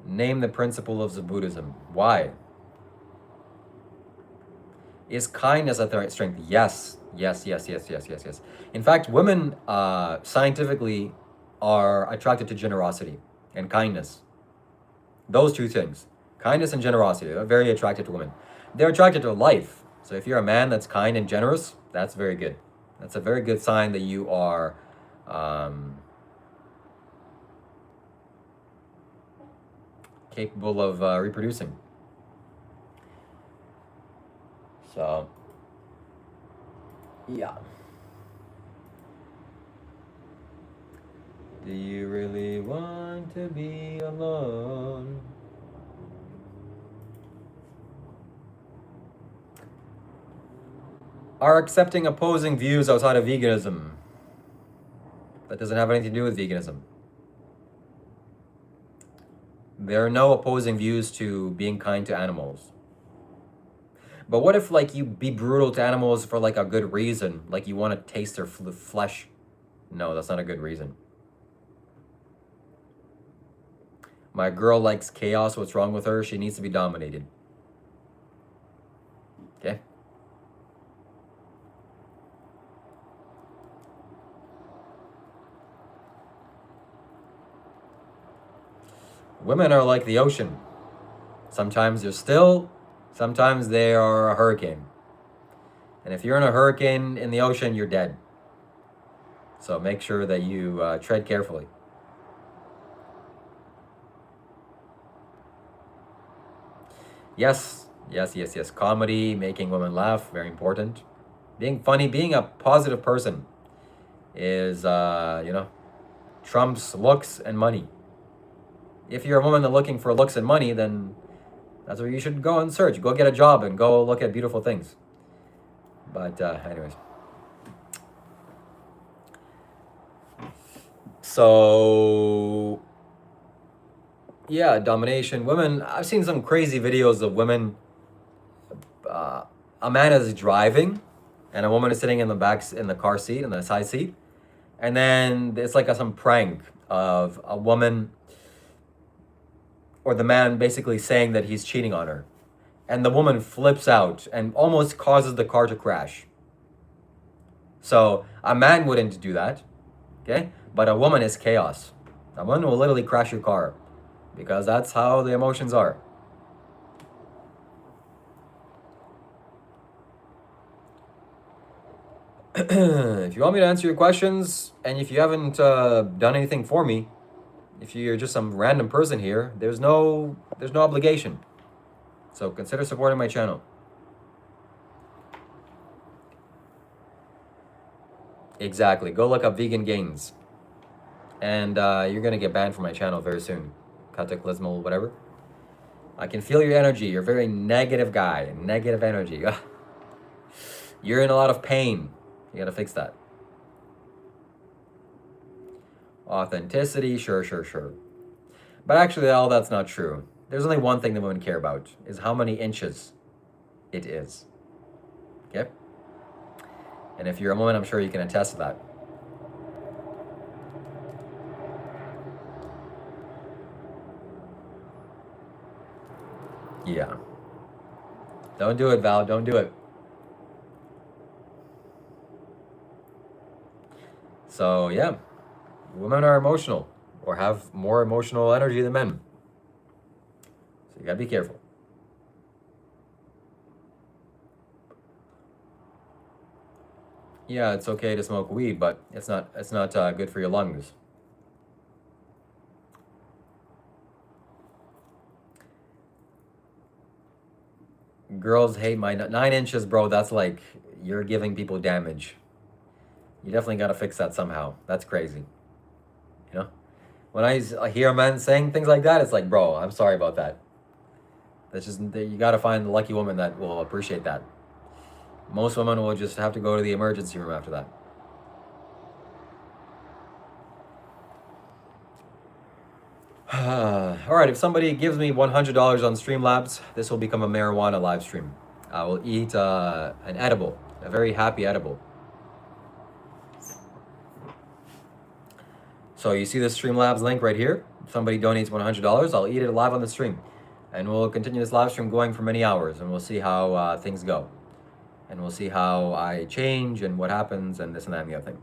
Name the principle of Buddhism. Why? Is kindness a strength? Yes. Yes. In fact, women scientifically are attracted to generosity and kindness. Those two things, kindness and generosity, are very attracted to women. They're attracted to life. So if you're a man that's kind and generous, that's very good. That's a very good sign that you are capable of reproducing. So, yeah. Do you really want to be alone? Are accepting opposing views outside of veganism? That doesn't have anything to do with veganism. There are no opposing views to being kind to animals. But what if, like, you be brutal to animals for, like, a good reason? Like, you want to taste their flesh? No, that's not a good reason. My girl likes chaos. What's wrong with her? She needs to be dominated. Okay? Women are like the ocean. Sometimes they're still, sometimes they are a hurricane. And if you're in a hurricane in the ocean, you're dead. So make sure that you tread carefully. Yes. Comedy, making women laugh, very important. Being funny, being a positive person is, trumps looks and money. If you're a woman that's looking for looks and money, then that's where you should go and search. Go get a job and go look at beautiful things. But anyways. So, yeah, domination. Women, I've seen some crazy videos of women. A man is driving and a woman is sitting in the car seat, in the side seat. And then it's like some prank of a woman or the man basically saying that he's cheating on her. And the woman flips out and almost causes the car to crash. So a man wouldn't do that, okay? But a woman is chaos. A woman will literally crash your car because that's how the emotions are. If you want me to answer your questions, and if you haven't done anything for me, if you're just some random person here, there's no obligation. So consider supporting my channel. Exactly. Go look up vegan gains. And you're going to get banned from my channel very soon. Cataclysmal, whatever. I can feel your energy. You're a very negative guy. Negative energy. You're in a lot of pain. You got to fix that. Authenticity, sure. But actually, all that's not true. There's only one thing that women care about, is how many inches it is. Okay? And if you're a woman, I'm sure you can attest to that. Yeah. Don't do it, Val. Don't do it. So, yeah. Women are emotional or have more emotional energy than men. So you gotta be careful. Yeah, it's okay to smoke weed, but it's not good for your lungs. girls hate my 9 inches, bro. That's like, you're giving people damage. You definitely got to fix that somehow. That's crazy. You know? When I hear men saying things like that, it's like, bro, I'm sorry about that. That's just, you got to find the lucky woman that will appreciate that. Most women will just have to go to the emergency room after that. All right, if somebody gives me $100 on Streamlabs, this will become a marijuana live stream. I will eat an edible, a very happy edible. So you see this Streamlabs link right here? If somebody donates $100, I'll eat it live on the stream. And we'll continue this live stream going for many hours, and we'll see how things go. And we'll see how I change and what happens and this and that and the other thing.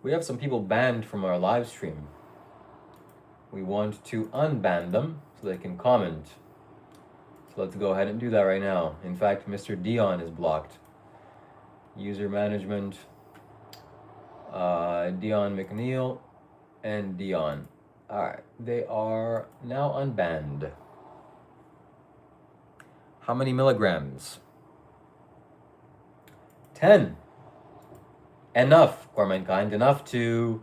We have some people banned from our live stream. We want to unban them so they can comment. So let's go ahead and do that right now. In fact, Mr. Dion is blocked. User management, Dion McNeil, and Dion. All right, they are now unbanned. How many milligrams? 10. Enough, for mankind. Enough to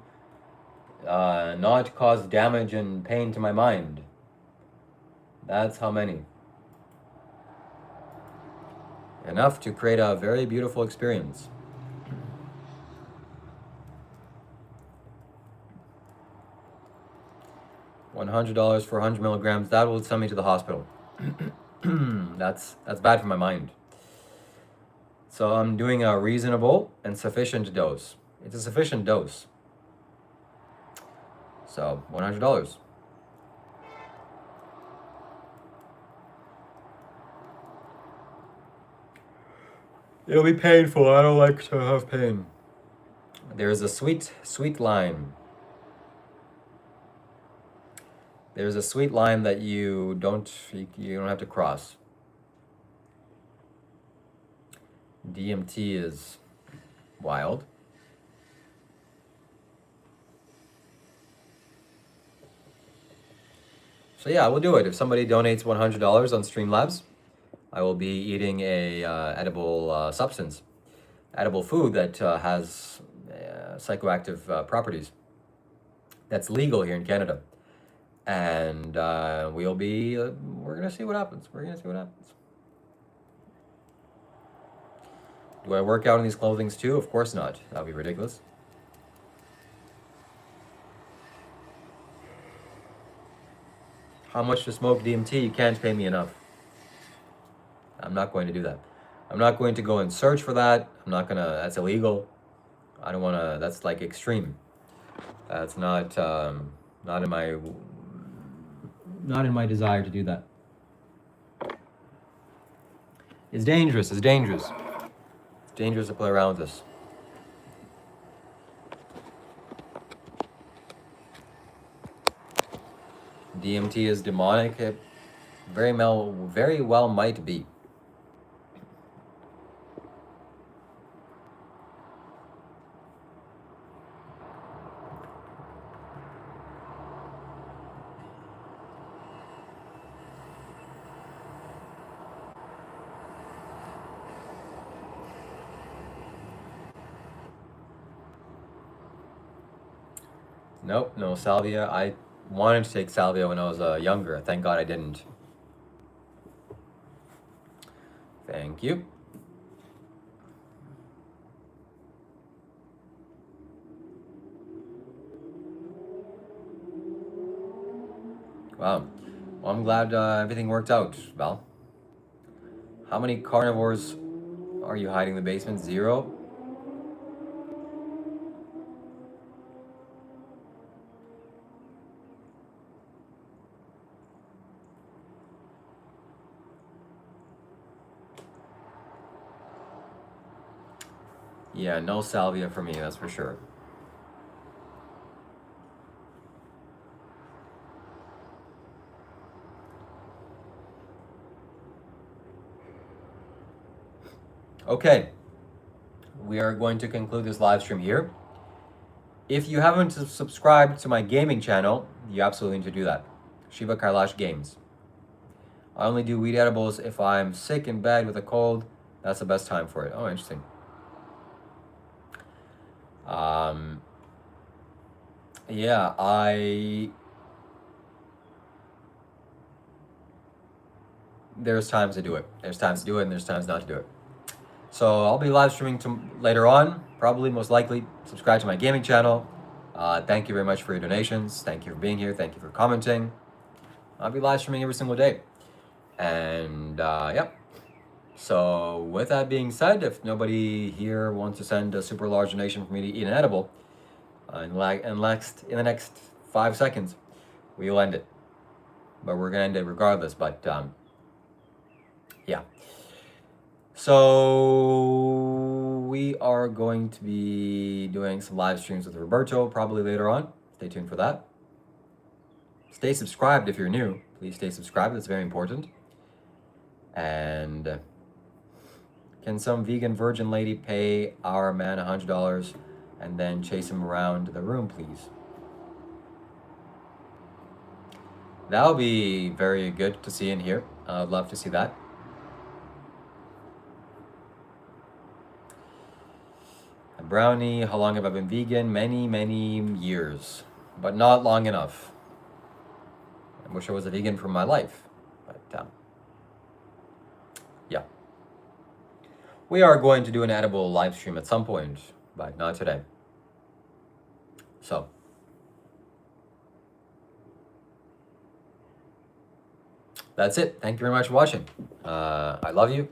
not cause damage and pain to my mind. That's how many. Enough to create a very beautiful experience. $100 for 100 milligrams. That will send me to the hospital. That's bad for my mind. So I'm doing a reasonable and sufficient dose. It's a sufficient dose. So $100. It'll be painful. I don't like to have pain. There's a sweet, sweet line. There's a sweet line that you don't have to cross. DMT is wild. So yeah, we'll do it. If somebody donates $100 on Streamlabs, I will be eating a edible substance, edible food that has psychoactive properties. That's legal here in Canada. And we're gonna see what happens. We're gonna see what happens. Do I work out in these clothings too? Of course not. That'd be ridiculous. How much to smoke DMT? You can't pay me enough. I'm not going to do that. I'm not going to go and search for that. That's illegal. I don't wanna, that's like extreme. That's not in my desire to do that. It's dangerous, it's dangerous. It's dangerous to play around with this. DMT is demonic. It very well might be. Nope, no salvia. I wanted to take salvia when I was younger. Thank God I didn't. Thank you. Wow. Well, I'm glad everything worked out, Val. How many carnivores are you hiding in the basement? 0? Yeah, no salvia for me, that's for sure. Okay, we are going to conclude this live stream here. If you haven't subscribed to my gaming channel, you absolutely need to do that. Shiva Kailash Games. I only do weed edibles if I'm sick in bed with a cold. That's the best time for it. Oh, interesting. Yeah, there's times to do it. There's times to do it and there's times not to do it. So I'll be live streaming later on, probably, most likely. Subscribe to my gaming channel. Thank you very much for your donations. Thank you for being here. Thank you for commenting. I'll be live streaming every single day. And yep. So with that being said, if nobody here wants to send a super large donation for me to eat an edible, in the next 5 seconds, we'll end it. But we're gonna end it regardless. But yeah. So we are going to be doing some live streams with Roberto probably later on. Stay tuned for that. Stay subscribed if you're new. Please stay subscribed. That's very important. And can some vegan virgin lady pay our man $100 and then chase him around the room, please? That'll be very good to see and hear. I'd love to see that. A brownie, how long have I been vegan? Many, many years, but not long enough. I wish I was a vegan for my life, but yeah. We are going to do an edible live stream at some point, but not today. So, that's it. Thank you very much for watching. I love you.